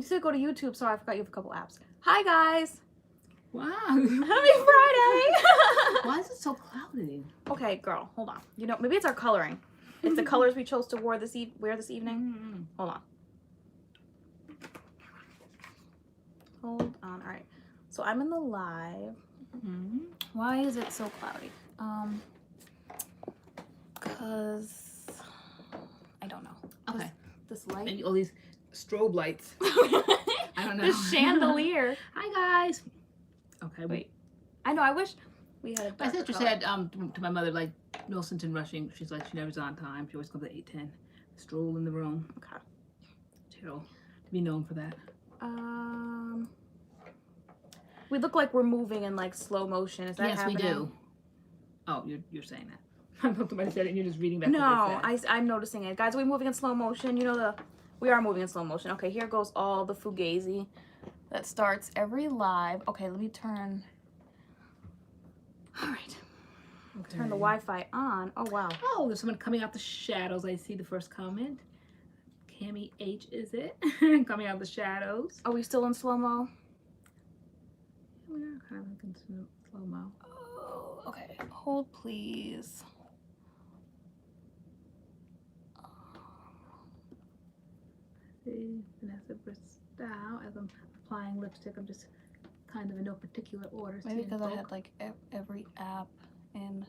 You said go to YouTube, so I forgot you have a couple apps. Hi guys! Wow. Happy Friday! Why is it so cloudy? Okay, girl, hold on. You know, maybe it's our coloring. It's the colors we chose to wear this evening. Hold on. Hold on. All right. So I'm in the live. Why is it so cloudy? Cause I don't know. Okay. This light. Maybe all these strobe lights. I don't know. The chandelier. Hi guys. Okay. Wait. I know. I wish we had. I said you said to my mother, like, no sense in rushing. She's like, she never's on time. She always comes at 8:10. Stroll in the room. Okay. Cheryl, to be known for that. We look like we're moving in like slow motion. Is that happening? Yes, we do. Oh, you're saying that. I thought somebody said it and you're just reading back. No, I'm noticing it. Guys, are we moving in slow motion? You know we are moving in slow motion. Okay, here goes all the fugazi that starts every live. Okay, let me turn. All right. Okay. Turn the Wi-Fi on. Oh wow. Oh, there's someone coming out the shadows. I see the first comment. Cammy H, is it? Coming out the shadows. Are we still in slow-mo? We are kind of in slow-mo. Oh, okay. Hold, please. See, Vanessa Bristow, as I'm applying lipstick, I'm just kind of in no particular order. Maybe because I had like every app in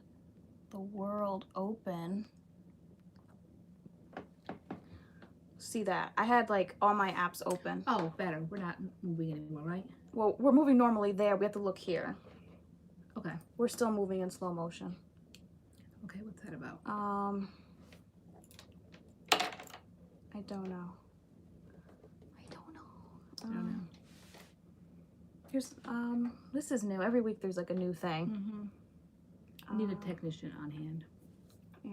the world open. See that? I had like all my apps open. Oh, better. We're not moving anymore, right? Well, we're moving normally there. We have to look here. Okay. We're still moving in slow motion. Okay, what's that about? I don't know. I don't know. Here's this is new. Every week there's like a new thing. I need a technician on hand. Yeah.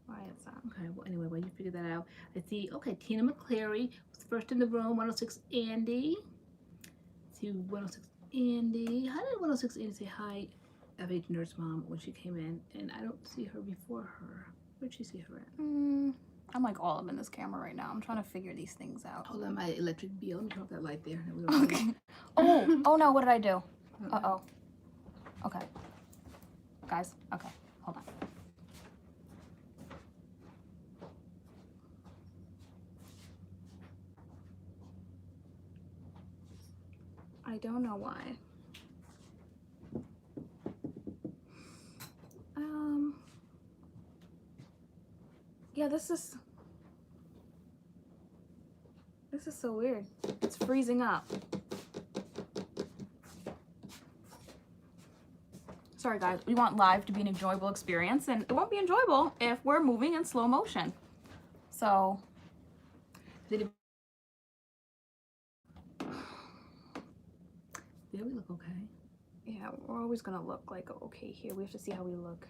Why is that? Okay, well anyway, while you figure that out, I see, okay, Tina McCleary was first in the room, 106 Andy. Let's see, 106 Andy. How did 106 Andy say hi, FH Nurse Mom, when she came in? And I don't see her before her. Where'd she see her at? I'm like all up in this camera right now. I'm trying to figure these things out. Hold on, my electric bill. Let me turn off that light there. Okay. Oh no, what did I do? Uh-oh. Okay. Guys, okay, hold on. I don't know why. Yeah, this is so weird. It's freezing up. Sorry guys, we want live to be an enjoyable experience, and it won't be enjoyable if we're moving in slow motion. So there we look okay. Yeah, we're always gonna look like okay here. We have to see how we look.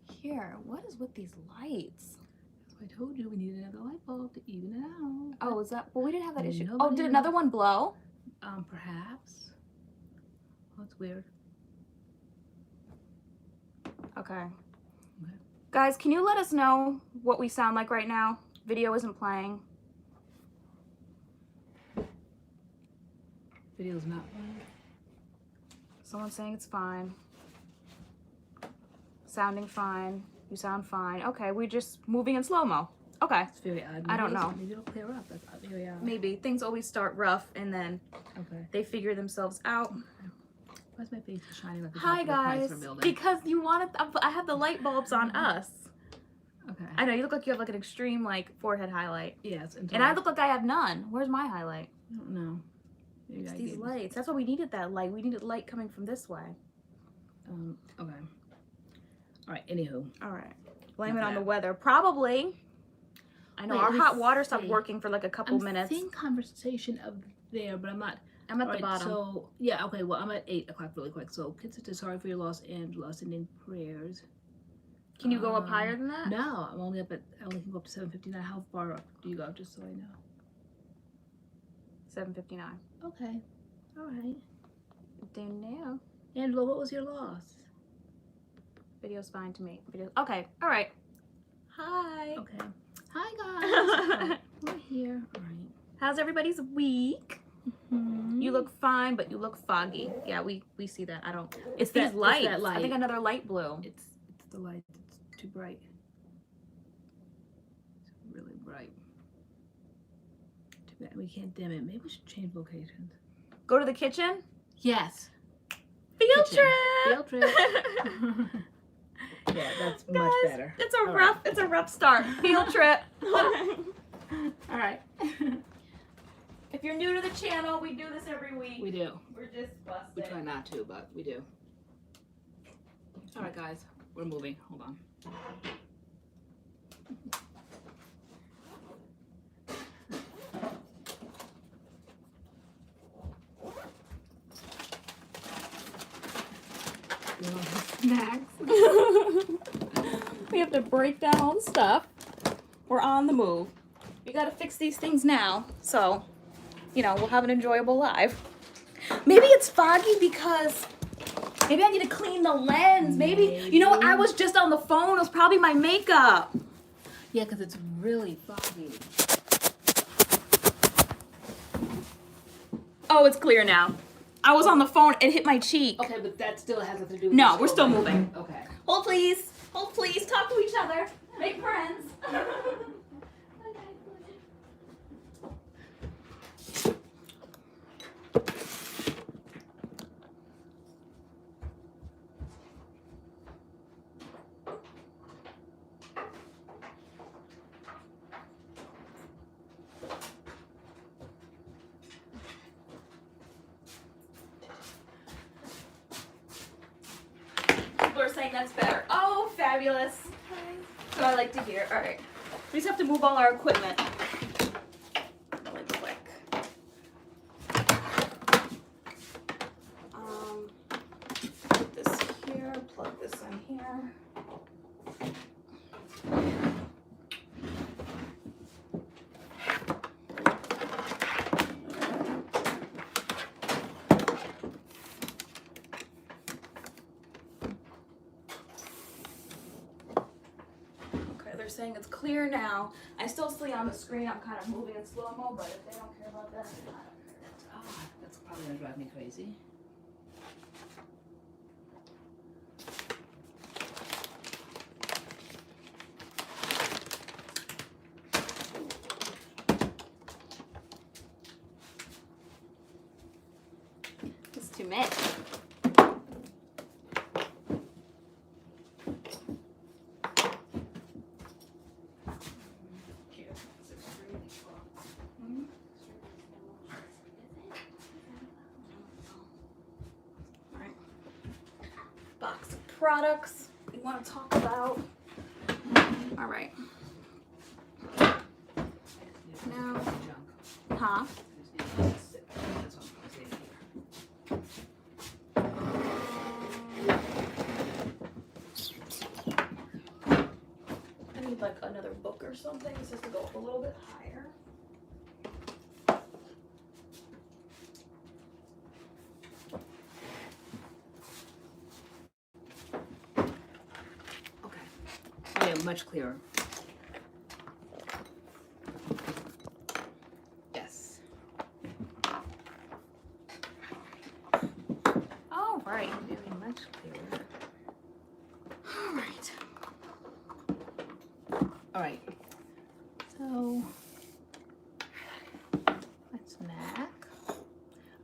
Here, what is with these lights? That's why I told you we need another light bulb to even it out. Oh, is that? Well, we didn't have that issue. Nobody Oh, did another one blow? Perhaps. Oh, it's weird. Okay. Guys, can you let us know what we sound like right now? Video isn't playing. Video's not playing. Someone's saying it's fine. Sounding fine. You sound fine. Okay, we're just moving in slow-mo. Okay. It's very odd. I don't know. Maybe it'll clear up. That's very odd. Maybe. Things always start rough and then they figure themselves out. Okay. Why's my face shining like the Hi top of the guys. Chrysler building? Because you wanted, I have the light bulbs on us. Okay. I know, you look like you have like an extreme like forehead highlight. Yes. And I look like I have none. Where's my highlight? I don't know. Maybe it's these lights. That's why we needed that light. We needed light coming from this way. Okay. All right, anywho. All right. Blame it on the weather. Probably. I know our hot water stopped working for like a couple minutes. I'm seeing conversation up there, but I'm not. I'm at the bottom. So, yeah, okay, well, I'm at 8 o'clock really quick. So, kids are sorry for your loss, Angela, sending prayers. Can you go up higher than that? No, I'm only up at, I only can go up to 7:59. How far up do you go, just so I know? 7:59. Okay. All right. Don't know. Angela, what was your loss? Video's fine to me. Okay. All right. Hi. Okay. Hi, guys. Right here. All right. How's everybody's week? Mm-hmm. You look fine, but you look foggy. Yeah, we see that. I don't. It's that- these lights. that light. I think another light blue. It's the light. It's too bright. It's really bright. Too bad we can't dim it. Maybe we should change locations. Go to the kitchen. Yes. Field Kitchen. trip. Field trip. Yeah, that's much Guys, better. It's a All rough. It's a rough start. Field trip. All right. If you're new to the channel, we do this every week. We do. We're just busted. We try not to, but we do. All right, guys. We're moving. Hold on. Snacks. We have to break down all the stuff. We're on the move. We gotta fix these things now, so you know we'll have an enjoyable live. Maybe it's foggy because maybe I need to clean the lens. Maybe you know what? I was just on the phone. It was probably my makeup. Yeah, because it's really foggy. Oh, it's clear now. I was on the phone. It hit my cheek. Okay, but that still has nothing to do with No, the we're still shoulder. moving. Okay. Hold please. Hold please. Talk to each other. Make friends. People are saying that's better. Oh, fabulous. So I like to hear. All right. We just have to move all our equipment. Really quick. Put this here, plug this in here. They're saying it's clear now. I still see on the screen I'm kind of moving in slow-mo, but if they don't care about that, I don't care. Oh, that's probably gonna drive me crazy. It's too much. Box of products we want to talk about. All right. Now, huh? I need like another book or something. This has to go up a little bit higher. Yeah, much clearer. Yes. All right. Very much clearer. All right. All right. So that's Mac.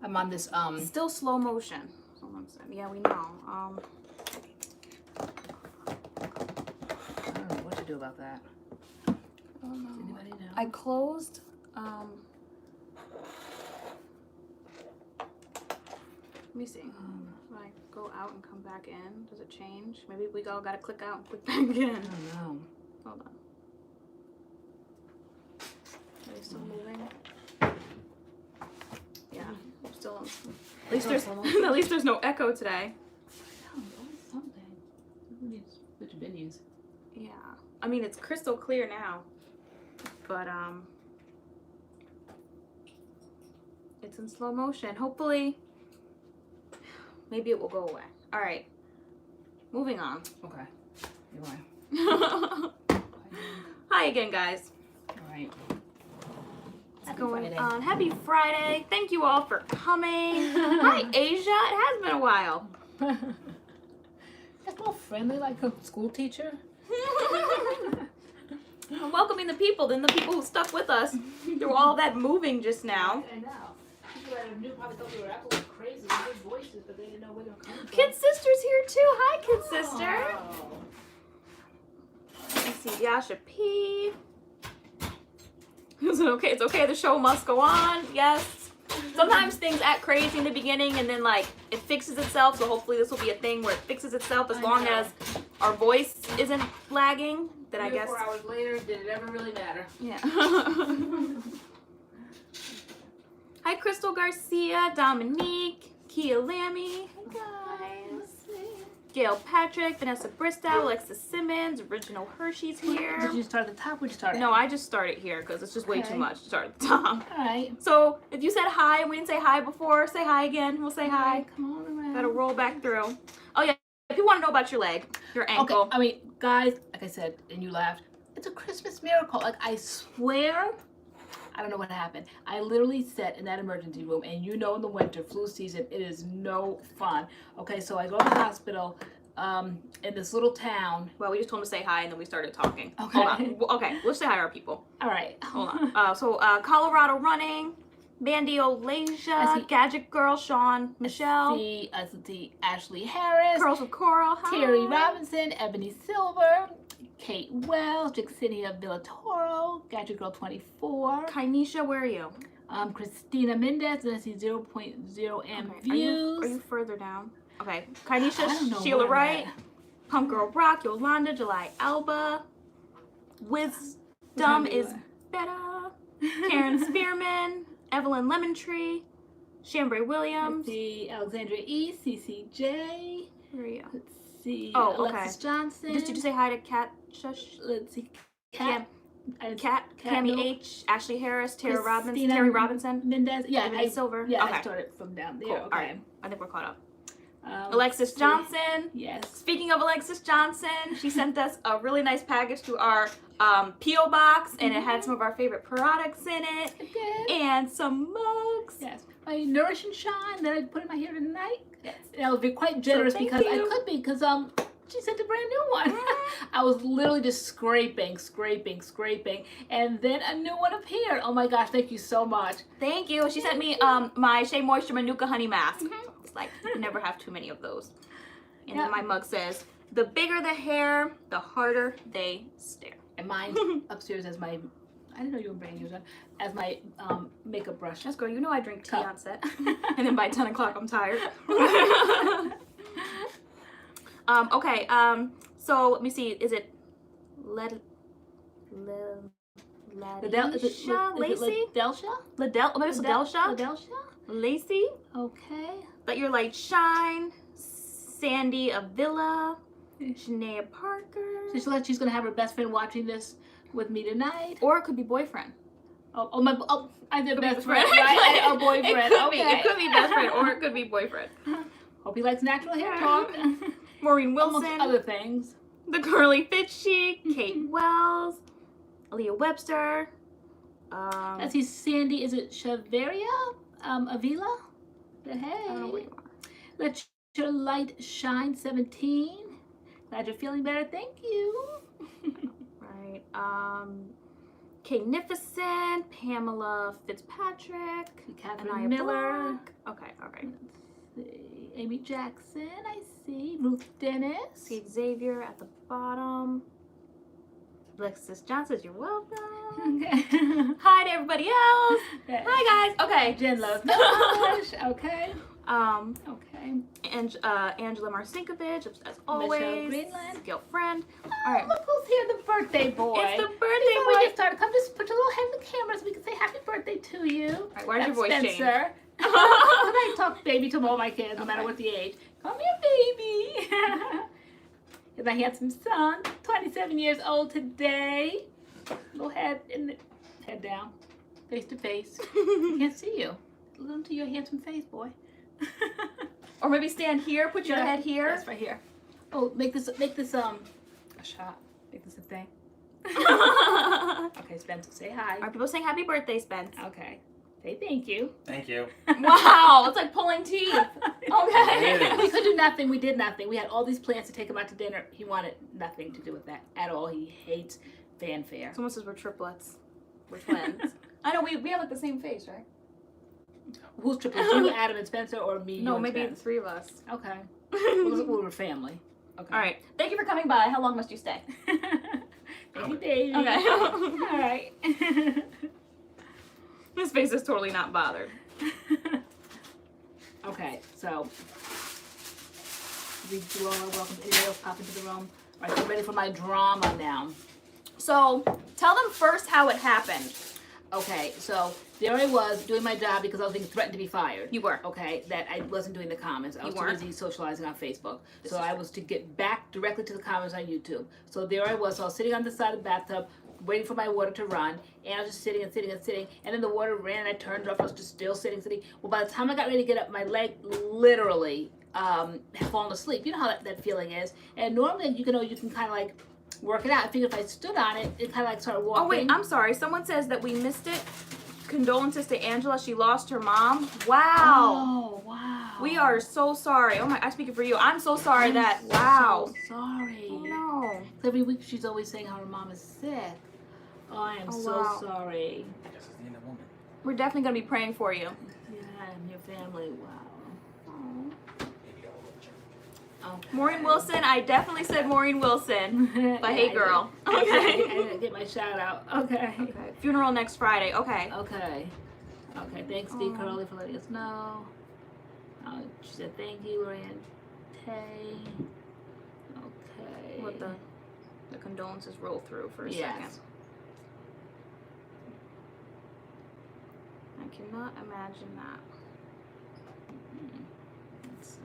I'm on this Still slow motion. Hold on a second. Yeah, we know. I don't know what to do about that. Oh, no. Does anybody know? I closed. Let me see. When I go out and come back in, does it change? Maybe we all gotta click out and click back in. I don't know. Hold on. Are they still moving? Yeah, I'm still on. At least there's at least there's no echo today. Oh, always something. Who needs which venues? Yeah. I mean it's crystal clear now. But it's in slow motion. Hopefully maybe it will go away. Alright. Moving on. Okay. Anyway. Hi again, guys. All right. going on? Happy Friday. Thank you all for coming. Hi, Asia. It has been a while. That's more friendly, like a school teacher. I'm welcoming the people, then the people who stuck with us through all that moving just now. I know. People that knew probably thought we were absolutely crazy with good voices, but they didn't know where they were coming from. Kid Sister's here too. Hi, Kid Sister. Oh. Let's see, Yasha P. Is it okay? It's okay. The show must go on. Yes. Sometimes things act crazy in the beginning and then like it fixes itself. So hopefully this will be a thing where it fixes itself as long as our voice isn't lagging. Then I guess. 4 hours later, did it ever really matter? Yeah. Hi, Crystal Garcia, Dominique, Kia Lammy. Hey guys. Gail Patrick, Vanessa Bristow, Alexis Simmons, Original Hershey's here. Did you start at the top or did you start? No, I just started here because it's just way too much to start at the top. All right. So if you said hi and we didn't say hi before, say hi again. We'll say hi. Come on around. Gotta roll back through. Oh yeah, if you want to know about your leg, your ankle. Okay, I mean, guys, like I said, and you laughed, it's a Christmas miracle. Like, I swear, I don't know what happened. I literally sat in that emergency room, and you know in the winter, flu season, it is no fun. Okay, so I go to the hospital in this little town. Well, we just told him to say hi and then we started talking. Okay. Hold on. Okay, let's say hi to our people. All right. Hold on. So Colorado Running, Mandy Olasia, Gadget Girl, Sean, Michelle. I see Ashley Harris. Curls with Coral. Hi. Terry Robinson, Ebony Silver, Kate Wells, Jaxinia Villatoro, Gadget Girl 24. Kainisha, where are you? Christina Mendez, and I see 0.0 M views. Are you further down? Okay. I don't Kainisha, know Sheila where I'm Wright, at. Punk Girl Brock, Yolanda, July Alba, Wisdom is better, Karen Spearman, Evelyn Lemontree, Chambray Williams. Let's see Alexandria E, CCJ. Where are you? Let's see okay. Alexis Johnson. Did you say hi to Kat Shush? Let's see Kat, Kat, Cami no. H, Ashley Harris, Terry Robinson, Christina Terry Robinson, Mendez. Yeah, Ebony Silver. Yeah, okay. I started from down there. Cool. Okay. All right. I think we're caught up. Let's Alexis Johnson. Yes. Speaking of Alexis Johnson, she sent us a really nice package to our P.O. Box, and it had some of our favorite products in it, and some mugs. Yes. My Nourish and Shine that I put in my hair tonight. Yes. And I would be quite generous because I could be, because she sent a brand new one. I was literally just scraping, and then a new one appeared. Oh my gosh, thank you so much. Thank you. She sent me my Shea Moisture Manuka Honey Mask. It's like, you can never have too many of those. And then my mug says, the bigger the hair, the harder they stare. And mine upstairs as my, I didn't know you were bringing yours on, as my makeup brush. Yes, girl, you know I drink tea on set. And then by 10 o'clock, I'm tired. Okay, so let me see. Is it Ladelisha? Lacey? Delcia? Ladel? Oh, maybe it's Ladelsha? Ladelsha? Lacey? Okay. Let Your Light Shine. Sandy Avila. Shania Parker. So she's gonna have her best friend watching this with me tonight. Or it could be boyfriend. I did best friend, right? A boyfriend. It could be best friend, or it could be boyfriend. Hope he likes natural hair talk. Maureen Wilson. Amongst other things. The Curly Fit Chic. Kate Wells. Aaliyah Webster. Let's see, Sandy, is it Shaveria? Avila? Hey. I don't know where you are. Let Your Light Shine 17. Glad you're feeling better. Thank you. Right. Kagnificent, Pamela Fitzpatrick, Catherine Anaya Miller. Black. Okay, all right. Let's see. Amy Jackson, I see. Ruth Dennis. See Xavier at the bottom. Alexis Johnson, you're welcome. Okay. Hi to everybody else. Okay. Hi guys. Okay. Jen Love Gosh. Okay. Okay. And Angela Marcinkovich, as always. Michelle Greenland. Gil Friend. Oh, All right. look who's here, the birthday boy. It's the birthday Before boy. we get started, come just put your little head in the camera so we can say happy birthday to you. All right, why does your voice change? Spencer. I talk baby to all my kids, no matter what the age. Come here, baby. Here's my handsome son, 27 years old today. Little head in the head down, face to face. Can't see you. Look into your handsome face, boy. Or maybe stand here. Put your head here. That's right here. Oh, make this a shot. Make this a thing. Okay, Spencer, say hi. Are people saying happy birthday, Spence? Okay. Say thank you. Thank you. Wow, it's like pulling teeth. Okay. We could do nothing. We did nothing. We had all these plans to take him out to dinner. He wanted nothing to do with that at all. He hates fanfare. Someone says we're triplets. We're twins. I know, we have like the same face, right? Who's triplets? You, Adam, and Spencer, or me? No, you and maybe Spence? the three of us. Okay. Well, we're family. Okay. All right. Thank you for coming by. How long must you stay? Thank you, baby. Okay. All right. His face is totally not bothered. Okay, so you all are welcome. Anybody else pop into the room? All right, get ready for my drama now. So, tell them first how it happened. Okay, so there I was doing my job because I was being threatened to be fired. You were. Okay, that I wasn't doing the comments. I was You too weren't. busy socializing on Facebook. This So is I true. was to get back directly to the comments on YouTube. So there I was sitting on the side of the bathtub, waiting for my water to run, and I was just sitting and sitting and sitting, and then the water ran, and I turned off, I was just still sitting. Well, by the time I got ready to get up, my leg literally had fallen asleep. You know how that feeling is. And normally, you can kind of like work it out. I figured if I stood on it, it kind of like started walking. Oh, wait, I'm sorry. Someone says that we missed it. Condolences to Angela. She lost her mom. Wow. Oh, wow. We are so sorry. Oh my, I'm speaking for you. I'm so sorry I'm that, wow. So sorry. Oh no. Every week she's always saying how her mom is sick. Oh, I am Oh, so wow. sorry. I guess it's the end of woman. We're definitely going to be praying for you. Yeah, and your family. Wow. Maybe I'll go to church. Okay. Maureen Wilson. I definitely said Maureen Wilson. But hey, I girl. did. Okay. I didn't get my shout out. Okay. Okay. Funeral next Friday. Okay. Okay. Okay. Thanks, D. Curly, for letting us know. She said thank you, LoriAnne. Tay. Okay. Let the condolences roll through for a Yes. second. I cannot imagine that. Let's see.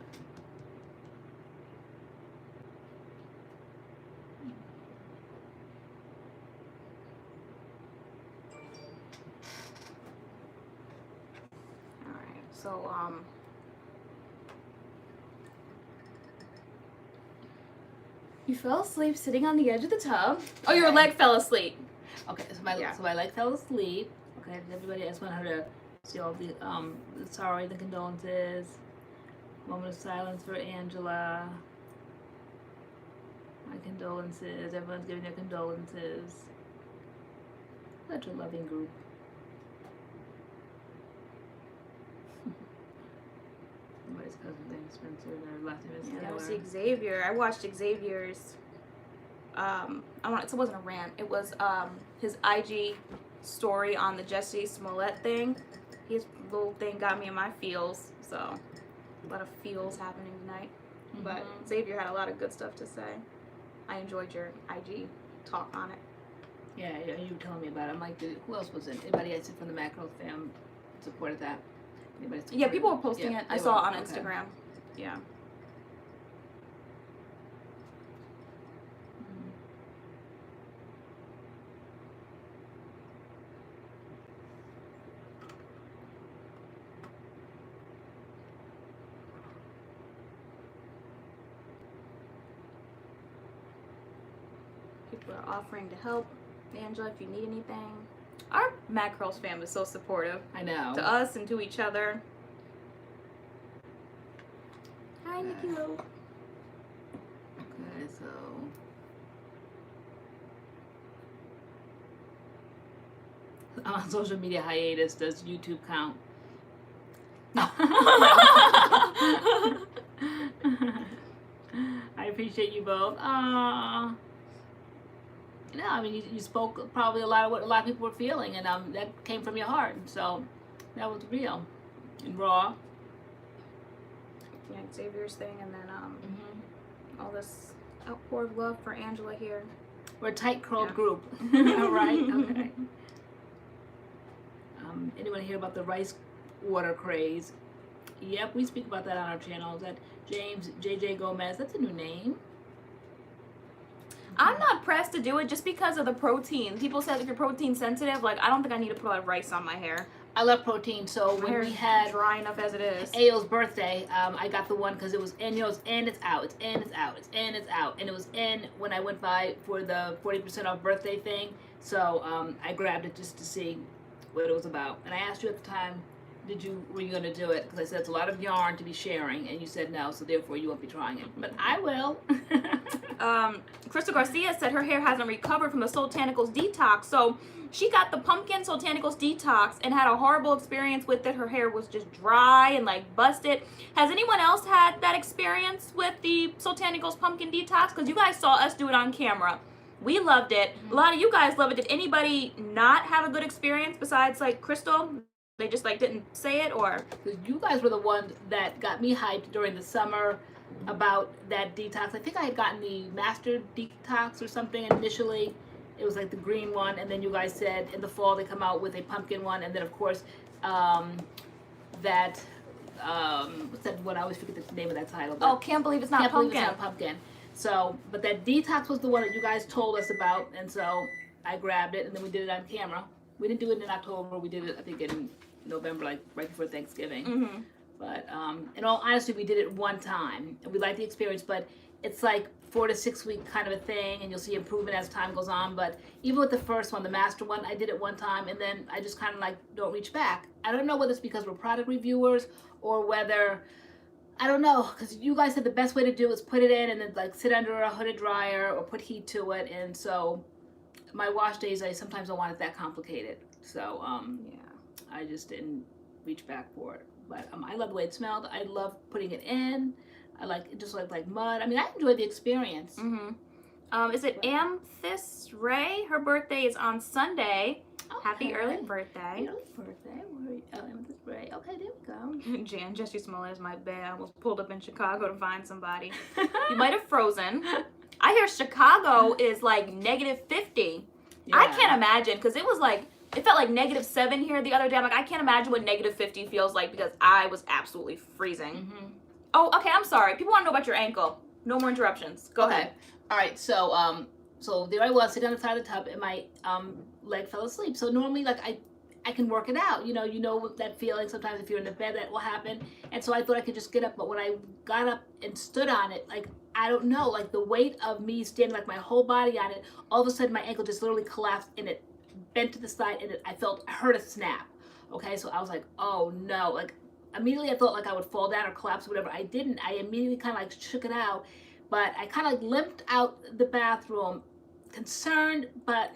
All right. So you fell asleep sitting on the edge of the tub. Oh, your Okay. leg fell asleep. Okay, so Yeah. my leg fell asleep. Okay, everybody, I just want her to see all the sorry, the condolences. Moment of silence for Angela. My condolences. Everyone's giving their condolences. Such a loving group. Somebody's cousin's name is Spencer, and their last name is Yeah, that was Taylor. Xavier. I watched Xavier's. It wasn't a rant. It was his IG story on the Jussie Smollett thing. His little thing got me in my feels. So a lot of feels happening tonight. But Mhm. Xavier had a lot of good stuff to say. I enjoyed your IG talk on it. Yeah, you were telling me about it. I'm like, who else was it? Anybody I said from the MADCURLS fam supported that? Anybody Yeah, supported people were posting it. I they saw were. it on Okay. Instagram. Yeah. People are offering to help Angela if you need anything. Our MADCURLS fam is so supportive I know. to us and to each other. Hi, Nikki Lou. Okay, so on social media hiatus, does YouTube count? No. I appreciate you both. No, I mean you spoke probably a lot of what a lot of people were feeling, and that came from your heart, and so that was real and raw. Yeah, Xavier's thing, and then all this outpour of love for Angela here. We're a tight curled Yeah. group. All right. Okay. Anyone hear about the rice water craze? Yep, we speak about that on our channel. Is that James JJ Gomez? That's a new name. I'm not pressed to do it just because of the protein. People said if you're protein sensitive, like I don't think I need to put a lot of rice on my hair. I love protein, so My when hair's we had dry enough as it is. Ayo's birthday, I got the one because it was in, it's in, it's out, it's in, it's out, it's in, it's out, and it was in when I went by for the 40% off birthday thing. So I grabbed it just to see what it was about. And I asked you at the time, were you gonna do it? Because I said it's a lot of yarn to be sharing, and you said no, so therefore you won't be trying it. But I will. Crystal Garcia said her hair hasn't recovered from the Soultanicals detox, so she got the pumpkin Soultanicals detox and had a horrible experience with it. Her hair was just dry and like busted. Has anyone else had that experience with the Soultanicals pumpkin detox? Because you guys saw us do it on camera. We loved it. A lot of you guys loved it. Did anybody not have a good experience besides like Crystal? They just like didn't say it, or? You guys were the ones that got me hyped during the summer about that detox. I think I had gotten the master detox or something initially. It was like the green one, and then you guys said in the fall they come out with a pumpkin one, and then of course what's that one? I always forget the name of that title. Oh, can't believe it's not can't pumpkin. Believe it's not pumpkin. So, but that detox was the one that you guys told us about, and so I grabbed it, and then we did it on camera. We didn't do it in October. We did it, I think, in November, like right before Thanksgiving. Mm-hmm. But in all honesty, we did it one time, and we liked the experience. But it's like 4 to 6 week kind of a thing, and you'll see improvement as time goes on. But even with the first one, the master one, I did it one time, and then I just kind of like don't reach back. I don't know whether it's because we're product reviewers or whether, I don't know, because you guys said the best way to do is put it in and then like sit under a hooded dryer or put heat to it. And so my wash days, I sometimes don't want it that complicated. So Yeah. I just didn't reach back for it. But I love the way it smelled. I love putting it in. I like it just like mud. I mean, I enjoyed the experience. Mm-hmm. Is it Amethyst Ray? Her birthday is on Sunday. Okay. Happy early birthday. Early birthday. Amethyst Ray. Okay, there we go. Jan, Jesse Smollett is my bae. I almost pulled up in Chicago to find somebody. You might have frozen. I hear Chicago is like -50. Yeah. I can't imagine, because it was like, it felt like -7 here the other day. I'm like, I can't imagine what -50 feels like, because I was absolutely freezing. Mm-hmm. Oh, okay, I'm sorry. People want to know about your ankle. No more interruptions. Go ahead. All right, so there I was sitting on the side of the tub, and my leg fell asleep. So normally, like I can work it out. You know that feeling sometimes if you're in the bed that will happen. And so I thought I could just get up, but when I got up and stood on it, like I don't know, like the weight of me standing, like my whole body on it, all of a sudden my ankle just literally collapsed and it bent to the side, and I heard a snap. Okay, so I was like, oh no, like immediately I thought like I would fall down or collapse or whatever. I didn't. I immediately kind of like shook it out, but I kind of like limped out the bathroom, concerned, but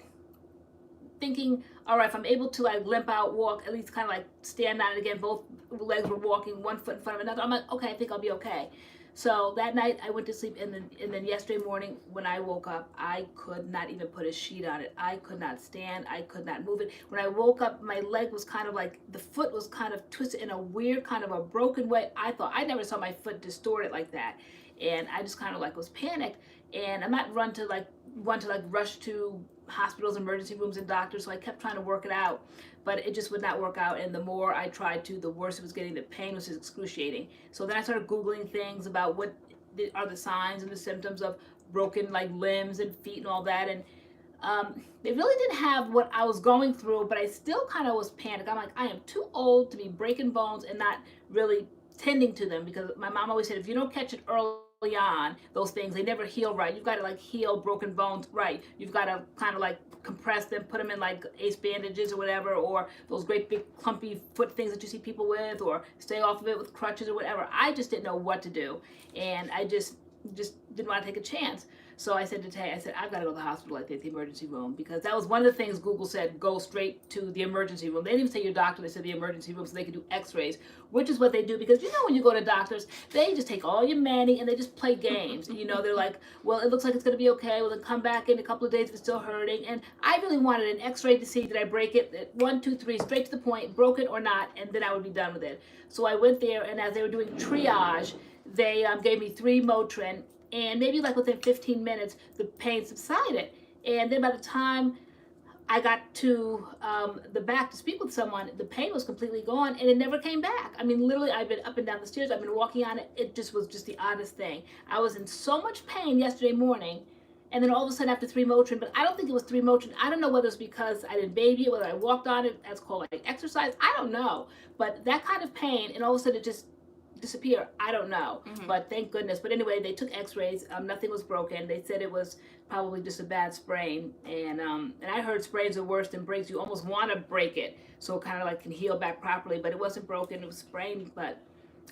thinking, all right, if I'm able to like limp out, walk, at least kind of like stand on it again, both legs were walking, one foot in front of another. I'm like, okay, I think I'll be okay. So that night I went to sleep, and then yesterday morning when I woke up, I could not even put a sheet on it. I could not stand. I could not move it. When I woke up, my leg was kind of like, the foot was kind of twisted in a weird kind of a broken way. I never saw my foot distorted like that. And I just kind of like was panicked. And I'm not one to rush to hospitals, emergency rooms, and doctors. So I kept trying to work it out, but it just would not work out. And the more I tried to, the worse it was getting. The pain was excruciating. So then I started Googling things about what are the signs and the symptoms of broken like limbs and feet and all that. And they really didn't have what I was going through, but I still kind of was panicked. I'm like, I am too old to be breaking bones and not really tending to them, because my mom always said, if you don't catch it early on, those things, they never heal right. You've got to like heal broken bones right. You've got to kind of like compress them, put them in like ace bandages or whatever, or those great big clumpy foot things that you see people with, or stay off of it with crutches or whatever. I just didn't know what to do, and I just didn't want to take a chance. So I said to Tay, I've got to go to the hospital, like the emergency room, because that was one of the things Google said, go straight to the emergency room. They didn't even say your doctor, they said the emergency room so they could do x-rays, which is what they do, because when you go to doctors, they just take all your money and they just play games. They're like, well, it looks like it's going to be okay. Well, then come back in a couple of days if it's still hurting. And I really wanted an x-ray to see, did I break it? 1, 2, 3, straight to the point, broke it or not, and then I would be done with it. So I went there, and as they were doing triage, they gave me 3 Motrin. And maybe like within 15 minutes, the pain subsided. And then by the time I got to the back to speak with someone, the pain was completely gone, and it never came back. I mean, literally, I've been up and down the stairs. I've been walking on it. It just was just the oddest thing. I was in so much pain yesterday morning, And then all of a sudden after 3 Motrin, but I don't think it was 3 Motrin. I don't know whether it's because I didn't baby it, whether I walked on it, that's called like exercise. I don't know. But that kind of pain, and all of a sudden it just disappeared. I don't know. But thank goodness. But anyway, they took x-rays. Nothing was broken. They said it was probably just a bad sprain. And I heard sprains are worse than breaks. You almost want to break it so it kind of like can heal back properly. But it wasn't broken. It was sprained. But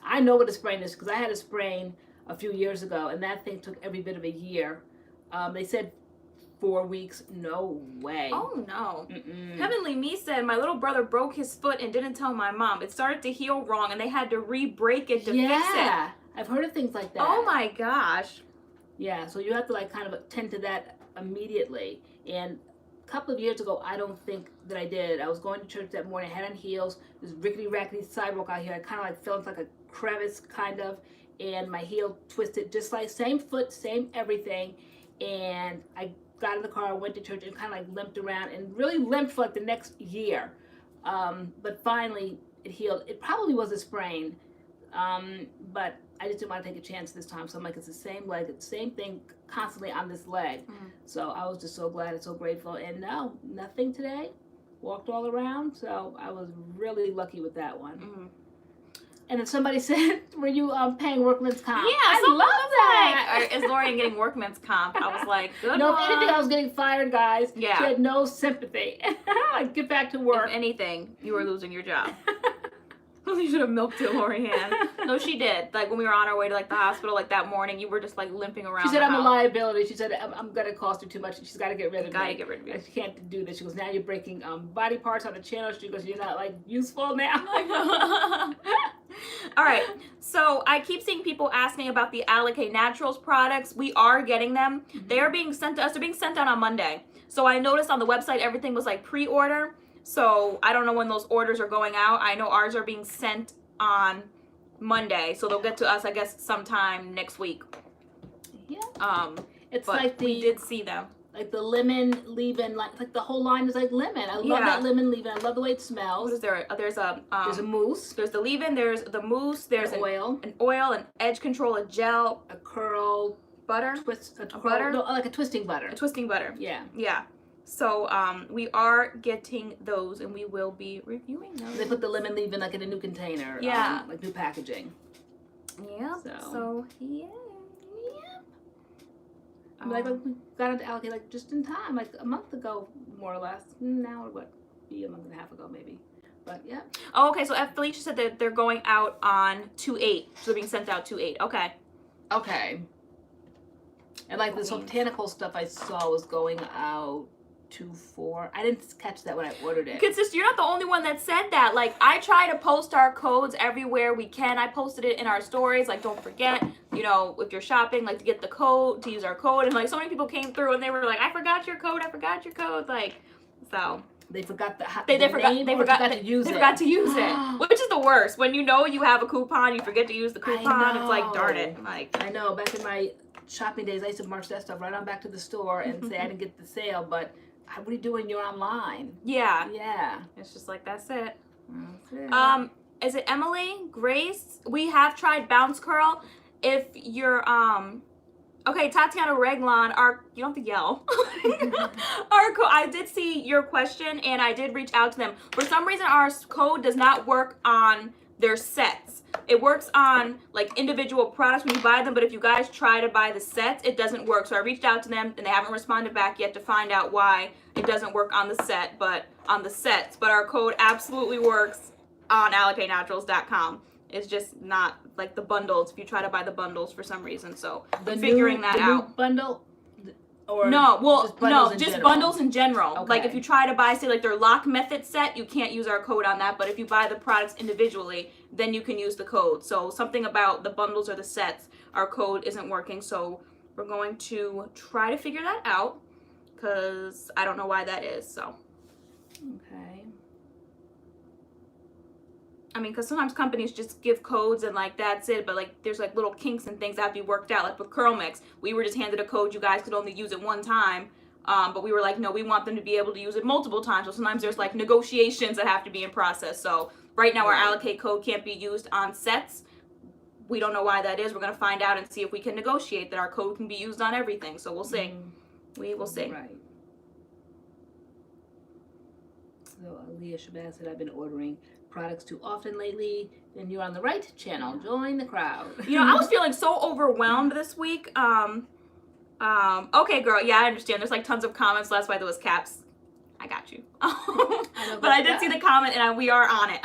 I know what a sprain is because I had a sprain a few years ago, and that thing took every bit of a year. They said 4 weeks. No way. Oh no. Heavenly Me said my little brother broke his foot and didn't tell my mom. It started to heal wrong and they had to re-break it to fix it. Yeah, I've heard of things like that. Oh my gosh. Yeah, so you have to like kind of attend to that immediately. And a couple of years ago, I don't think that I did. I was going to church that morning, I had on heels, this rickety rackety sidewalk out here. I kind of like fell into like a crevice kind of, and my heel twisted just like same foot, same everything. And I got in the car, went to church, and kind of like limped around and really limped for like the next year. But finally it healed. It probably was a sprain, but I just didn't want to take a chance this time. So I'm like, it's the same leg, it's the same thing constantly on this leg. So I was just so glad and so grateful. And no, nothing today. Walked all around. So I was really lucky with that one. And then somebody said, were you paying workman's comp? Yeah, I love that. Is LoriAnne getting workman's comp? I was like, good No, one. if anything, I was getting fired, guys. Yeah. She had no sympathy. Like, get back to work. If anything, you were losing your job. You should have milked it, LoriAnne. No, she did. Like when we were on our way to like the hospital, like that morning, you were just like limping around. She said, the I'm a house. liability. She said, I'm going to cost her too much. She's got to get rid of me. Gotta get rid of you. She can't do this. She goes, now you're breaking body parts on the channel. She goes, you're not like useful now. All right, so I keep seeing people asking about the Alikay Naturals products. We are getting them. They are being sent to us. They're being sent out on Monday. So I noticed on the website everything was like pre-order. So I don't know when those orders are going out. I know ours are being sent on Monday, so they'll get to us, I guess, sometime next week. Yeah. It's But like we did see them. like the lemon leave-in, like the whole line is like lemon. I love that lemon leave-in. I love the way it smells. What is there? There's a mousse. There's the leave-in. There's the mousse. There's An oil. an oil, an edge control, a gel, A curl. butter, Butter? No, like a twisting butter. a twisting butter. Yeah. Yeah. So we are getting those, and we will be reviewing those. They put the lemon leave-in like in a new container. Yeah. Like new packaging. Yeah. So yeah. Like we got into Alikay like just in time, like a month ago, more or less. Now what? Be a month and a half ago maybe. But yeah. Oh, okay. So Felicia said that they're going out on 2/8. So they're being sent out 2/8. Okay. Okay. And like this botanical stuff I saw was going out 2/4. I didn't catch that when I ordered it. Because you're not the only one that said that. Like, I try to post our codes everywhere we can. I posted it in our stories. Like, don't forget, you know, if you're shopping, like, to get the code, to use our code. And, like, so many people came through and they were like, I forgot your code. I forgot your code. Like, so. They forgot the They forgot to use it. They forgot to use it. Which is the worst. When you know you have a coupon, you forget to use the coupon. It's like, darn it. Like, I know. Back in my shopping days, I used to march that stuff right on back to the store and say I didn't get the sale, but what are you doing? You're online. yeah. Yeah. It's just like, that's it. That's it. Is it Emily? Grace? We have tried Bounce Curl. If you're, okay, Tatiana Reglon, you don't have to yell. I did see your question and I did reach out to them. For some reason, our code does not work on their sets. It works on like individual products when you buy them, but if you guys try to buy the sets, it doesn't work. So I reached out to them and they haven't responded back yet to find out why it doesn't work on the set, but on the sets. But our code absolutely works on alikaynaturals.com. It's just not like the bundles if you try to buy the bundles for some reason. So I'm figuring that out. New bundle? Or no, well, just bundles in general. Okay. Like if you try to buy, say, like their lock method set, you can't use our code on that. But if you buy the products individually, then you can use the code. So something about the bundles or the sets, our code isn't working. So we're going to try to figure that out because I don't know why that is. So. Okay. I mean, because sometimes companies just give codes and like that's it, but like there's like little kinks and things that have to be worked out. Like with CURLMIX, we were just handed a code, you guys could only use it one time, but we were like, no, we want them to be able to use it multiple times. So sometimes there's like negotiations that have to be in process. So right now our Alikay code can't be used on sets. We don't know why that is. We're going to find out and see if we can negotiate that our code can be used on everything. So we'll see. We will see. Right. So Leah Shabazz said, I've been ordering products too often lately. Then you're on the right channel. Join the crowd. You know, I was feeling so overwhelmed this week. Okay, girl. Yeah, I understand. There's like tons of comments. So that's why there was caps. I got you. But I did see the comment, and we are on it.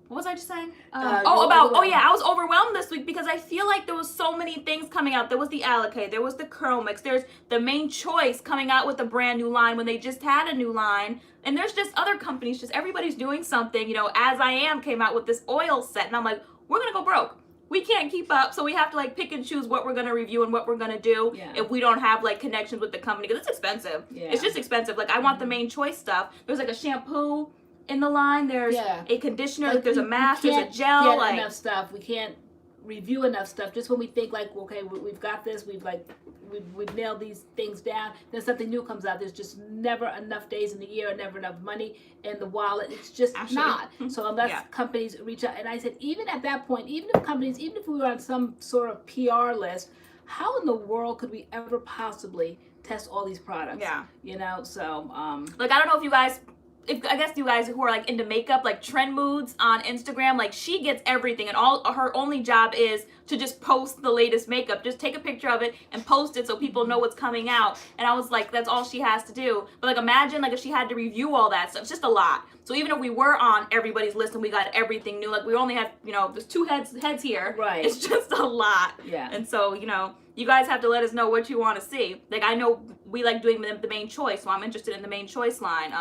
What was I just saying? I was overwhelmed this week because I feel like there was so many things coming out. There was the Alikay, there was the CURLMIX, there's the Main Choice coming out with a brand new line when they just had a new line. And there's just other companies, just everybody's doing something. You know, As I Am came out with this oil set, and I'm like, we're gonna go broke. We can't keep up, so we have to like pick and choose what we're gonna review and what we're gonna do if we don't have like connections with the company, because it's expensive. It's just expensive. Like I want the Main Choice stuff. There's like a shampoo in the line. There's a conditioner. Like, there's a mask. There's a gel. Like enough stuff. We can't review enough stuff. Just when we think like, okay, we've got this. We've nailed these things down. Then something new comes out. There's just never enough days in the year, and never enough money in the wallet. It's just not. So unless companies reach out, and I said, even at that point, even if we were on some sort of PR list, how in the world could we ever possibly test all these products? You know. So like, I don't know if you guys. I guess you guys who are like into makeup, like Trend Moods on Instagram, like she gets everything, and all her only job is to just post the latest makeup. Just take a picture of it and post it so people know what's coming out. And I was like, that's all she has to do. But like, imagine like if she had to review all that stuff. It's just a lot. So even if we were on everybody's list and we got everything new, like we only have, you know, there's two heads here. Right. It's just a lot. Yeah. And so, you know, you guys have to let us know what you want to see. Like, I know we like doing the Main Choice, so I'm interested in the Main Choice line.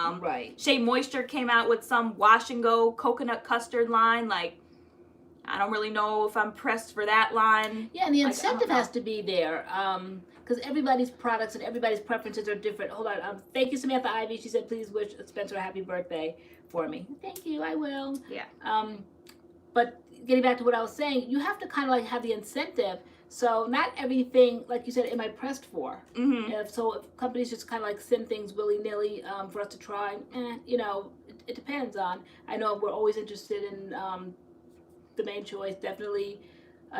Shea Moisture came out with some wash and go coconut custard line. Like, I don't really know if I'm pressed for that line. Yeah, and the incentive has to be there. Because everybody's products and everybody's preferences are different. Hold on. Thank you, Samantha Ivy. She said, please wish Spencer a happy birthday for me. Thank you. I will. Yeah. But getting back to what I was saying, you have to kind of like have the incentive. So not everything, like you said, am I pressed for? So if companies just kind of like send things willy-nilly for us to try, you know, it depends on. I know we're always interested in the Main Choice, definitely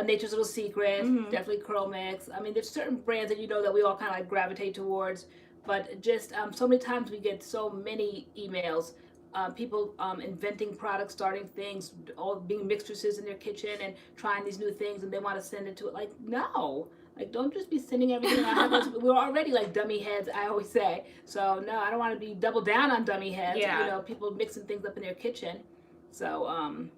Nature's Little Secret, definitely CURLMIX. I mean, there's certain brands that you know that we all kind of like gravitate towards, but just so many times we get so many emails. People inventing products, starting things, all being mistresses in their kitchen and trying these new things, and they want to send it to it. Like, no, like don't just be sending everything. We're already like dummy heads, I always say. So no, I don't want to be double down on dummy heads. You know, people mixing things up in their kitchen. So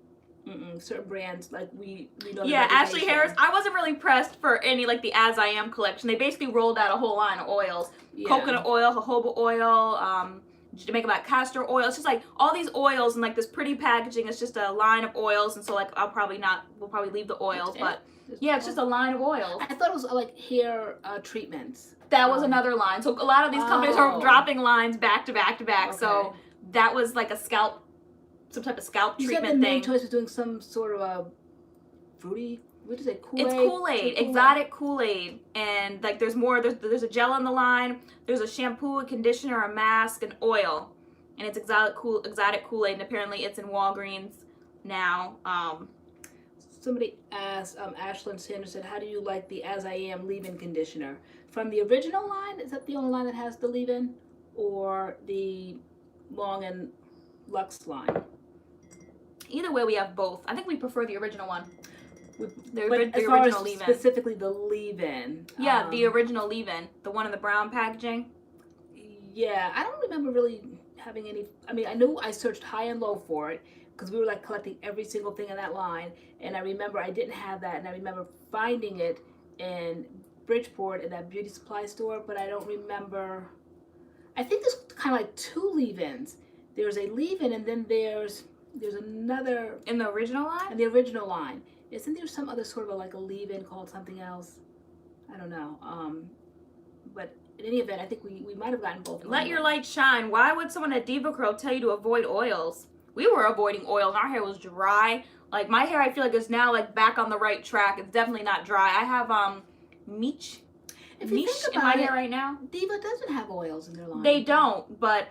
certain brands like we know. Yeah, Ashley Harris. I wasn't really pressed for any like the As I Am collection. They basically rolled out a whole line of oils: coconut oil, jojoba oil. Jamaica Black castor oil. It's just like all these oils and like this pretty packaging. It's just a line of oils, and so like we'll probably leave the oils, but yeah, it's just a line of oils. I thought it was like hair treatments. That was another line. So a lot of these companies are dropping lines back to back to back. So that was like some type of scalp treatment thing. You said the Main Choice was doing some sort of a fruity. What is it? Kool-Aid? It's Kool-Aid, exotic Kool-Aid, and like there's more. There's a gel in the line. There's a shampoo, a conditioner, a mask, and oil, and it's exotic Kool-Aid, and apparently it's in Walgreens now. Somebody asked, Ashlyn Sanders said, how do you like the As I Am leave-in conditioner? From the original line, is that the only line that has the leave-in, or the Long and Luxe line? Either way, we have both. I think we prefer the original one. The original leave-in. Specifically the leave-in. Yeah, the original leave-in. The one in the brown packaging. Yeah, I don't remember really having any. I mean, I know I searched high and low for it because we were like collecting every single thing in that line. And I remember I didn't have that. And I remember finding it in Bridgeport in that beauty supply store. But I don't remember. I think there's kind of like two leave-ins. There's a leave-in and then there's another. In the original line? In the original line. Isn't there some other sort of like a leave-in called something else? I don't know. But in any event, I think we might have gotten both. Let your light shine. Why would someone at Diva Curl tell you to avoid oils? We were avoiding oils. Our hair was dry. Like my hair, I feel like is now like back on the right track. It's definitely not dry. I have Meech in my hair right now. Diva doesn't have oils in their line. They don't, but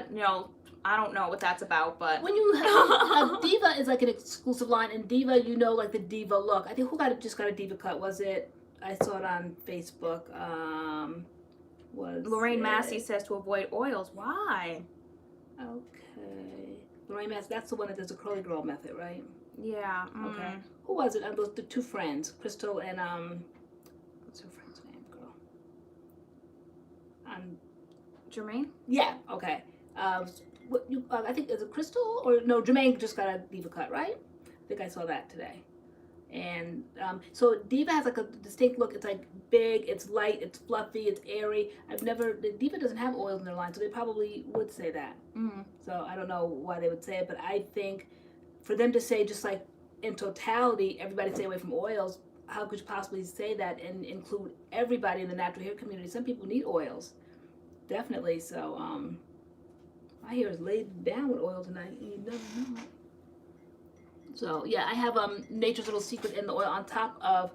you know. I don't know what that's about, but when you have Diva is like an exclusive line, and Diva, you know, like the Diva look. I think just got a Diva cut? Was it I saw it on Facebook. Was Lorraine it- Massey says to avoid oils. Why? Okay. Lorraine Massey, that's the one that does the curly girl method, right? Yeah. Okay. Who was it? Those the two friends, Crystal and what's her friend's name, girl? Jermaine? Yeah. Okay. What you? I think is it Crystal or no? Jermaine just got a diva cut, right? I think I saw that today. And so Diva has like a distinct look. It's like big, it's light, it's fluffy, it's airy. The Diva doesn't have oils in their line, so they probably would say that. So I don't know why they would say it, but I think for them to say just like in totality, everybody stay away from oils, how could you possibly say that and include everybody in the natural hair community? Some people need oils, definitely. So my hair is laid down with oil tonight. You never know. So yeah, I have Nature's Little Secret in the oil on top of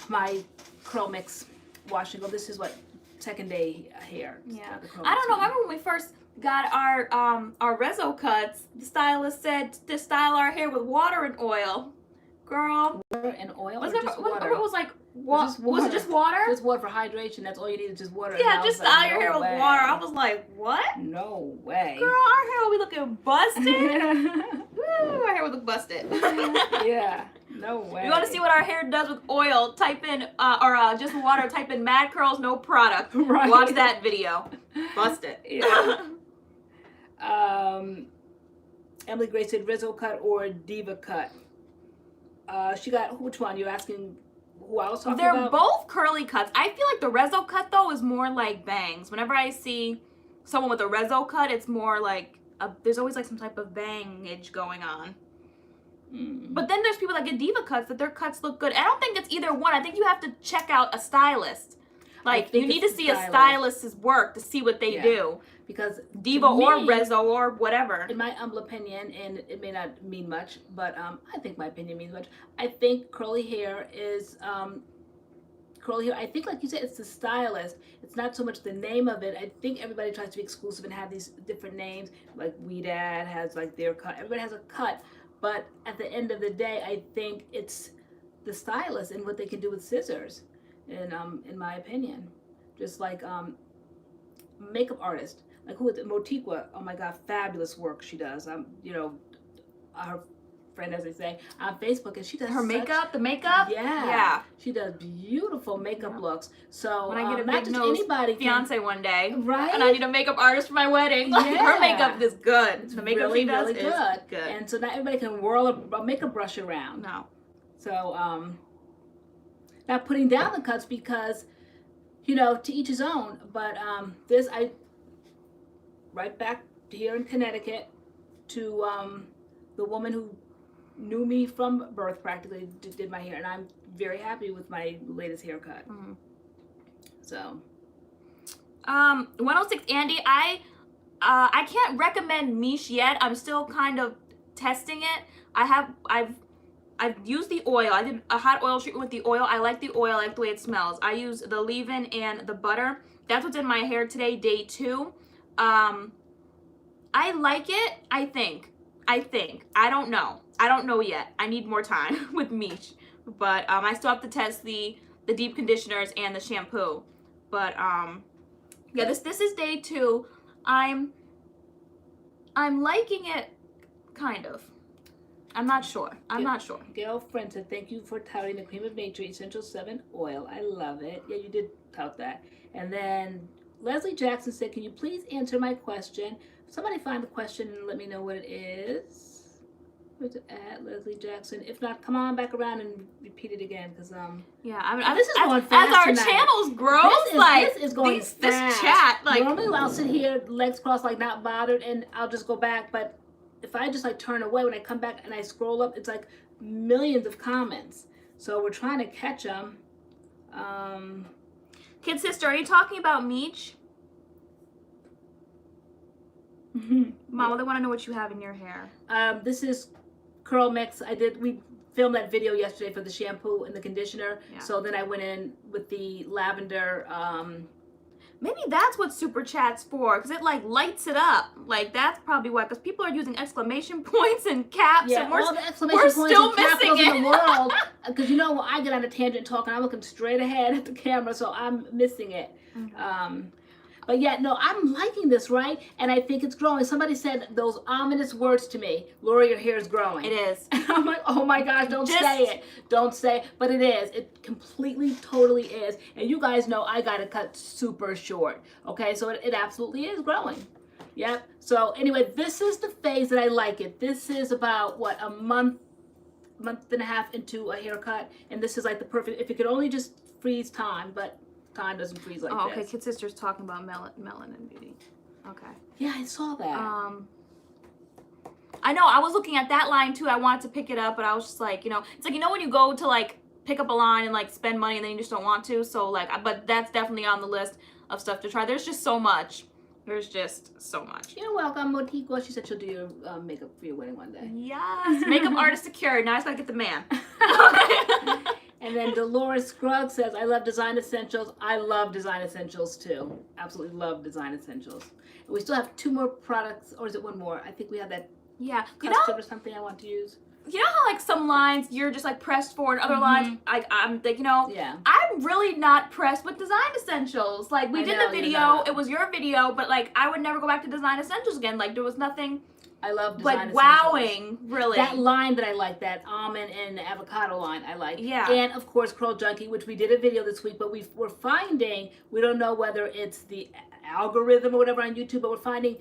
my CURLMIX wash and go. This is what second day hair. Yeah. I don't know. Remember when we first got our reso cuts? The stylist said to style our hair with water and oil. Girl, Water and oil. was or it just was water? it was like Was it was it just water? Just water for hydration. That's all you need is just water. And Yeah, I just was like, style your hair no with way. water. I was like, what? No way. Girl, our hair will be looking busted. Woo, our hair will look busted. Yeah. No way. You want to see what our hair does with oil? Type in, or just water, type in MADCURLS, no product. Right. Watch that video. Bust it. Yeah. Emily Grace said Rizzo cut or Diva cut. She got, which one? You're asking who I was talking They're about? both curly cuts. I feel like the Rezo cut, though, is more like bangs. Whenever I see someone with a Rezo cut, it's more like, there's always like some type of bangage going on. But then there's people that get diva cuts that their cuts look good. I don't think it's either one. I think you have to check out a stylist. Like, you need to see a stylist's work to see what they do. Because Diva or Rezo or whatever. In my humble opinion, and it may not mean much, but I think my opinion means much. I think curly hair is curly hair. I think, like you said, it's the stylist. It's not so much the name of it. I think everybody tries to be exclusive and have these different names. Like Dad has like their cut. Everybody has a cut. But at the end of the day, I think it's the stylist and what they can do with scissors, in my opinion. Just like makeup artist. Like who is it? Motiqua. Oh my God, fabulous work she does. You know, our friend, as they say, on Facebook, and she does Her makeup, the makeup. Yeah, she does beautiful makeup looks. So when I get a not big just nose anybody fiance one day, right? And I need a makeup artist for my wedding. Like, her makeup is good. It's the makeup really, she does really is good. And so not everybody can whirl a makeup brush around. No. So not putting down the cuts because, you know, to each his own. But right back here in Connecticut to the woman who knew me from birth, practically did my hair, and I'm very happy with my latest haircut. So 106 Andy, I can't recommend Miche yet. I'm still kind of testing it. I've used the oil. I did a hot oil treatment with the oil. I like the oil. I like the way it smells. I use the leave-in and the butter. That's what's in my hair today, day 2. I like it, I think. I don't know. I don't know yet. I need more time with Miche. But I still have to test the deep conditioners and the shampoo. But yeah, this is day 2. I'm liking it, kind of. I'm not sure. I'm not sure. Gail Friend said, thank you for touting the Cream of Nature Essential 7 oil. I love it. Yeah, you did tout that. And then Leslie Jackson said, can you please answer my question? Somebody find the question and let me know what it is. Where's it at, Leslie Jackson? If not, come on back around and repeat it again, because yeah, I mean, this is going fast as our tonight. channels grow. This is going fast. This chat, like, normally I'll sit here, legs crossed, like not bothered, and I'll just go back. But if I just like turn away when I come back and I scroll up, it's like millions of comments. So we're trying to catch them. Kid sister, are you talking about Miche? Mama, they want to know what you have in your hair. This is CURLMIX. We filmed that video yesterday for the shampoo and the conditioner. Yeah. So then I went in with the lavender Maybe that's what Super Chat's for, because it like lights it up. Like that's probably why, because people are using exclamation points and caps, Yeah, and we're, all the exclamation we're points still and missing capitals it. in the world. Because you know, I get on a tangent talking, I'm looking straight ahead at the camera, so I'm missing it. Okay. But yeah, no, I'm liking this, right? And I think it's growing. Somebody said those ominous words to me. Lori, your hair is growing. It is. And I'm like, oh my gosh, don't Just- say it. Don't say it. But it is. It completely, totally is. And you guys know I got to cut super short. Okay, so it absolutely is growing. Yep. So anyway, this is the phase that I like it. This is about, what, a month and a half into a haircut. And this is like the perfect, if it could only just freeze time, but time doesn't freeze like Oh, okay. this. Kid Sister's talking about melanin beauty. Okay. Yeah, I saw that. I know. I was looking at that line too. I wanted to pick it up, but I was just like, you know, it's like, you know, when you go to like pick up a line and like spend money and then you just don't want to. So like, but that's definitely on the list of stuff to try. There's just so much. There's just so much. You're welcome, MADCURLS. She said she'll do your makeup for your wedding one day. Yes. Makeup artist secured. Now I just gotta get the man. And then Dolores Scruggs says, I love design essentials. I love design essentials too. Absolutely love design essentials. And we still have 2 more products, or is it 1 more? I think we have that Yeah. You know, custard or something I want to use. you know how like some lines you're just like pressed for, and other lines I'm like, you know, Yeah. I'm really not pressed with design essentials. Like we I did know, the you're video, not. it was your video, but like I would never go back to design essentials again. Like there was nothing I love design like essentials. wowing, really. That line that I like, that almond and avocado line, I like. Yeah. And of course, Curl Junkie, which we did a video this week, but we're finding, we don't know whether it's the algorithm or whatever on YouTube, but we're finding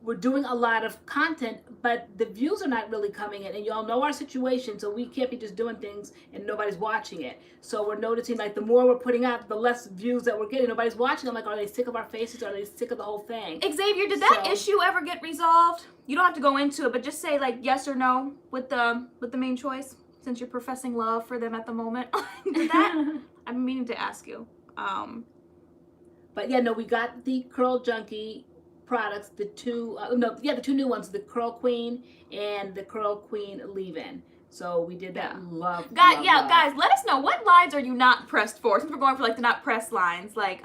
we're doing a lot of content, but the views are not really coming in. And y'all know our situation, so we can't be just doing things and nobody's watching it. So we're noticing like the more we're putting out, the less views that we're getting. Nobody's watching. I'm like, are they sick of our faces? Are they sick of the whole thing? Xavier, did that So- issue ever get resolved? You don't have to go into it, but just say like yes or no with the main choice, since you're professing love for them at the moment. Did that? I've been meaning to ask you. But yeah, no, we got the Curl Junkie products, the 2 new ones, the Curl Queen and the Curl Queen leave-in. So we did that. Yeah. Love, Guys, let us know, what lines are you not pressed for? Since we're going for like the not pressed lines, like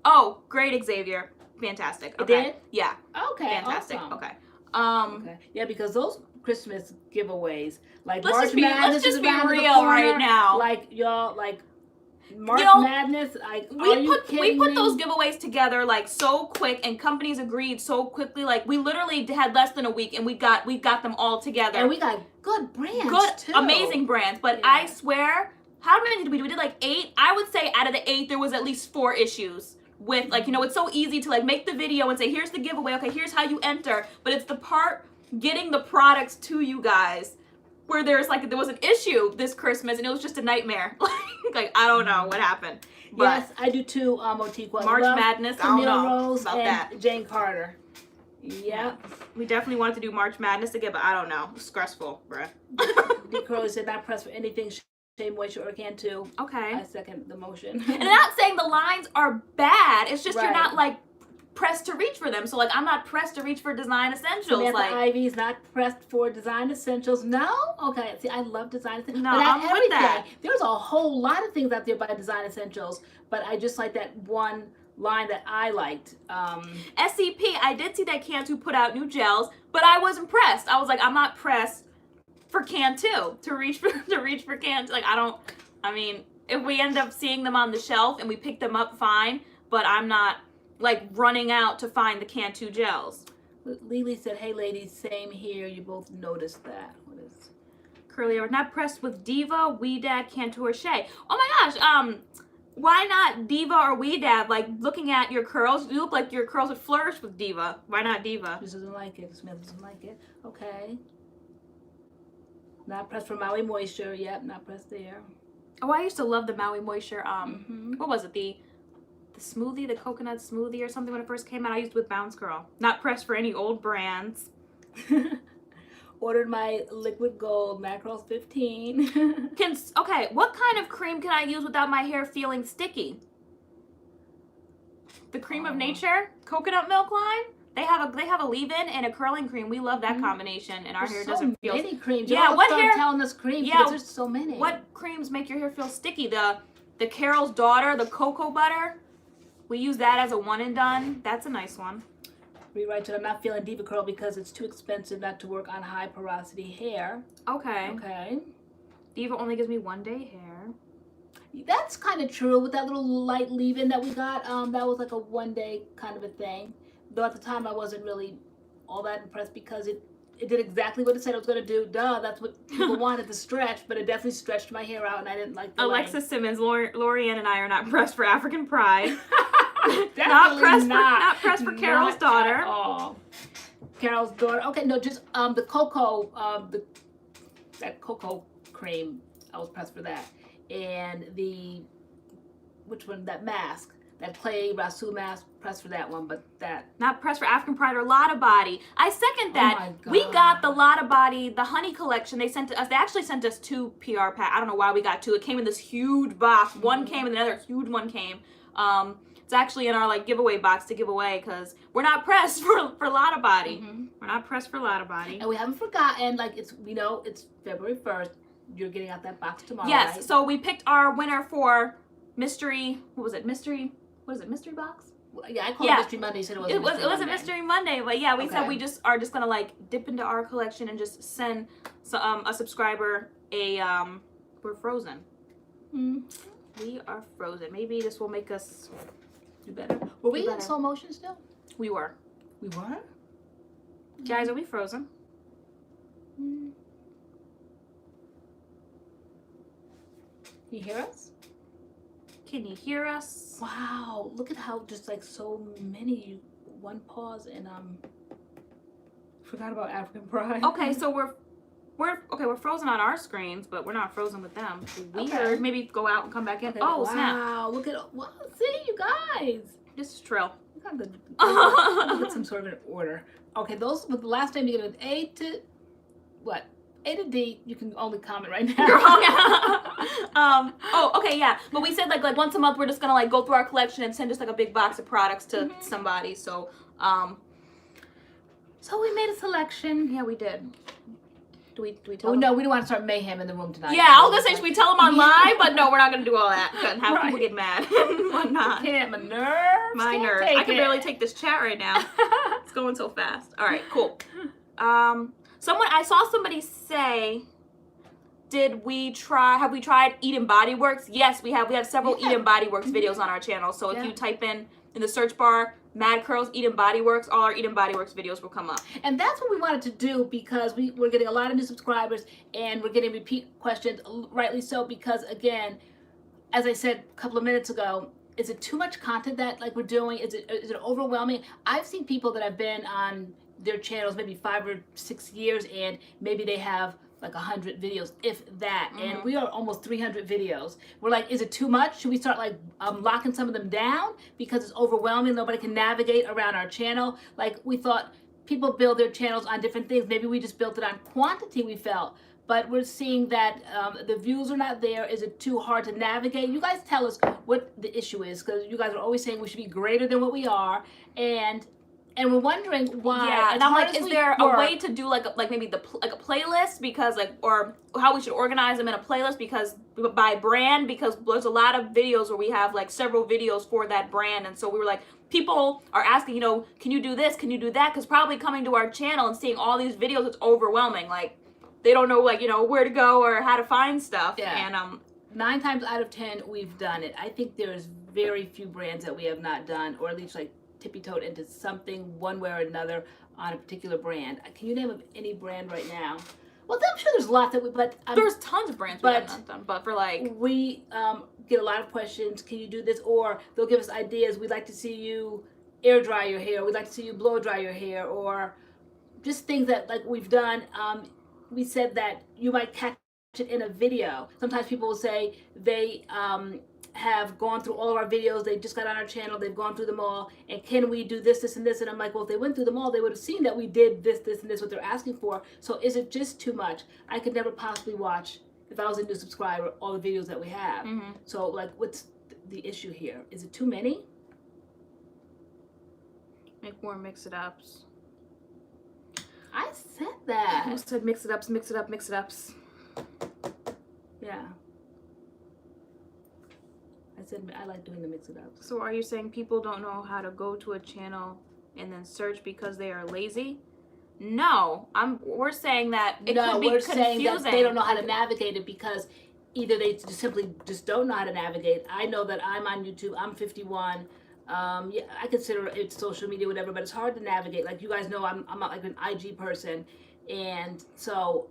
oh, great, Xavier, fantastic. Okay. It did? Yeah. Okay, Fantastic. awesome. Okay. Okay. Yeah, because those Christmas giveaways, like Let's March just be- Madness let's just is be around the real corner, right now. Like y'all, like March You know, Madness. Like, are We you put kidding me? those giveaways together like so quick, and companies agreed so quickly. Like we literally had less than a week, and we got them all together. And we got good brands, good, too. amazing brands. But Yeah. I swear, how many did we do? We did like 8. I would say out of the 8, there was at least 4 issues. With like, you know, it's so easy to like make the video and say, here's the giveaway. Okay, here's how you enter. But it's the part getting the products to you guys where there was an issue this Christmas, and it was just a nightmare. Like I don't know what happened. But Yes, I do too, MADCURLS. March Love Madness, I don't Camille know Rose about and that. Jane Carter. Yep. We definitely wanted to do March Madness again, but I don't know. It's stressful, bruh. D. said not pressed for anything. Shea Moisture or can too. Okay. I second the motion. And I'm not saying the lines are bad. It's just you're Right. not like pressed to reach for them. So like I'm not pressed to reach for design essentials. Samantha Like Ivy's not pressed for design essentials. No? Okay. See, I love design essentials. No, but I'm with that. There's a whole lot of things out there by design essentials, but I just like that one line that I liked. SCP, I did see that Cantu put out new gels, but I was impressed. I was like, I'm not pressed for Cantu to reach for Cantu. Like I mean, if we end up seeing them on the shelf and we pick them up, fine. But I'm not like running out to find the Cantu gels. Lily said, hey ladies, same here. You both noticed that. What is Curly, are not pressed with Diva, Weedad, Cantu, or Shea. Oh my gosh, why not Diva or Weedad? Like looking at your curls, you look like your curls would flourish with Diva. Why not Diva? She doesn't like it. Samantha doesn't like it. Okay. Not pressed for Maui Moisture. Yep, not pressed there. Oh, I used to love the Maui Moisture. Mhm. What was it? The smoothie, the coconut smoothie or something when it first came out. I used it with Bounce Girl. Not pressed for any old brands. Ordered my liquid gold MADCURLS 15. Okay, what kind of cream can I use without my hair feeling sticky? The Cream of Nature coconut milk line. They have a leave-in and a curling cream. We love that combination, and our hair doesn't feel. Many creams. Yeah, Y'all what start hair? telling us creams Yeah, because there's so many. What creams make your hair feel sticky? The Carol's Daughter, the cocoa butter We use that as a one and done. That's a nice one. Rewrite to I'm not feeling Diva Curl because it's too expensive not to work on high porosity hair. Okay. Okay. Diva only gives me 1 day hair. That's kind of true with that little light leave-in that we got. That was like a 1 day kind of a thing. Though at the time I wasn't really all that impressed because it did exactly what it said it was going to do. Duh, that's what people wanted to stretch, but it definitely stretched my hair out and I didn't like the Alexis length. Simmons, LoriAnne and I are not pressed for African pride. not pressed for Carol's daughter. Oh, Carol's daughter. Okay, no, just the cocoa, that cocoa cream. I was pressed for that, and which one? That mask, that clay rasu mask. Pressed for that one, but that not pressed for African pride or Lotta Body. I second that. Oh my God. We got the Lotta Body, the honey collection. They sent us. They actually sent us 2 PR packs. I don't know why we got 2. It came in this huge box. One came and another huge one came. It's actually in our like giveaway box to give away because we're not pressed for Lotta Body. We're not pressed for Lotta Body. And we haven't forgotten. Like it's it's February 1st. You're getting out that box tomorrow. Yes. Right? So we picked our winner for mystery. What was it? Mystery. What is it? Mystery box. Yeah, I called it Mystery Monday. You said it wasn't Mystery Monday, but yeah, we said we are just gonna like dip into our collection and just send a subscriber a we're frozen. We are frozen. Maybe this will make us do better. Were we in slow motion still? We were. We were? Guys, are we frozen? Can you hear us? Can you hear us? Wow, look at how just like so many, one pause and forgot about African pride. Okay, so we're frozen on our screens, but we're not frozen with them. Weird. Okay. Maybe go out and come back in. Okay, oh, wow, snap. Look at see you guys. This is Trill. Get some sort of an order. Okay, those with the last name you get an A to what? A to D, you can only comment right now. Oh, okay, yeah. But we said like once a month we're just gonna like go through our collection and send just like a big box of products to somebody. So so we made a selection. Yeah, we did. Do we tell Oh them? no, we don't want to start mayhem in the room tonight. Yeah, I was gonna say should we tell them on live, but no, we're not gonna do all that. Couldn't have people get mad. Why not? Can't, my nerves. My can't nerves. take I can it. barely take this chat right now. It's going so fast. All right, cool. I saw somebody say, have we tried Eden Body Works? Yes, we have. We have several Eden Body Works videos on our channel. So if you type in the search bar, MADCURLS, Eden Body Works, all our Eden Body Works videos will come up. And that's what we wanted to do because we're getting a lot of new subscribers and we're getting repeat questions, rightly so, because again, as I said a couple of minutes ago, is it too much content that like we're doing? Is it overwhelming? I've seen people that have been on their channels maybe 5 or 6 years and maybe they have like 100 videos, if that, and we are almost 300 videos. We're like, is it too much? Should we start like locking some of them down because it's overwhelming? Nobody can navigate around our channel. Like we thought people build their channels on different things. Maybe we just built it on quantity, we felt. But we're seeing that the views are not there. Is it too hard to navigate? You guys tell us what the issue is because you guys are always saying we should be greater than what we are. And we're wondering why. Yeah, and I'm like, is there a way to do like maybe a playlist because or how we should organize them in a playlist because by brand because there's a lot of videos where we have like several videos for that brand, and so we were like, people are asking, can you do this, can you do that? Because probably coming to our channel and seeing all these videos, it's overwhelming. Like they don't know where to go or how to find stuff. Yeah. And 9 times out of 10 we've done it. I think there's very few brands that we have not done, or at least like tippy-toed into something one way or another on a particular brand. Can you name any brand right now? Well, I'm sure there's lots that but there's tons of brands we have not done. But for like we get a lot of questions. Can you do this? Or they'll give us ideas. We'd like to see you air dry your hair. We'd like to see you blow dry your hair, or just things that like we've done. We said that you might catch it in a video. Sometimes people will say they have gone through all of our videos, they just got on our channel, they've gone through them all, and can we do this, this, and this? And I'm like, well, if they went through them all, they would have seen that we did this, this, and this, what they're asking for. So is it just too much? I could never possibly watch, if I was a new subscriber, all the videos that we have. So like, what's the issue here? Is it too many? Make more mix-it-ups. I said that. Who said mix-it-ups, mix-it-up, mix-it-ups? Yeah. I I like doing the mix it up. So are you saying people don't know how to go to a channel and then search because they are lazy? No, we're saying that it could be we're confusing. saying that they don't know how to navigate it because either they just simply don't know how to navigate. I know that I'm on YouTube. I'm 51. Yeah, I consider it social media, whatever, but it's hard to navigate. Like you guys know, I'm not like an IG person, and so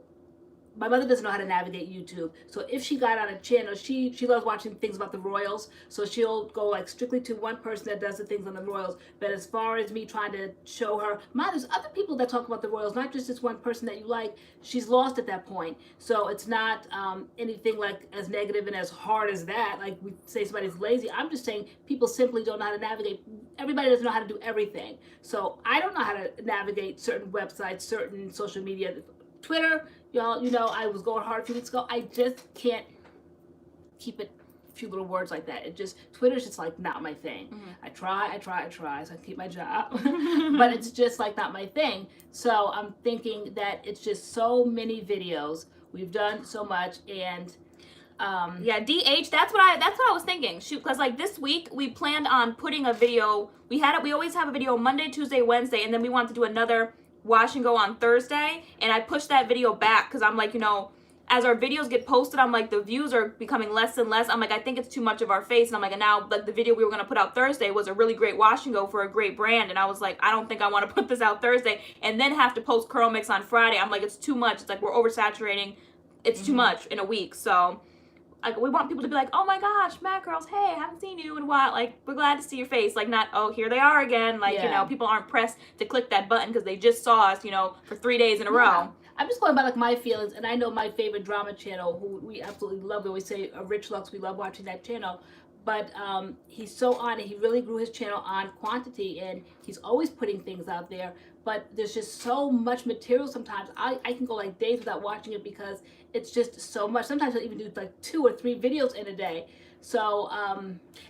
my mother doesn't know how to navigate YouTube. So if she got on a channel, she loves watching things about the royals. So she'll go like strictly to one person that does the things on the royals. But as far as me trying to show her, there's other people that talk about the royals, not just this one person that you like. She's lost at that point. So it's not anything like as negative and as hard as that. Like we say somebody's lazy. I'm just saying people simply don't know how to navigate. Everybody doesn't know how to do everything. So I don't know how to navigate certain websites, certain social media, Twitter. Y'all, you know, I was going hard a few weeks ago. I just can't keep it a few little words like that. Twitter's just like not my thing. I try, so I can keep my job. But it's just like not my thing. So I'm thinking that it's just so many videos. We've done so much and yeah, DH, that's what I was thinking. Shoot, because like this week we planned on putting a video. We always have a video Monday, Tuesday, Wednesday, and then we wanted to do another wash and go on Thursday, and I pushed that video back because I'm like, you know, as our videos get posted, I'm like, the views are becoming less and less. I'm like, I think it's too much of our face, and I'm like, and now like the video we were gonna put out Thursday was a really great wash and go for a great brand, and I was like, I don't think I want to put this out Thursday and then have to post CURLMIX on Friday. I'm like, it's too much. It's like we're oversaturating. It's too much in a week. So like we want people to be like, oh my gosh, MADCURLS, hey, I haven't seen you in a while. Like, we're glad to see your face. Like, not, oh, here they are again. Like, you know, people aren't pressed to click that button because they just saw us, you know, for 3 days in a row. I'm just going by like my feelings, and I know my favorite drama channel, who we absolutely love. We always say Rich Lux. We love watching that channel. But he's so on it. He really grew his channel on quantity, and he's always putting things out there. But there's just so much material sometimes. I can go like days without watching it because it's just so much. Sometimes I'll even do like 2 or 3 videos in a day. So,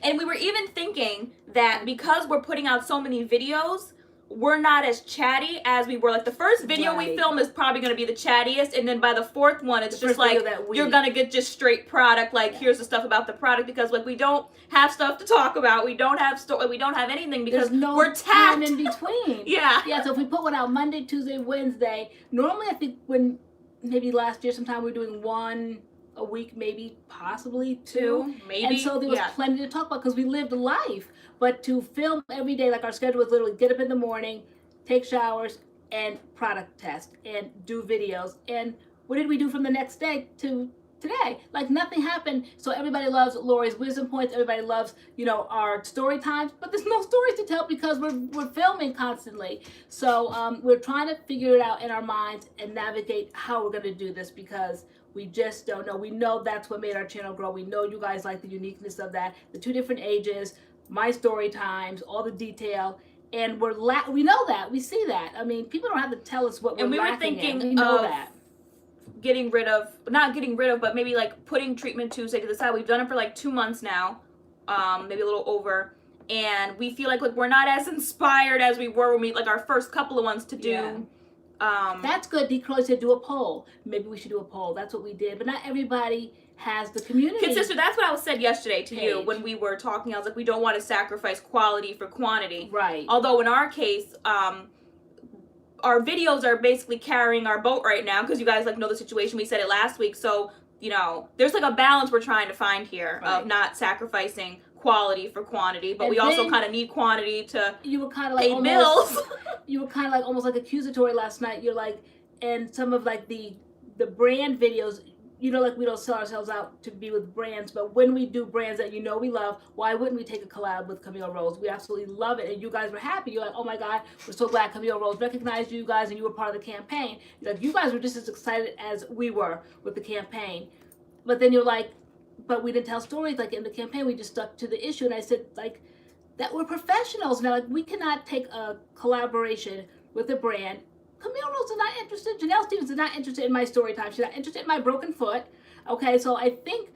and we were even thinking that because we're putting out so many videos, we're not as chatty as we were. Like the first video we film is probably going to be the chattiest, and then by the 4th one, it's just like you're going to get just straight product. Like here's the stuff about the product, because like we don't have stuff to talk about. We don't have we don't have anything because we're tapped in between. Yeah. So if we put one out Monday, Tuesday, Wednesday, normally I think when maybe last year sometime we were doing 1 a week, maybe possibly 2, maybe. And so there was plenty to talk about because we lived life. But to film every day, like our schedule was literally get up in the morning, take showers, and product test, and do videos. And what did we do from the next day to today? Like nothing happened. So everybody loves Lori's wisdom points. Everybody loves, you know, our story times. But there's no stories to tell because we're filming constantly. So we're trying to figure it out in our minds and navigate how we're going to do this because we just don't know. We know that's what made our channel grow. We know you guys like the uniqueness of that, the 2 different ages, my story times, all the detail, and we know that, we see that. I mean, people don't have to tell us what we're lacking in. And we were thinking we know that. Not getting rid of, but maybe like putting Treatment Tuesday to the side. We've done it for like 2 months now, maybe a little over, and we feel like we're not as inspired as we were when we like our first couple of ones to do. That's good. D. said do a poll. Maybe we should do a poll. That's what we did, but not everybody has the community. Kid Sister, that's what I was said yesterday to you when we were talking. I was like, we don't want to sacrifice quality for quantity. Right. Although in our case, our videos are basically carrying our boat right now because you guys like know the situation. We said it last week. So, you know, there's like a balance we're trying to find here of not sacrificing quality for quantity, but we also kind of need quantity to you were kind of like pay bills. You were kind of like almost like accusatory last night. You're like, and some of like the brand videos, you know, like we don't sell ourselves out to be with brands, but when we do brands that you know we love, why wouldn't we take a collab with Camille Rose? We absolutely love it, and you guys were happy. You're like, oh my God, we're so glad Camille Rose recognized you guys and you were part of the campaign. You're like, you guys were just as excited as we were with the campaign. But then you're like, but we didn't tell stories like in the campaign. We just stuck to the issue, and I said like that we're professionals now. Like we cannot take a collaboration with a brand. Camille Rose is not interested. Janelle Stevens is not interested in my story time. She's not interested in my broken foot. Okay, so I think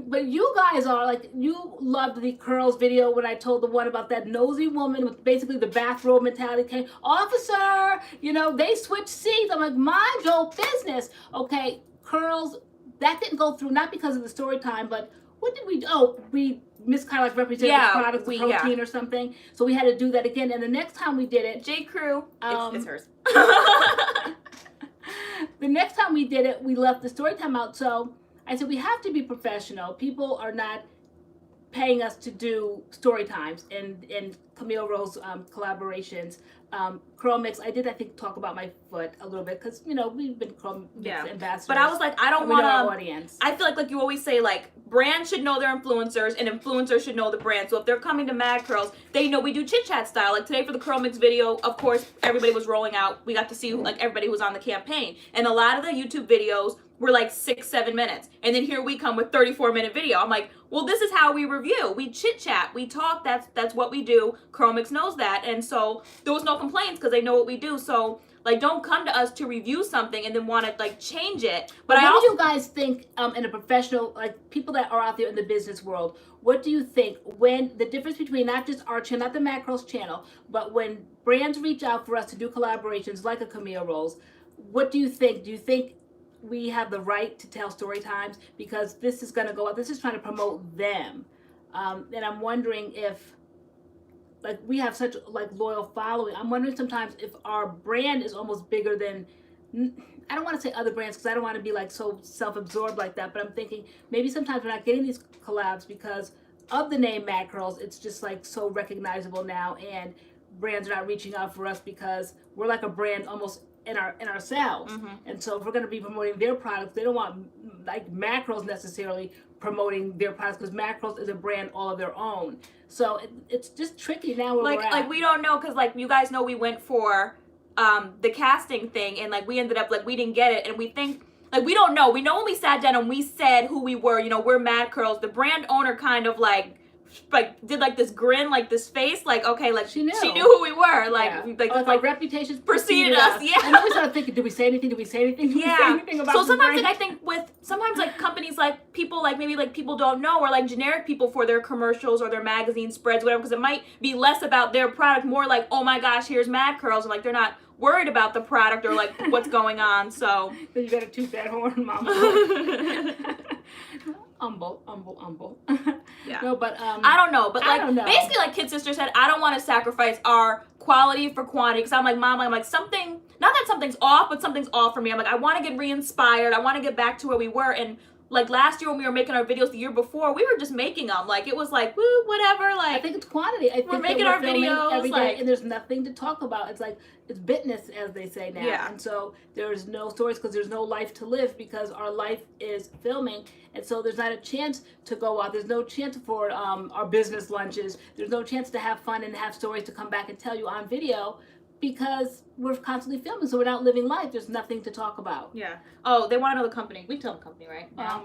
but you guys are like, you loved the curls video when I told the one about that nosy woman with basically the bathrobe mentality came, officer, you know, they switched seats. I'm like, mind your business. Okay, curls, that didn't go through, not because of the story time, but what did we do? Oh, we misrepresented the product, the protein or something. So we had to do that again. And the next time we did it, J. Crew, it's hers. The next time we did it, we left the story time out. So I said, we have to be professional. People are not paying us to do story times and Camille Rose collaborations. CURLMIX, I did, I think, talk about my foot a little bit because, you know, we've been CURLMIX ambassadors. But I was like, I don't want our audience. I feel like you always say, like, brands should know their influencers and influencers should know the brand. So if they're coming to MADCURLS, they know we do chit-chat style. Like today for the CURLMIX video, of course, everybody was rolling out. We got to see, like, everybody who was on the campaign. And a lot of the YouTube videos were like 6-7 minutes. And then here we come with 34-minute video. I'm like, well, this is how we review. We chit-chat, we talk, that's what we do. CURLMIX knows that. And so there was no complaints because they know what we do. So, like, don't come to us to review something and then want to, like, change it. But what do you guys think in a professional, like, people that are out there in the business world, what do you think when the difference between not just our channel, not the MADCURLS channel, but when brands reach out for us to do collaborations like a Camille Rose, what do you think? Do you think we have the right to tell story times? Because this is going to go out, this is trying to promote them. And I'm wondering if, like, we have such, like, loyal following. I'm wondering sometimes if our brand is almost bigger than, I don't want to say other brands because I don't want to be, like, so self-absorbed like that, but I'm thinking maybe sometimes we're not getting these collabs because of the name MADCURLS. It's just, like, so recognizable now, and brands are not reaching out for us because we're like a brand almost in ourselves. And so if we're going to be promoting their products, they don't want, like, MADCURLS necessarily promoting their products because MADCURLS is a brand all of their own. So it's just tricky now where we're at. Like, we don't know because, like, you guys know we went for the casting thing and, like, we ended up, like, we didn't get it, and we think, like, we don't know. We know when we sat down and we said who we were, you know, we're MADCURLS, the brand owner kind of, like did, like, this grin, like, this face, like, okay, like, she knew who we were, like, like reputations preceded us. Yeah. And then we started thinking, did we say anything? Did we say anything? Did we say anything about so sometimes, like, I think sometimes, like, companies, like, people, like, maybe, like, people don't know, or, like, generic people for their commercials or their magazine spreads, whatever, because it might be less about their product, more like, oh my gosh, here's MADCURLS, and, like, they're not worried about the product or, like, what's going on. So then you gotta toot that horn, mama. Humble. Yeah. No, but I don't know, but, like, basically, like Kid Sister said, I don't want to sacrifice our quality for quantity because I'm like, Mom, I'm like, something, not that something's off, but something's off for me. I'm like, I want to get re-inspired. I want to get back to where we were. And, like, last year when we were making our videos, the year before, we were just making them. Like, it was like, woo, whatever. Like, I think it's quantity. I think we're making our videos every day, like, and there's nothing to talk about. It's like, it's business, as they say now. Yeah. And so there's no stories because there's no life to live because our life is filming. And so there's not a chance to go out. There's no chance for our business lunches. There's no chance to have fun and have stories to come back and tell you on video because we're constantly filming. So we're not living life. There's nothing to talk about. Yeah. Oh, they want to know the company. We tell the company, right? Yeah.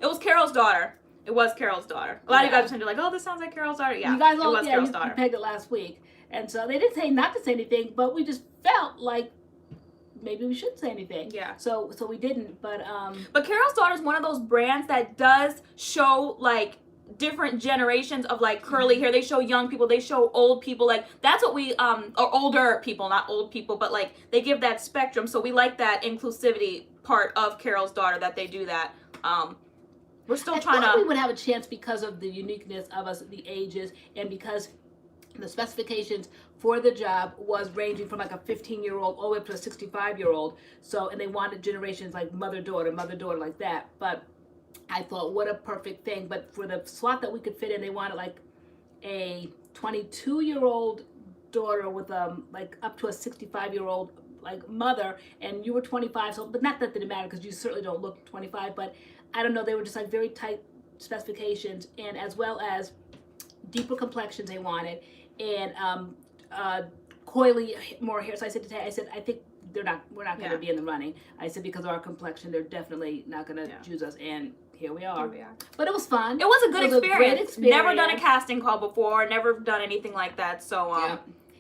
It was Carol's daughter. It was Carol's daughter. A lot of you guys are like, oh, this sounds like Carol's daughter. Yeah, you guys all, it was Carol's daughter. You pegged it last week. And so they didn't say not to say anything, but we just felt like maybe we should say anything. Yeah. So we didn't, but Carol's daughter is one of those brands that does show, like, different generations of, like, curly hair. They show young people, they show old people. Like, that's what we or older people, not old people, but, like, they give that spectrum. So we like that inclusivity part of Carol's daughter, that they do that. We're still trying to. We would have a chance because of the uniqueness of us, the ages, and because the specifications for the job was ranging from, like, a 15-year-old all the way up to a 65-year-old. So, and they wanted generations like mother-daughter, like that. But I thought, what a perfect thing. But for the slot that we could fit in, they wanted, like, a 22-year-old daughter with, like, up to a 65-year-old, like, mother. And you were 25, so, but not that it didn't matter because you certainly don't look 25. But I don't know, they were just, like, very tight specifications, and as well as deeper complexions they wanted, and coily more hair. So I said to Tay, I think we're not going to be in the running. I said because of our complexion, they're definitely not going to choose us, and here we are. But it was fun. It was a good experience. A great experience. Never done a casting call before. Never done anything like that. So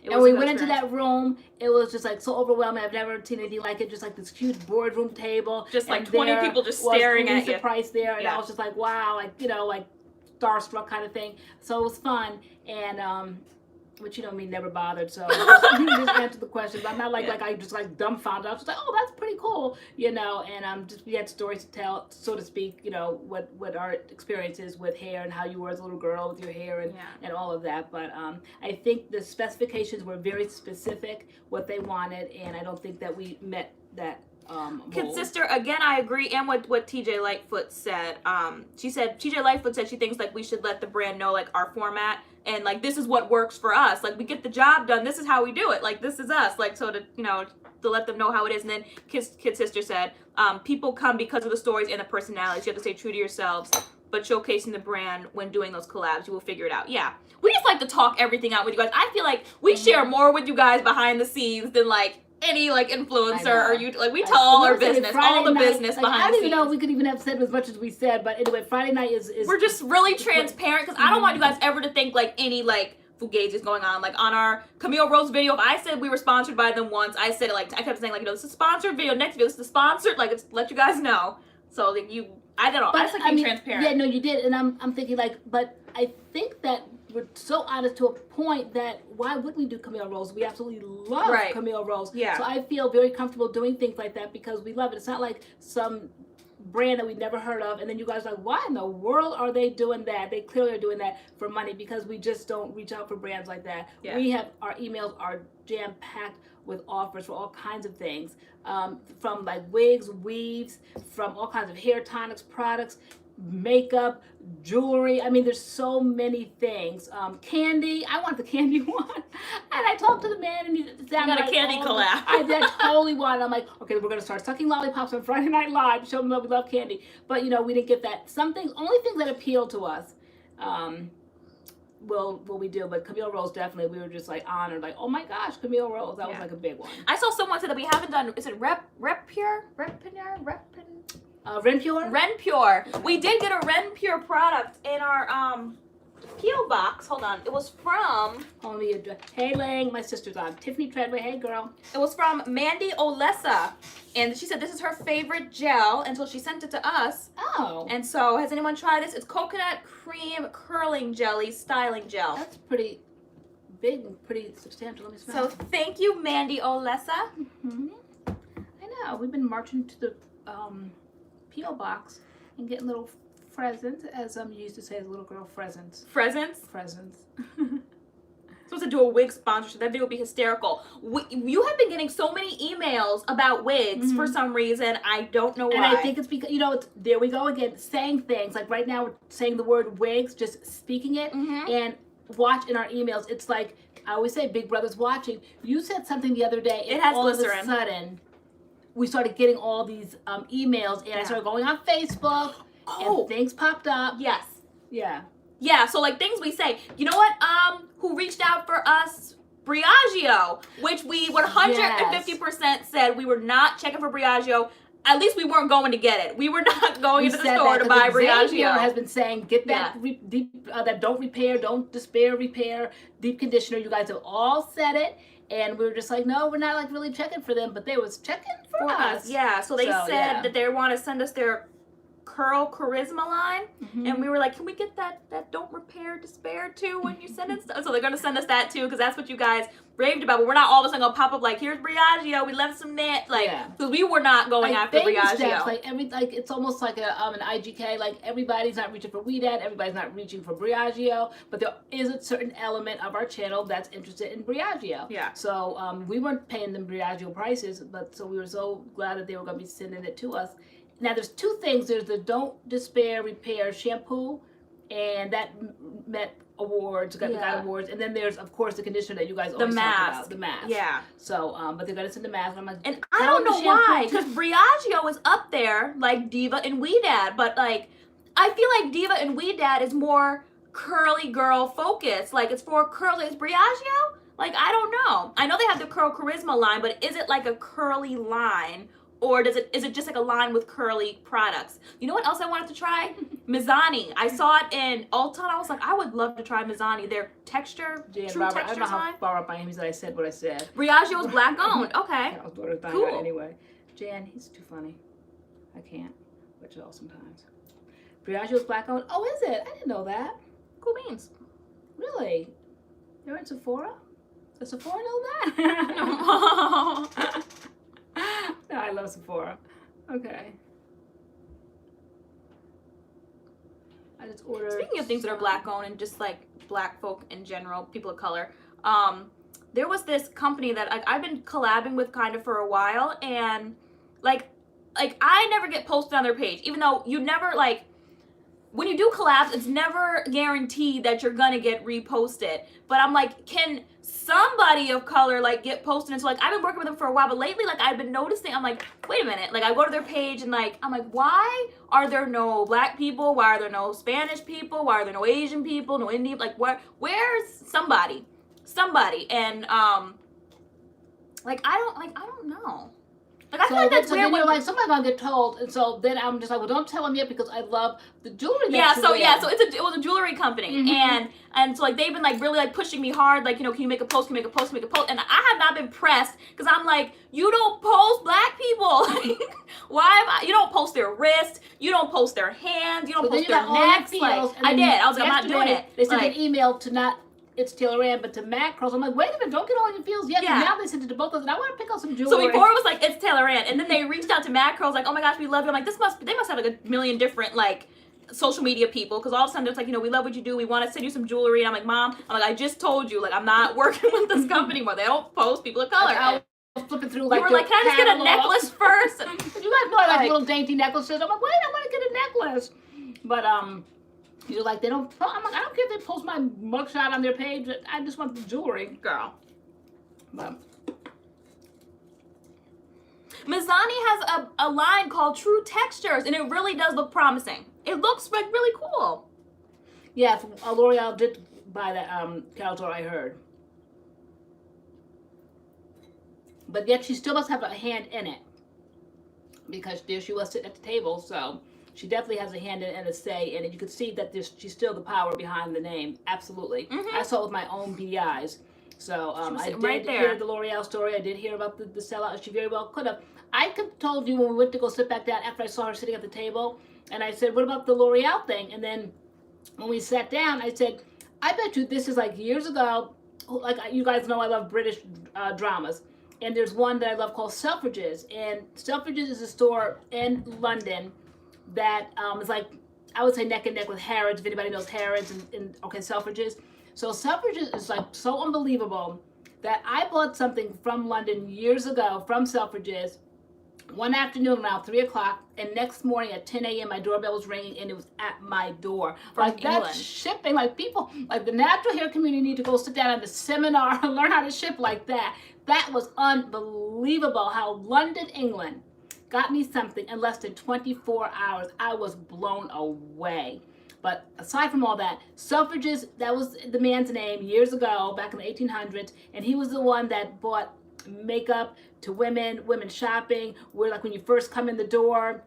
and we went into that room. It was just, like, so overwhelming. I've never seen anything like it. Just, like, this huge boardroom table. Just, like, 20 people just staring at you. Price there, and I was just like, wow, like, you know, like, starstruck kind of thing. So it was fun, and But you know me, never bothered. So you just answer the questions. I'm not like I just like dumbfounded. I was just like, oh, that's pretty cool, you know. And just we had stories to tell, so to speak. You know what our experiences with hair and how you were as a little girl with your hair and all of that. But I think the specifications were very specific, what they wanted, and I don't think that we met that. Kid sister, again, I agree, and what TJ Lightfoot said. She said TJ Lightfoot said she thinks like we should let the brand know like our format and like this is what works for us. Like we get the job done. This is how we do it. Like this is us. Like so to to let them know how it is. And then kid sister said, people come because of the stories and the personalities. You have to stay true to yourselves, but showcasing the brand when doing those collabs, you will figure it out. Yeah, we just like to talk everything out with you guys. I feel like we share more with you guys behind the scenes than like any like influencer or you like we tell all our business, all the business behind the scenes. I don't even know if we could even have said as much as we said, but anyway, Friday night is we're just really transparent because I don't want you guys ever to think like any like fugazi is going on. Like on our Camille Rose video, if I said we were sponsored by them once, I said it like I kept saying like this is a sponsored video, next video this is sponsored, like it's let you guys know. So like I don't know. But, I just like being transparent. Yeah, no, you did, and I'm thinking like, but I think that we're so honest to a point that why would we do Camille Rose? We absolutely love Camille Rose. Yeah. So I feel very comfortable doing things like that because we love it. It's not like some brand that we never heard of, and then you guys are like, why in the world are they doing that? They clearly are doing that for money because we just don't reach out for brands like that. Yeah. We have our emails are jam packed with offers for all kinds of things, from like wigs, weaves, from all kinds of hair tonics products, makeup, jewelry. I mean, there's so many things. Candy. I want the candy one. And I talked to the man and he got like, a candy collab. I totally want it. I'm like, okay, we're going to start sucking lollipops on Friday Night Live. Show them that we love candy. But, you know, we didn't get that. Only things that appeal to us will we do. But Camille Rose, definitely, we were just like honored. Like, oh my gosh, Camille Rose. That was like a big one. I saw someone say that we haven't done, is it Renpure? Renpure. We did get a Renpure product in our P.O Box. Hold on. It was from Hey Lang, my sister's on. Tiffany Treadway, hey girl. It was from Mandy Olesa. And she said this is her favorite gel, and so she sent it to us. Oh. And so has anyone tried this? It's coconut cream curling jelly styling gel. That's pretty big and pretty substantial. Let me smell. So thank you, Mandy Olesa. Mm-hmm. I know. We've been marching to the P.O Box and getting little presents, as you used to say as a little girl, presents. Presents? Presents. Supposed to do a wig sponsorship. That video would be hysterical. You have been getting so many emails about wigs for some reason. I don't know why. And I think it's because, you know, there we go again, saying things. Like right now we're saying the word wigs, just speaking it. And watch in our emails. It's like, I always say, Big Brother's watching. You said something the other day. It has all glycerin. Of a sudden, we started getting all these emails, and I started going on Facebook, and things popped up. Yes. Yeah. Yeah, so like things we say. You know what? Who reached out for us? Briagio, which we 150% said we were not checking for Briagio. At least we weren't going to get it. We were not going into the store to buy Briagio. Has been saying, get that deep, that don't repair, don't despair, repair, deep conditioner. You guys have all said it. And we were just like, no, we're not like really checking for them, but they was checking for us. Yeah, so they said that they want to send us their Curl Charisma line, and we were like, can we get that don't repair despair too when you send it stuff? So they're going to send us that too, because that's what you guys raved about, but we're not all of a sudden going to pop up like, here's Briagio, we left some net, like, because we were not going after Briagio. Steps, like, it's almost like an IGK, like everybody's not reaching for WeDad, everybody's not reaching for Briagio, but there is a certain element of our channel that's interested in Briagio. Yeah. So we weren't paying them Briagio prices, but so we were so glad that they were going to be sending it to us. Now, there's two things. There's the Don't Despair Repair shampoo, and that met awards, got awards. And then there's, of course, the conditioner that you guys always talk about. The mask. Yeah. So, but they're going to send the mask. I'm like, and I don't know why, because Briagio is up there, like Diva and WeDad, but, like, I feel like Diva and WeDad is more curly girl focused. Like, it's for curly. Is Briagio? Like, I don't know. I know they have the Curl Charisma line, but is it like a curly line? Or is it just like a line with curly products? You know what else I wanted to try? Mizani. I saw it in Ulta. I was like, I would love to try Mizani. Their texture, true texture line. I don't know how far up I am. He said I said what I said. Briagio was black owned. Okay. I was daughter's cool. Anyway. Jan, he's too funny. I can't. But y'all sometimes. Briagio's black owned. Oh, is it? I didn't know that. Cool beans. Really? You're in Sephora? Does Sephora know that? No, I love Sephora. Okay. I just ordered. Speaking of things that are black owned and just like black folk in general, people of color, there was this company that like I've been collabing with kind of for a while, and like I never get posted on their page, even though you never like when you do collabs, it's never guaranteed that you're gonna get reposted. But I'm like, can somebody of color like get posted? And so like I've been working with them for a while, but lately like I've been noticing, I'm like, wait a minute, like I go to their page and like I'm like, why are there no black people? Why are there no Spanish people? Why are there no Asian people? No Indian? Like where's somebody? And like I don't know. Like I feel like that's weird. Then you're like, somebody's gonna get told, and so then I'm just like, well, don't tell them yet because I love the jewelry. That so it was a jewelry company, and so like they've been like really like pushing me hard, like, you know, can you make a post, and I have not been pressed because I'm like, you don't post black people. Why you don't post their wrist, you don't post their hands, you don't post their necks. Like I did. I was like, I'm not doing it. They sent an email to not. It's TaylorAnne, but to MADCURLS, I'm like, wait a minute, don't get all your feels yet. Yeah. And now they sent it to both of us, and I want to pick out some jewelry. So before it was like, it's TaylorAnne, and then they reached out to MADCURLS, like, oh my gosh, we love you. I'm like, they must have like a million different like social media people, because all of a sudden it's like, you know, we love what you do, we want to send you some jewelry. And I'm like, Mom, I just told you, like, I'm not working with this company anymore. They don't post people of color. I was flipping through like, you were like, can I just get a necklace first? And you guys know I like little dainty necklaces. I'm like, wait, I want to get a necklace. But you're like, they don't. I'm like, I don't care if they post my mugshot on their page. I just want the jewelry, girl. But Mizani has a line called True Textures, and it really does look promising. It looks like really cool. Yeah, L'Oreal did buy that Caldor, I heard. But yet she still must have a hand in it, because there she was sitting at the table, so she definitely has a hand in it and a say in it. You could see that she's still the power behind the name. Absolutely. I saw it with my own beady eyes. So I did hear the L'Oreal story. I did hear about the sellout. She very well could have. I could have told you when we went to go sit back down after I saw her sitting at the table. And I said, what about the L'Oreal thing? And then when we sat down, I said, I bet you this is like years ago. Like you guys know I love British dramas. And there's one that I love called Selfridges. And Selfridges is a store in London that is like, I would say neck and neck with Harrods, if anybody knows Harrods and Selfridges. So Selfridges is like so unbelievable that I bought something from London years ago from Selfridges one afternoon around 3 o'clock, and next morning at 10 a.m. my doorbell was ringing and it was at my door. Like that's shipping, like people, like the natural hair community need to go sit down at a seminar and learn how to ship like that. That was unbelievable how London, England got me something in less than 24 hours. I was blown away. But aside from all that, Selfridges, that was the man's name years ago, back in the 1800s, and he was the one that bought makeup to women shopping, where like when you first come in the door,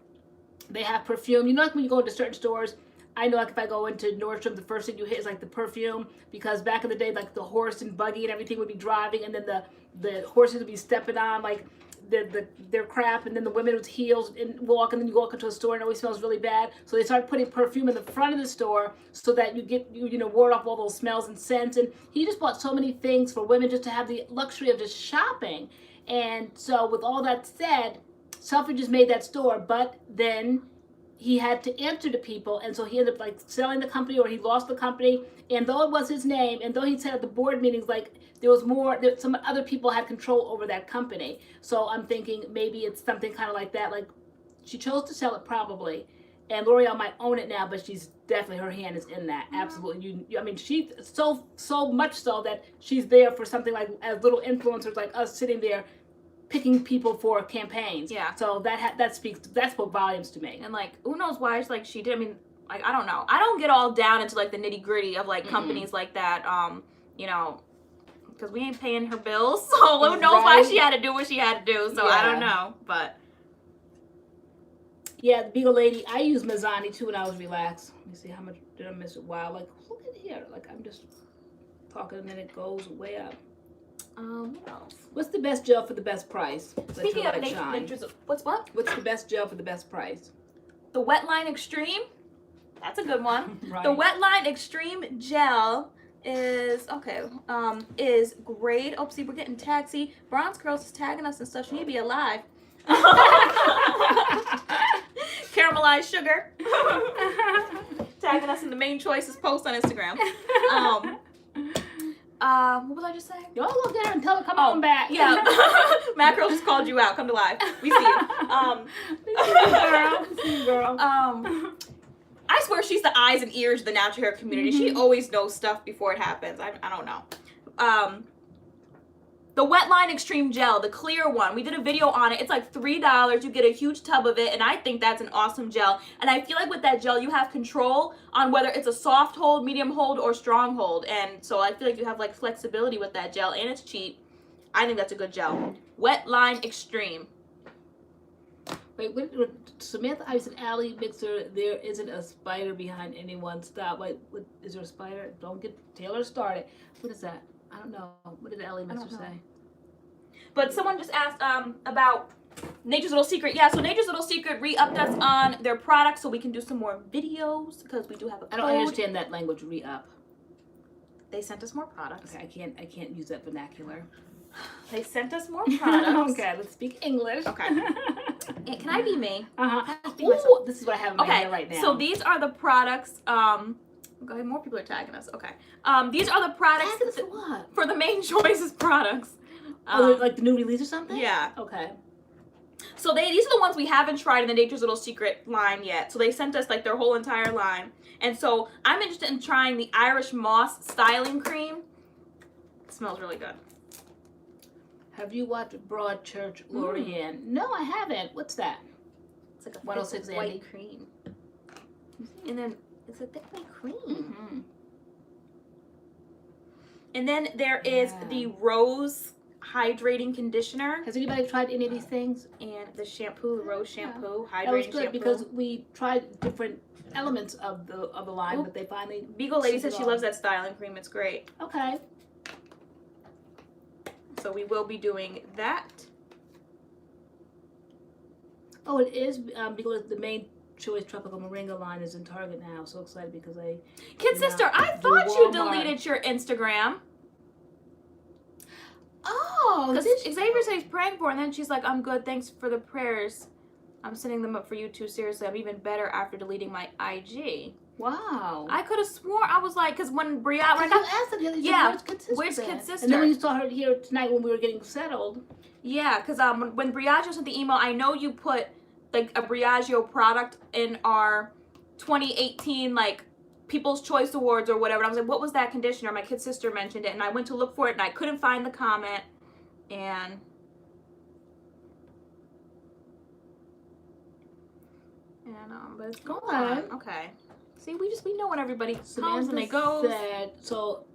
they have perfume. You know, like when you go into certain stores, I know like if I go into Nordstrom, the first thing you hit is like the perfume, because back in the day, like the horse and buggy and everything would be driving, and then the horses would be stepping on like their crap, and then the women with heels and walk, and then you walk into a store and it always smells really bad. So they started putting perfume in the front of the store so that you know, ward off all those smells and scents. And he just bought so many things for women just to have the luxury of just shopping. And so with all that said, Selfridges made that store, but then he had to answer to people, and so he ended up like selling the company, or he lost the company. And though it was his name, and though he said at the board meetings like there was more, that some other people had control over that company. So I'm thinking maybe it's something kind of like that. Like she chose to sell it probably, and L'Oreal might own it now, but she's definitely, her hand is in that. Absolutely. I mean, she's so much so that she's there for something like as little influencers like us sitting there picking people for campaigns. Yeah. So that spoke volumes to me. And like, who knows why she did. I mean, like, I don't know. I don't get all down into like the nitty gritty of like companies like that. You know, because we ain't paying her bills, so who knows why she had to do what she had to do. So yeah. I don't know, but yeah, the Beagle Lady. I use Mizani too when I was relaxed. Let me see how much did I miss it. Wow, like look at here. Like I'm just talking and then it goes way up. What else? What's the best gel for the best price? Speaking of what's the best gel for the best price? The Wetline Extreme. That's a good one. Right. The Wetline Extreme Gel is is grade. Oh, see, we're getting taxi. Bronze Curls is tagging us and stuff. She need to be alive. Caramelized sugar. Tagging us in the main choices post on Instagram. What was I just saying? Y'all look at her and tell her come on back. Yeah. MADCURLS just called you out. Come to live. We see you. We see you, girl. I swear she's the eyes and ears of the natural hair community. She always knows stuff before it happens. I don't know. The Wet Line Extreme Gel, the clear one. We did a video on it. It's like $3. You get a huge tub of it, and I think that's an awesome gel. And I feel like with that gel, you have control on whether it's a soft hold, medium hold, or strong hold. And so I feel like you have like flexibility with that gel, and it's cheap. I think that's a good gel. Wet Line Extreme. Wait, Samantha, I said, Allie Mixer, there isn't a spider behind anyone. Stop. Wait, is there a spider? Don't get Taylor started. What is that? I don't know. What did Allie Mixer say? But someone just asked about Nature's Little Secret. Yeah, so Nature's Little Secret re-upped us on their products so we can do some more videos because we do have a code. I don't understand that language, re-up. They sent us more products. Okay, I can't use that vernacular. They sent us more products. Okay, let's speak English. Okay. Can I be me? Ooh, this is what I have in my hand right now. So these are the products. Okay, more people are tagging us. Okay. These are the products for what? For the main choices products. Like the new release or something? Yeah. Okay. So these are the ones we haven't tried in the Nature's Little Secret line yet. So they sent us like their whole entire line. And so I'm interested in trying the Irish Moss Styling Cream. It smells really good. Have you watched Broadchurch, LoriAnne? No, I haven't. What's that? It's like a 106 white Andy. cream. And then it's a thick white cream. Mm-hmm. And then there is the Rose Hydrating Conditioner. Has anybody tried any of these things? And the shampoo, the Rose shampoo, hydrating That was good shampoo. because we tried different elements of the line, but they finally. Beagle Lady says she loves that styling cream. It's great. Okay. So we will be doing that. Oh, it is because the main choice tropical moringa line is in Target now. So excited because I. Kid sister, I thought you deleted your Instagram. Oh, because Xavier said he's praying for her, and then she's like, "I'm good, thanks for the prayers. I'm sending them up for you too. Seriously, I'm even better after deleting my IG." Wow. I could have swore I was like, because when Brianna, when I asked her, where's Kid Sister? And then when you saw her here tonight when we were getting settled. Yeah, because when Briaggio sent the email, I know you put like a Briaggio product in our 2018 like People's Choice Awards or whatever. And I was like, what was that conditioner? My kid sister mentioned it, and I went to look for it, and I couldn't find the comment, and but it's going on. Okay. See, we know when everybody comes and they go. So,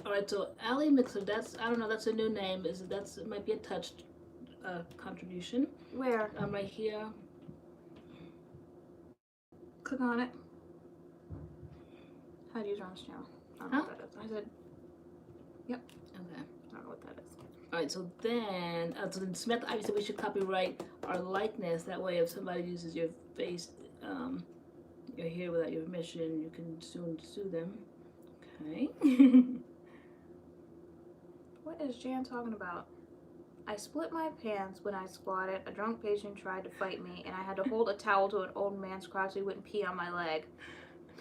all right. So, Allie Mixer. I don't know. That's a new name. It might be a touched contribution. Where? Right here. Click on it. How do you use on this channel? I don't know what that is. I said. Yep. Okay. I don't know what that is. All right. So then Samantha obviously we should copyright our likeness. That way, if somebody uses your face. You're here without your permission, you can soon sue them. Okay. What is Jan talking about? I split my pants when I squatted. A drunk patient tried to fight me, and I had to hold a towel to an old man's crotch so he wouldn't pee on my leg.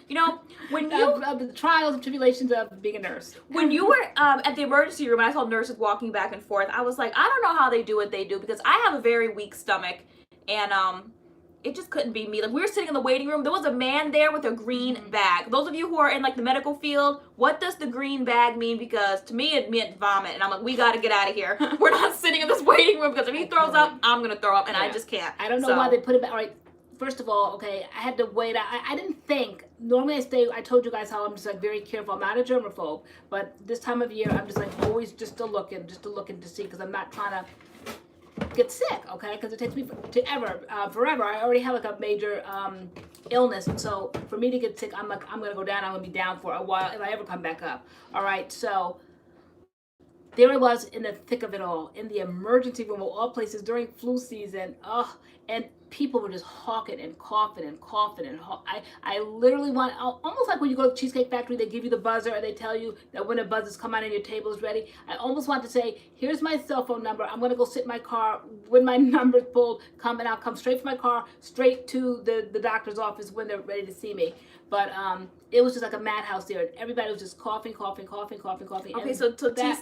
You know, when you... the trials and tribulations of being a nurse. When you were at the emergency room and I saw nurses walking back and forth, I was like, I don't know how they do what they do because I have a very weak stomach, and it just couldn't be me. Like, we were sitting in the waiting room. There was a man there with a green bag. Those of you who are in, like, the medical field, what does the green bag mean? Because to me, it meant vomit. And I'm like, we got to get out of here. We're not sitting in this waiting room because if he throws up, I'm going to throw up. And I just can't. I don't know why they put it back. All right. First of all, okay, I had to wait. I didn't think. Normally I told you guys how I'm just, like, very careful. I'm not a germaphobe. But this time of year, I'm just, like, always just looking to see because I'm not trying to get sick, okay? Because it takes me forever. I already have like a major illness, and so for me to get sick, I'm gonna go down. I'm gonna be down for a while if I ever come back up. All right, so there I was in the thick of it all, in the emergency room of all places during flu season. And people were just hawking and coughing and coughing and I literally want, almost like when you go to the Cheesecake Factory, they give you the buzzer and they tell you that when the buzzers come out and your table is ready. I almost want to say, here's my cell phone number. I'm going to go sit in my car. When my number's pulled, and I'll come straight from my car, straight to the doctor's office when they're ready to see me. But it was just like a madhouse there. And everybody was just coughing. Okay, so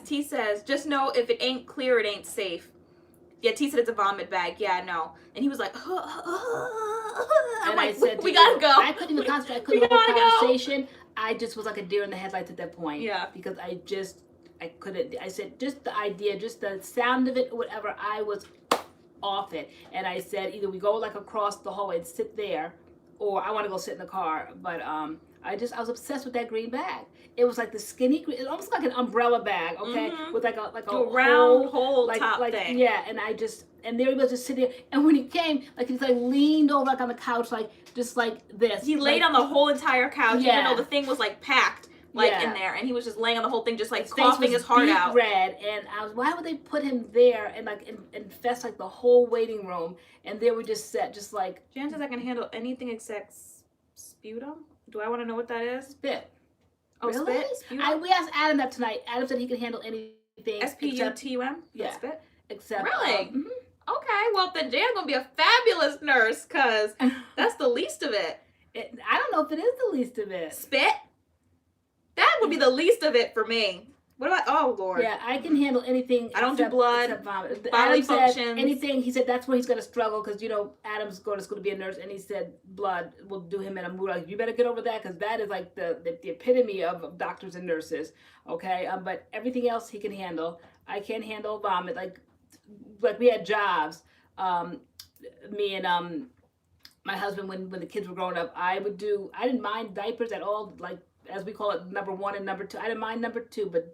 T says, just know if it ain't clear, it ain't safe. Yeah, T said it's a vomit bag. Yeah, no. And he was like, and I said, we gotta go. I couldn't even concentrate. I couldn't hold conversation. I just was like a deer in the headlights at that point. Yeah. Because I couldn't. I said, just the idea, just the sound of it, whatever, I was off it. And I said, either we go like across the hallway and sit there, or I want to go sit in the car. But I was obsessed with that green bag. It was like the skinny green, it almost like an umbrella bag, okay, with like a round hole top thing. Yeah, and there he was just sitting there. And when he came, like he's like leaned over like on the couch, like just like this. He laid on the whole entire couch, yeah. even though the thing was like packed, like in there, and he was just laying on the whole thing, just like his coughing his heart out. Red, and I was, why would they put him there and like infest like the whole waiting room? And there we just sat, just like. Jan says I can handle anything except sputum. Do I want to know what that is? Spit. Oh, really? Spit? We asked Adam that tonight. Adam said he can handle anything. SPUTUM? Yeah. Spit? Except. Really? Okay, well then Jan's going to be a fabulous nurse, because that's the least of it. I don't know if it is the least of it. Spit? That would be the least of it for me. What about, oh Lord. Yeah, I can handle anything. I don't do blood, except vomit. bodily Adam functions. said anything, he said that's where he's going to struggle, because, you know, Adam's going to school to be a nurse, and he said blood will do him in a mood. Like, you better get over that, because that is like the epitome of doctors and nurses, okay? But everything else he can handle. I can't handle vomit. Like we had jobs. Me and my husband, when the kids were growing up, I didn't mind diapers at all, like, as we call it, number 1 and number 2. I didn't mind number 2, but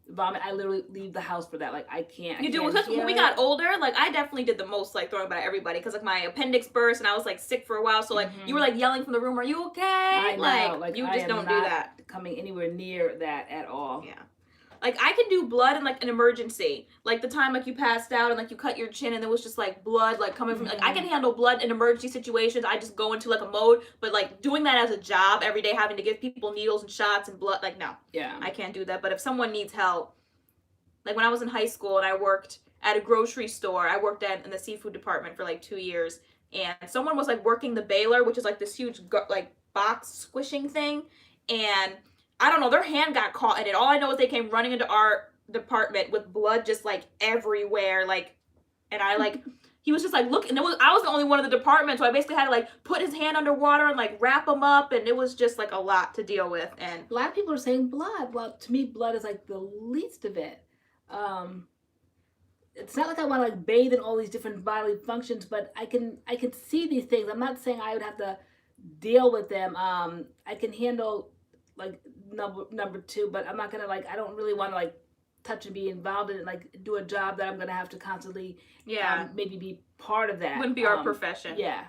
vomit, I literally leave the house for that. Like, I can't. You do, because when we got older, like, I definitely did the most, like, throwing up at everybody, because, like, my appendix burst, and I was, like, sick for a while, so, like, you were, like, yelling from the room, are you okay? I know. Like you just don't do that. Coming anywhere near that at all. Yeah. Like, I can do blood in, like, an emergency. Like, the time, like, you passed out and, like, you cut your chin and there was just, like, blood, like, coming from... Like, I can handle blood in emergency situations. I just go into, like, a mode. But, like, doing that as a job every day, having to give people needles and shots and blood, like, no. Yeah. I can't do that. But if someone needs help... Like, when I was in high school and I worked at a grocery store, I worked in the seafood department for, like, 2 years. And someone was, like, working the baler, which is, like, this huge, like, box squishing thing. And... I don't know, their hand got caught in it. All I know is they came running into our department with blood just, like, everywhere, like, and I, like, he was just, like, look, and I was the only one in the department, so I basically had to, like, put his hand underwater and, like, wrap him up, and it was just, like, a lot to deal with. And a lot of people are saying blood. Well, to me, blood is, like, the least of it. It's not like I want to, like, bathe in all these different bodily functions, but I can see these things. I'm not saying I would have to deal with them. I can handle... like number 2, but I'm not gonna, like, I don't really want to, like, touch and be involved in it, like, do a job that I'm gonna have to constantly maybe be part of that. Wouldn't be our profession. Yeah,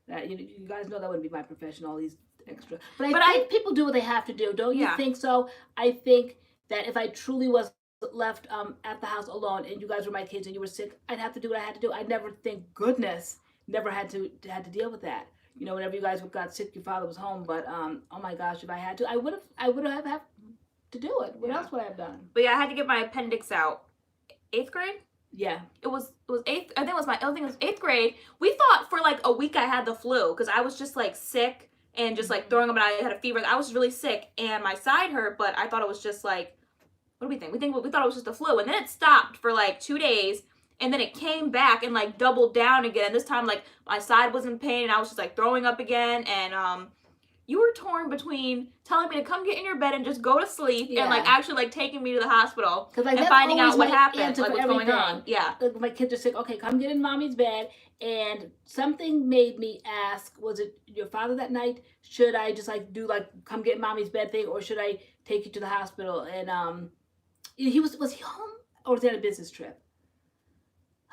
that you guys know that wouldn't be my profession, all these extra, but I think people do what they have to do, don't you think so? I think that if I truly was left at the house alone and you guys were my kids and you were sick, I'd have to do what I had to do. I never, thank goodness, never had to deal with that. You know, whenever you guys got sick, your father was home. But oh my gosh, if I had to, I would have had to do it. What else would I have done? But yeah, I had to get my appendix out. 8th grade? Yeah. It was 8th. I think it was 8th grade. We thought for like a week I had the flu, because I was just like sick and just like throwing up, and I had a fever. I was really sick and my side hurt, but I thought it was just like, what do we think? We thought it was just the flu, and then it stopped for like 2 days. And then it came back and, like, doubled down again. This time, like, my side was in pain and I was just, like, throwing up again. And you were torn between telling me to come get in your bed and just go to sleep and, like, actually, like, taking me to the hospital and finding out what happened, like, what's going on. Yeah. Like, my kids are sick. Okay, come get in mommy's bed. And something made me ask, was it your father that night? Should I just, like, do, like, come get in mommy's bed thing, or should I take you to the hospital? And was he home, or was he on a business trip?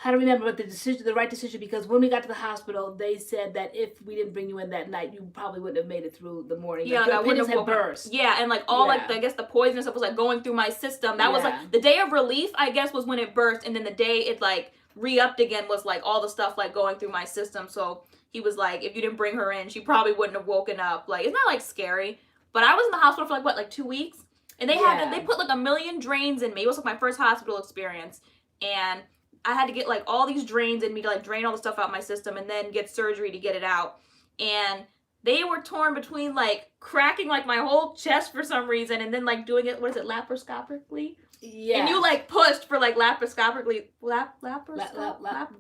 I don't remember, but the right decision, because when we got to the hospital, they said that if we didn't bring you in that night, you probably wouldn't have made it through the morning. Yeah, like, your appendix had burst. Yeah, and like all like I guess the poison stuff was like going through my system. That was like the day of relief, I guess, was when it burst, and then the day it like re-upped again was like all the stuff like going through my system. So he was like, if you didn't bring her in, she probably wouldn't have woken up. Like, it's not like scary, but I was in the hospital for like what, like 2 weeks, and they they put like a million drains in me. It was like my first hospital experience, and I had to get like all these drains in me to like drain all the stuff out of my system and then get surgery to get it out. And they were torn between like cracking like my whole chest for some reason and then like doing it, what is it, laparoscopically? Yeah. And you like pushed for like laparoscopically,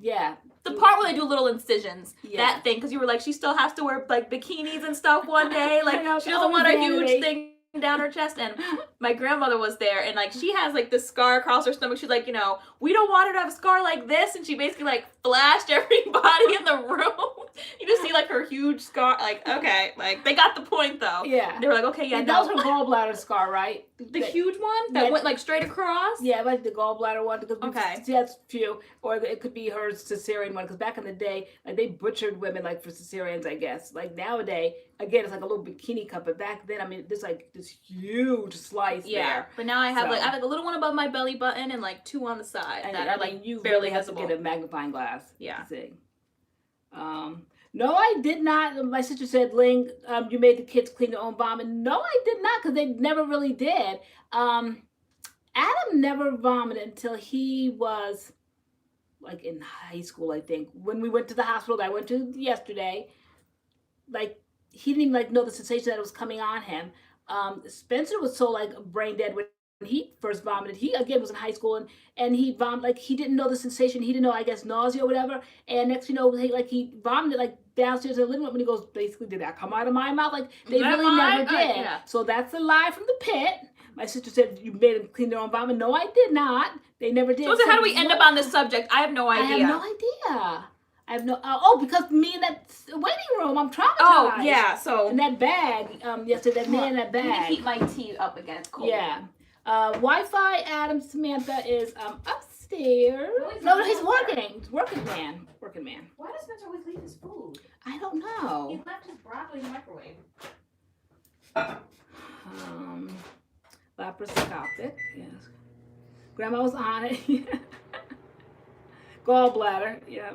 yeah. The part where they do little incisions, that thing, because you were like, she still has to wear like bikinis and stuff one day. Like, she doesn't want a huge thing down her chest. And my grandmother was there, and like she has like this scar across her stomach. She's like, you know, we don't want her to have a scar like this. And she basically like flashed everybody in the room. You just see like her huge scar. Like, okay, like they got the point though. Yeah. They were like, okay, yeah, and that was her gallbladder scar, right? The huge one that went like straight across. Yeah, like the gallbladder one. Because okay, that's few, or it could be her cesarean one. Because back in the day, like they butchered women like for cesareans, I guess. Like nowadays, again, it's like a little bikini cup, but back then, I mean, there's like this huge slice there. But now I have like a little one above my belly button and like 2 on the side that are like you barely really have visible. to get a magnifying glass. Yeah. To see. No, I did not. My sister said, Ling, you made the kids clean their own vomit. No, I did not, because they never really did. Adam never vomited until he was like in high school, I think. When we went to the hospital that I went to yesterday, like he didn't even like know the sensation that was coming on him. Spencer was so like brain dead when he first vomited. He again was in high school and he vomited, like he didn't know the sensation. He didn't know, I guess, nausea or whatever. And next you know, he vomited like downstairs in the living room, and he goes, basically, did that come out of my mouth? Like they really never did. Yeah. So that's a lie from the pit. My sister said you made them clean their own vomit. No, I did not. They never did. So how do we end up on this subject? I have no idea. I have no idea. I have no. Because me in that waiting room, I'm traumatized. Oh yeah. So in that bag, yesterday, that man in that bag. Let me keep my tea up again. It's cold. Yeah. Wi-Fi Adam Samantha is upstairs. No, he's working. He's working man. Working man. Why does Spencer always leave his food? I don't know. He left his broccoli in the microwave. Laparoscopic. Yes. Grandma was on it. Gallbladder. Yeah.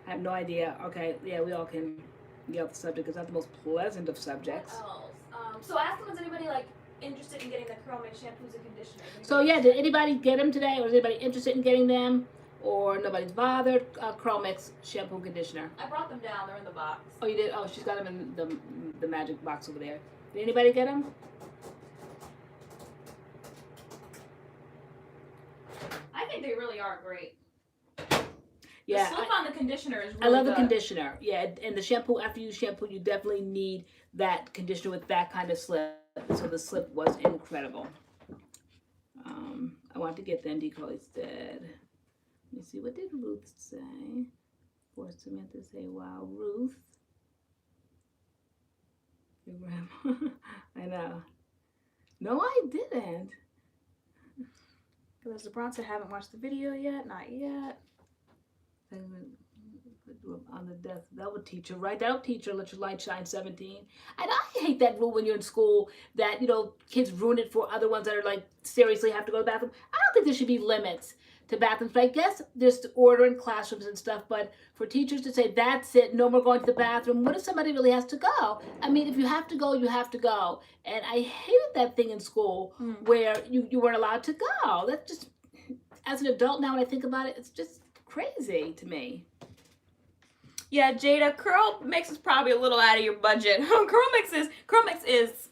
I have no idea. Okay. Yeah, we all can get off the subject because that's the most pleasant of subjects. What else? So ask them, is anybody like interested in getting the CURLMIX shampoos and conditioners? So yeah, did anybody get them today, or is anybody interested in getting them, or nobody's bothered? CURLMIX shampoo and conditioner. I brought them down. They're in the box. Oh, you did? Oh, she's got them in the magic box over there. Did anybody get them? I think they really are great. Yeah, the slip on the conditioner is really I love good. the conditioner. Yeah, and the shampoo, after you shampoo, you definitely need that conditioner with that kind of slip. So the slip was incredible. I want to get the MD Curly said. Let me see, what did Ruth say? For Samantha to say, wow, Ruth. Your grandma. I know. No, I didn't. Because Bronson haven't watched the video yet. Not yet. On the death, that would teach her, right? That'll teach her, let your light shine 17. And I hate that rule when you're in school that, you know, kids ruin it for other ones that are like, seriously have to go to the bathroom. I don't think there should be limits to bathrooms. But I guess there's order in classrooms and stuff. But for teachers to say, that's it, no more going to the bathroom. What if somebody really has to go? I mean, if you have to go, you have to go. And I hated that thing in school where you weren't allowed to go. That's just, as an adult now when I think about it, it's just crazy to me. Yeah, Jada, CURLMIX is probably a little out of your budget. CURLMIX is,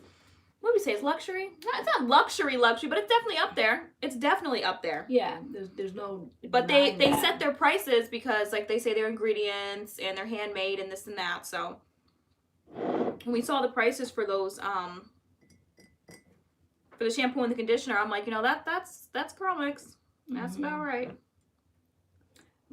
what do we say, it's luxury? It's not luxury, but it's definitely up there. It's definitely up there. Yeah, there's no. But they set their prices because, like, they say their ingredients and they're handmade and this and that. So when we saw the prices for those, for the shampoo and the conditioner, I'm like, you know, that's CURLMIX. That's about right.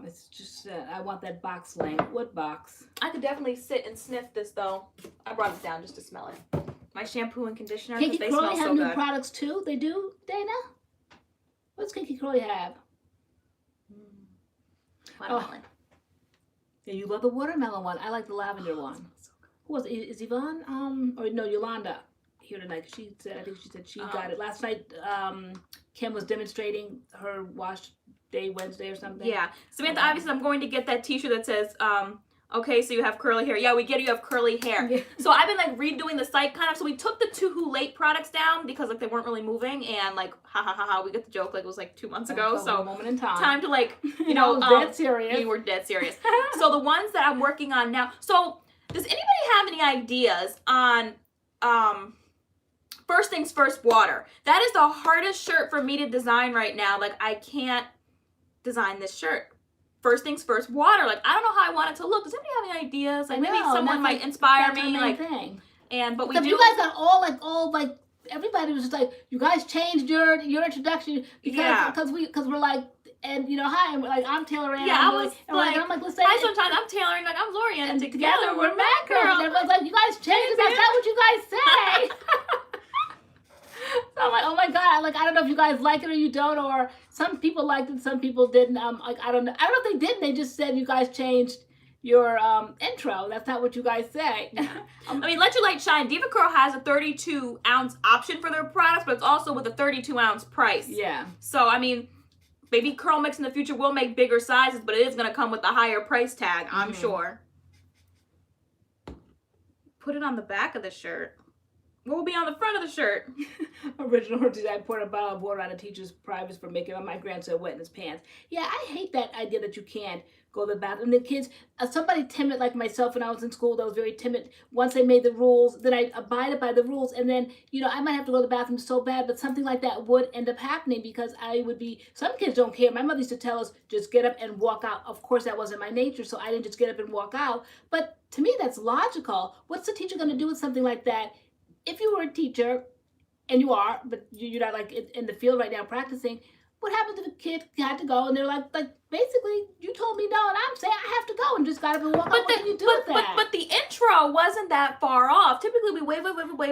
It's just, I want that box link. What box? I could definitely sit and sniff this, though. I brought it down just to smell it. My shampoo and conditioner, because they smell so good. have new products, too? They do, Dana? What's Kinky Curly have? Watermelon. Yeah, you love the watermelon one. I like the lavender one. Who was it? Is Yvonne? Or no, Yolanda here tonight. She said, I think she said she got it. Last night, Kim was demonstrating her washed Day Wednesday or something. Yeah. Samantha, obviously, I'm going to get that t-shirt that says, okay, so you have curly hair. Yeah, we get it, you have curly hair. Yeah. So I've been like redoing the site kind of. So we took the Too Who Late products down because like they weren't really moving, and like we get the joke, like it was like 2 months ago. So a moment in time. Time to like, you know, dead serious. We were dead serious. So the ones that I'm working on now. So does anybody have any ideas on First Things First water? That is the hardest shirt for me to design right now. Like I can't design this shirt. First Things First water. Like I don't know how I want it to look. Does anybody have any ideas? Like maybe someone might inspire me. Like thing. But we do. You guys got all like everybody was just like, you guys changed your introduction because we're like, and you know, hi, like I'm TaylorAnne. Yeah, I was like, I'm like, let's say hi, sometimes I'm TaylorAnne, like I'm LoriAnne, and together we're MADCURLS. MADCURLS. Everyone's like, you guys changed. That's not what you guys say. So I'm like, oh my god, like I don't know if you guys like it or you don't, or some people liked it, some people didn't. Like I don't know if they didn't. They just said you guys changed your intro. That's not what you guys say. I mean, let your light shine. Diva Curl has a 32-ounce option for their products, but it's also with a 32-ounce price. Yeah. So I mean, maybe CURLMIX in the future will make bigger sizes, but it is going to come with a higher price tag, I'm sure. Put it on the back of the shirt. What will be on the front of the shirt? Original design, poured a bottle of water on a teacher's privates for making my grandson wet in his pants. Yeah, I hate that idea that you can't go to the bathroom. And the kids, somebody timid like myself when I was in school, that was very timid. Once they made the rules, then I abided by the rules. And then, you know, I might have to go to the bathroom so bad, but something like that would end up happening because I would be, some kids don't care. My mother used to tell us, just get up and walk out. Of course, that wasn't my nature, so I didn't just get up and walk out. But to me, that's logical. What's the teacher going to do with something like that? If you were a teacher, and you are, but you're not like in the field right now practicing, what happened to the kid had to go and they're like basically you told me no and I'm saying I have to go and just got up and walk out. What can you do with that? But the intro wasn't that far off. Typically we wave.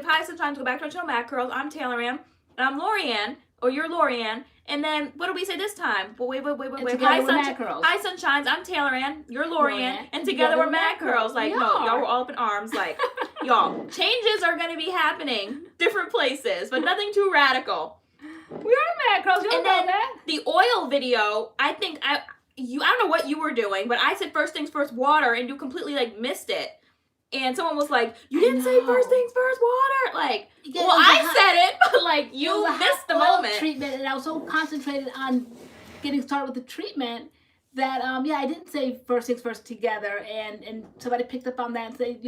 Hi, sometimes go back to our channel MADCURLS. I'm TaylorAnne and I'm LoriAnne, or you're LoriAnne. And then what do we say this time? Well, wave. Hi, sunshines. I'm TaylorAnne. You're LoriAnne, and together we're MADCURLS. Like no, y'all were all up in arms. Like y'all, changes are gonna be happening different places, but nothing too radical. We are MADCURLS. You don't know that. The oil video, I think I don't know what you were doing, but I said First Things First water, and you completely like missed it. And someone was like, you didn't say First Things First water. Like, well, I said it, but like you missed the moment. Treatment, and I was so concentrated on getting started with the treatment that yeah, I didn't say First Things First together, and somebody picked up on that and said,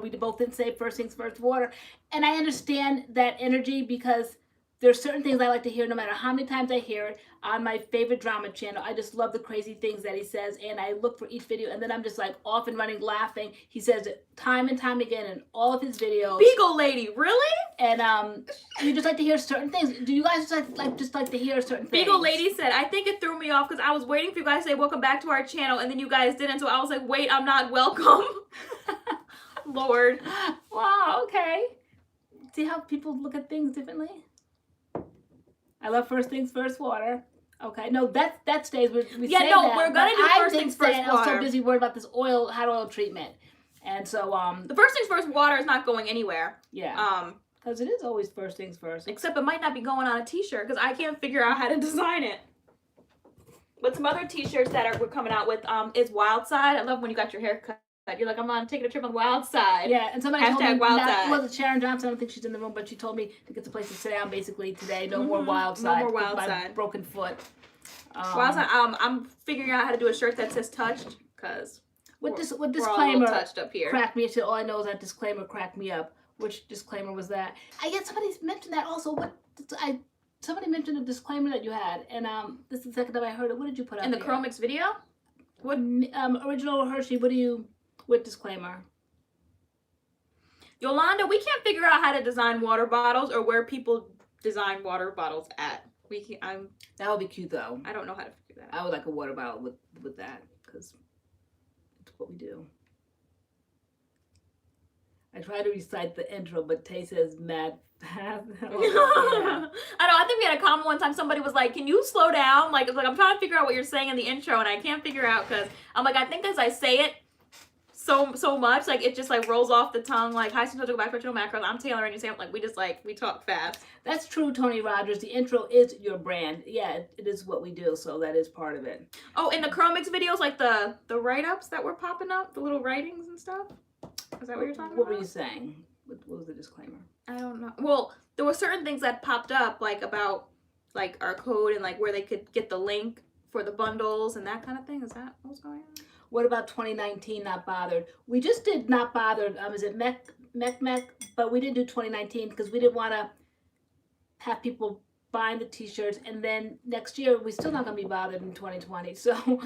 we both didn't say First Things First water, and I understand that energy because there's certain things I like to hear no matter how many times I hear it on my favorite drama channel. I just love the crazy things that he says, and I look for each video, and then I'm just like off and running laughing. He says it time and time again in all of his videos. Beagle lady, really? And you just like to hear certain things. Do you guys just like to hear certain things? Beagle lady said, I think it threw me off because I was waiting for you guys to say welcome back to our channel, and then you guys didn't, so I was like, wait, I'm not welcome. Lord. Wow, okay. See how people look at things differently? I love First Things First water. Okay, no, that stays. We say that, we're gonna do First Things First water. I was so busy worried about this hot oil treatment, and so the First Things First water is not going anywhere. Yeah. Because it is always First Things First. Except it might not be going on a T-shirt because I can't figure out how to design it. But some other T-shirts that we're coming out with is Wild Side. I love when you got your hair cut. You're like, I'm on taking a trip on the wild side. Yeah, and somebody told me, it wasn't Sharon Johnson, I don't think she's in the room, but she told me to get the place to sit down basically today. No more wild side. No more wild side. My broken foot. Wild side. I'm figuring out how to do a shirt that says touched, because what disclaimer we're all a little touched up here. Cracked me. All I know is that disclaimer cracked me up. Which disclaimer was that? I guess somebody mentioned that also. Somebody mentioned a disclaimer that you had, and this is the second time I heard it. What did you put up in the CURLMIX video? What original Hershey? What disclaimer? Yolanda, we can't figure out how to design water bottles or where people design water bottles at. That would be cute though. I don't know how to figure that out. I would like a water bottle with that because it's what we do. I try to recite the intro, but Tay says mad fast. I know. I think we had a comment one time. Somebody was like, "Can you slow down?" Like I'm trying to figure out what you're saying in the intro, and I can't figure out because I'm like, I think as I say it so much. Like, it just, like, rolls off the tongue. Like, hi, so welcome back to MADCURLS. I'm TaylorAnne, and you say, like, we just, like, we talk fast. That's true, Tony Rogers. The intro is your brand. Yeah, it is what we do, so that is part of it. Oh, in the CURLMIX videos, like, the write-ups that were popping up, the little writings and stuff? Is that what you're talking about? What were you saying? What was the disclaimer? I don't know. Well, there were certain things that popped up, like, about, like, our code and, like, where they could get the link for the bundles and that kind of thing. Is that what was going on? What about 2019 Not Bothered? We just did Not Bothered. Is it Mech? But we didn't do 2019 because we didn't want to have people buying the t-shirts, and then next year we're still not going to be bothered in 2020. So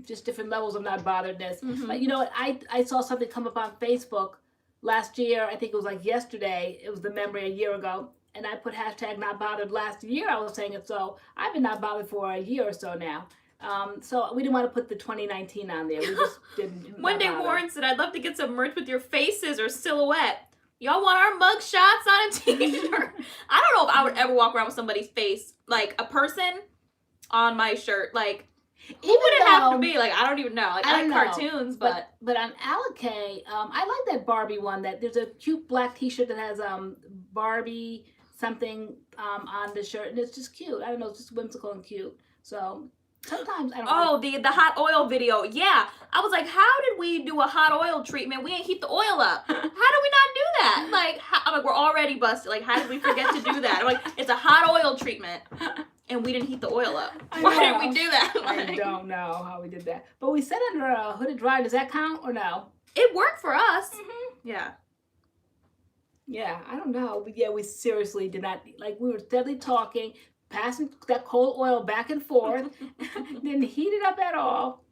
just different levels of not botheredness. Mm-hmm. But you know what? I saw something come up on Facebook last year. I think it was like yesterday. It was the memory a year ago. And I put hashtag not bothered last year. I was saying it. So I've been not bothered for a year or so now. So we didn't want to put the 2019 on there. We just didn't. One day Warren said, I'd love to get some merch with your faces or silhouette. Y'all want our mug shots on a t-shirt? I don't know if I would ever walk around with somebody's face, like a person on my shirt. Like, who would it have to be? Like, I don't even know. Like, I like cartoons, but on Alikay, I like that Barbie one. That there's a cute black t-shirt that has Barbie something on the shirt, and it's just cute. I don't know, it's just whimsical and cute. So sometimes I don't know. The hot oil video. Yeah. I was like, how did we do a hot oil treatment? We ain't heat the oil up. How did we not do that? Like, I'm like, we're already busted. Like, how did we forget to do that? I'm like, it's a hot oil treatment, and we didn't heat the oil up. Why didn't we do that? Like, I don't know how we did that. But we said under a hooded dry. Does that count or no? it worked for us. Mm-hmm. Yeah. Yeah, I don't know. We seriously did not, like, we were steadily talking, passing that cold oil back and forth, didn't heat it up at all.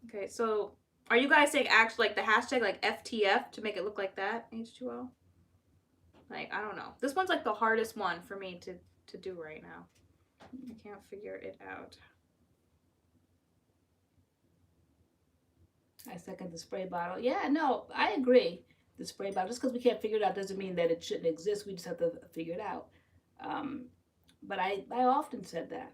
Okay, so are you guys saying actually like the hashtag like FTF to make it look like that, H2O? Like, I don't know. This one's like the hardest one for me to do right now. I can't figure it out. I second the spray bottle. Yeah, no, I agree. The spray bottle, just because we can't figure it out doesn't mean that it shouldn't exist. We just have to figure it out. But I often said that.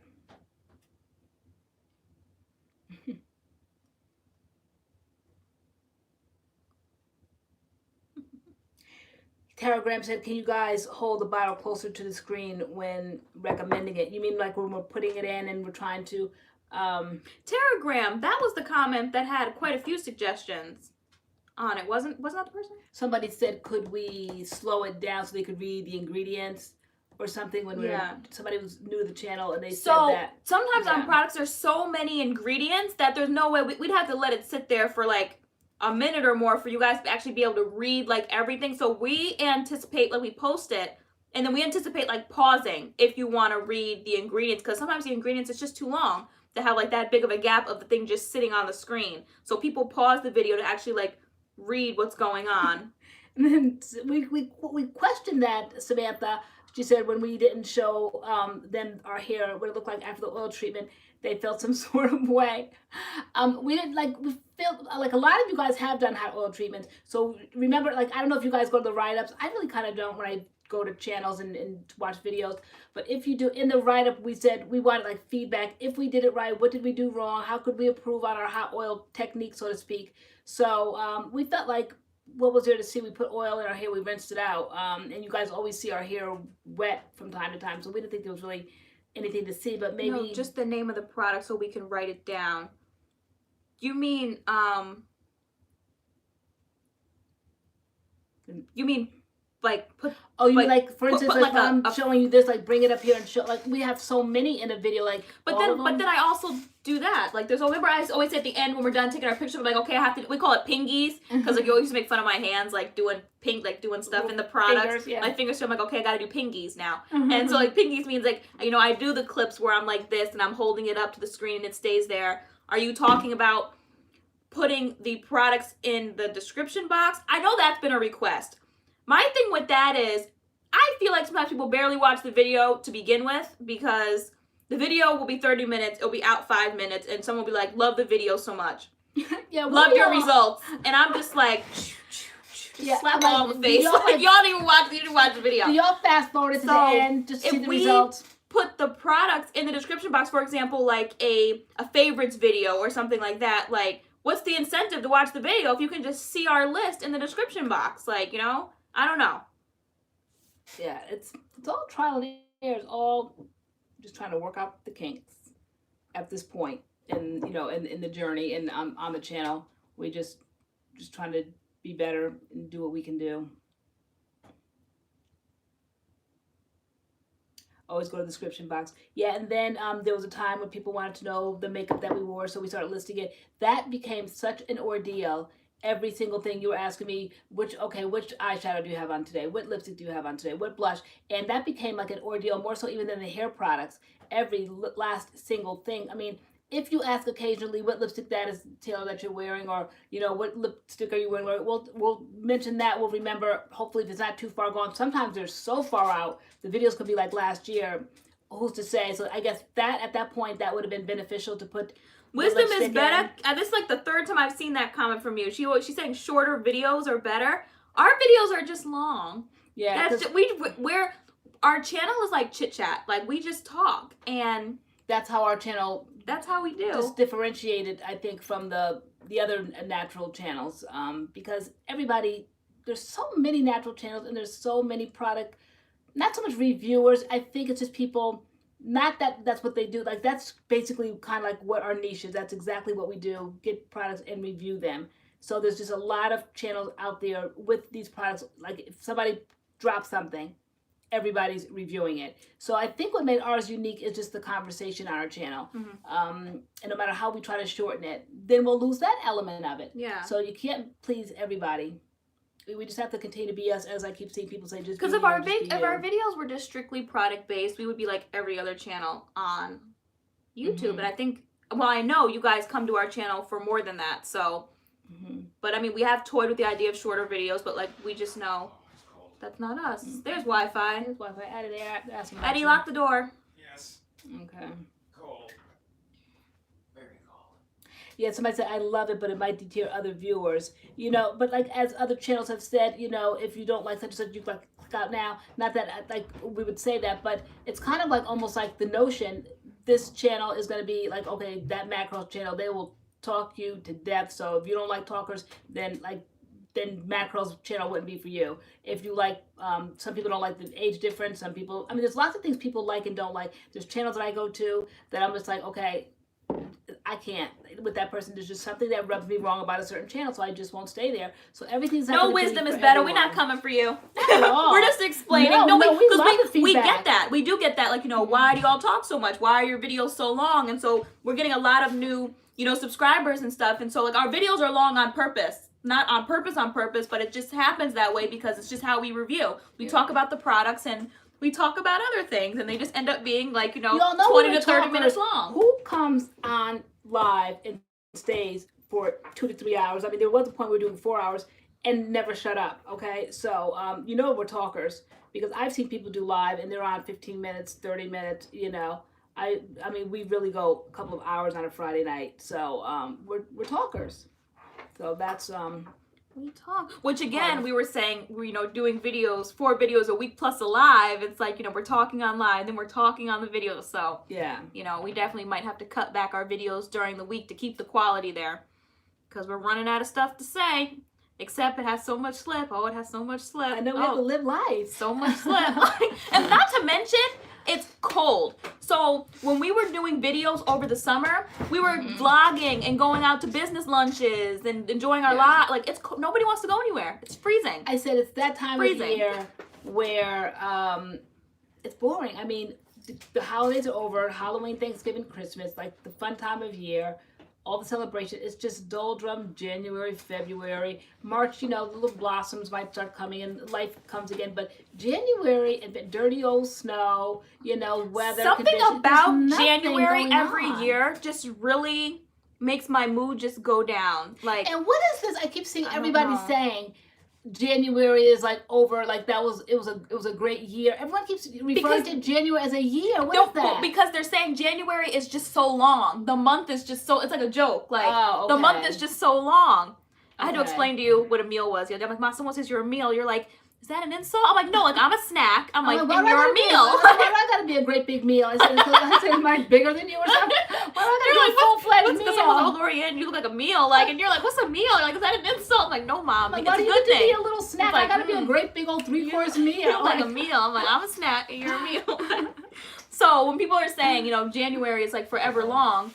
Tara Graham said, can you guys hold the bottle closer to the screen when recommending it? You mean like when we're putting it in and we're trying to... Tara Graham, that was the comment that had quite a few suggestions on it. Wasn't that the person? Somebody said, could we slow it down so they could read the ingredients or something when somebody was new to the channel and they said that. Sometimes on products there's so many ingredients that there's no way we'd have to let it sit there for like a minute or more for you guys to actually be able to read like everything. So we anticipate, like we post it, and then we anticipate like pausing if you want to read the ingredients, because sometimes the ingredients it's just too long to have like that big of a gap of the thing just sitting on the screen. So people pause the video to actually like read what's going on. And then we questioned that, Samantha. She said when we didn't show them our hair, what it looked like after the oil treatment, they felt some sort of way. We didn't we felt like a lot of you guys have done hot oil treatments. So remember, like, I don't know if you guys go to the write-ups. I really kind of don't when I go to channels and watch videos. But if you do, in the write-up, we said we wanted like feedback. If we did it right, what did we do wrong? How could we improve on our hot oil technique, so to speak? So we felt like, what was there to see? We put oil in our hair, we rinsed it out. And you guys always see our hair wet from time to time. So we didn't think there was really anything to see, but maybe... No, just the name of the product so we can write it down. You mean, like put... Oh, you mean like, for instance, like I'm showing you this, like bring it up here and show, like we have so many in a video, like But then I also do that. Like there's, remember I always say at the end when we're done taking our picture, I'm like, okay, I have to, we call it pingies, because like you always make fun of my hands, like doing doing stuff in the products. Fingers, yeah. My fingers, so I'm like, okay, I gotta do pingies now. And so like pingies means like, you know, I do the clips where I'm like this and I'm holding it up to the screen and it stays there. Are you talking about putting the products in the description box? I know that's been a request. My thing with that is, I feel like sometimes people barely watch the video to begin with, because the video will be 30 minutes, it'll be out 5 minutes, and someone will be like, love the video so much. Yeah, love your results. And I'm just like, slap all on the face. Like, y'all didn't even watch the video. Do y'all fast forward to the end just to see the results? Put the products in the description box, for example, like a favorites video or something like that, like, what's the incentive to watch the video if you can just see our list in the description box? Like, you know, I don't know. Yeah, it's all trial and error. It's all just trying to work out the kinks at this point in, you know, in the journey and on the channel. We just trying to be better and do what we can do. Always go to the description box. Yeah, and then there was a time when people wanted to know the makeup that we wore, so we started listing it. That became such an ordeal. Every single thing you were asking me, which eyeshadow do you have on today? What lipstick do you have on today? What blush? And that became like an ordeal, more so even than the hair products. Every last single thing. I mean, if you ask occasionally what lipstick that is, Taylor, that you're wearing, or, you know, what lipstick are you wearing, we'll mention that. We'll remember, hopefully, if it's not too far gone. Sometimes they're so far out, the videos could be like last year. Who's to say? So I guess that at that point, that would have been beneficial to put Wisdom is better. This is like the third time I've seen that comment from you. She's saying shorter videos are better. Our videos are just long. Yeah. That's our channel is like chit chat. Like, we just talk, and that's how our channel. That's how we do. Just differentiated, I think, from the other natural channels, because there's so many natural channels and there's so many product, not so much reviewers. I think it's just people, not that that's what they do. Like, that's basically kind of like what our niche is. That's exactly what we do, get products and review them. So there's just a lot of channels out there with these products. Like, if somebody drops something, everybody's reviewing it. So I think what made ours unique is just the conversation on our channel. And no matter how we try to shorten it, then we'll lose that element of it. Yeah. So you can't please everybody. We just have to continue to be us, as I keep seeing people say. Just because if our videos were just strictly product based, we would be like every other channel on YouTube. And I think, well, I know you guys come to our channel for more than that. So, but I mean, we have toyed with the idea of shorter videos, but like, we just know. That's not us. There's Wi-Fi. There's Wi-Fi. Eddie, lock the door. Yes. Okay. Cold. Very cold. Yeah, somebody said, I love it, but it might deter other viewers. You know, but like, as other channels have said, you know, if you don't like such and such, you click out now. Not that, like, we would say that, but it's kind of like almost like the notion, this channel is going to be like, okay, that MADCURLS channel, they will talk you to death. So if you don't like talkers, then MADCURLS channel wouldn't be for you. If you like, some people don't like the age difference. Some people, I mean, there's lots of things people like and don't like. There's channels that I go to that I'm just like, okay, I can't with that person. There's just something that rubs me wrong about a certain channel, so I just won't stay there. So everything's not no wisdom is better. Everyone. We're not coming for you. No. We're just explaining. We get that. We do get that. Like, you know, why do y'all talk so much? Why are your videos so long? And so we're getting a lot of new, you know, subscribers and stuff. And so like, our videos are long on purpose. Not on purpose, but it just happens that way because it's just how we review. We talk about the products and we talk about other things, and they just end up being like, you know 20 to 30 minutes long. Who comes on live and stays for 2 to 3 hours? I mean, there was a point we were doing 4 hours and never shut up, okay? So, you know, we're talkers, because I've seen people do live and they're on 15 minutes, 30 minutes, you know. I mean, we really go a couple of hours on a Friday night. So, we're talkers. So that's we talk. Which again, we were saying, you know, doing 4 videos a week plus a live. It's like, you know, we're talking on live, then we're talking on the videos. So yeah, you know, we definitely might have to cut back our videos during the week to keep the quality there, because we're running out of stuff to say. Except it has so much slip. Oh, it has so much slip. I know we have to live life. So much slip. And not to mention, it's cold. So when we were doing videos over the summer, we were vlogging and going out to business lunches and enjoying our life. Like, it's nobody wants to go anywhere. It's freezing. I said it's that time of year where it's boring. I mean, the holidays are over. Halloween, Thanksgiving, Christmas, like the fun time of year. All the celebration, it's just doldrum. January, February, March, you know, the little blossoms might start coming and life comes again. But January, and the dirty old snow, you know, weather. Something about January every year just really makes my mood just go down. Like, and what is this? I keep seeing everybody saying January is like over, like it was a great year. Everyone keeps referring to January as a year. What is that? Because they're saying January is just so long. The month is just so, it's like a joke. Like, okay. The month is just so long. I had to explain to you what a meal was. I'm like, Ma, someone says you're a meal. You're like, is that an insult? I'm like, no, like I'm a snack. I'm like, why and do I you're a gotta be meal. Why do I gotta be a great big meal? I said, am I bigger than you or something? Why do I gotta be a full-fledged meal? Someone's like, oh, LoriAnne, you look like a meal. Like, and you're like, what's a meal? You're like, is that an insult? I'm like, no, mom. Like, It's why a do you good get to thing. be a little snack? Like, I gotta be a great big old 3-course meal. You look like a meal. I'm like, I'm a snack and you're a meal. So when people are saying, you know, January is like forever long,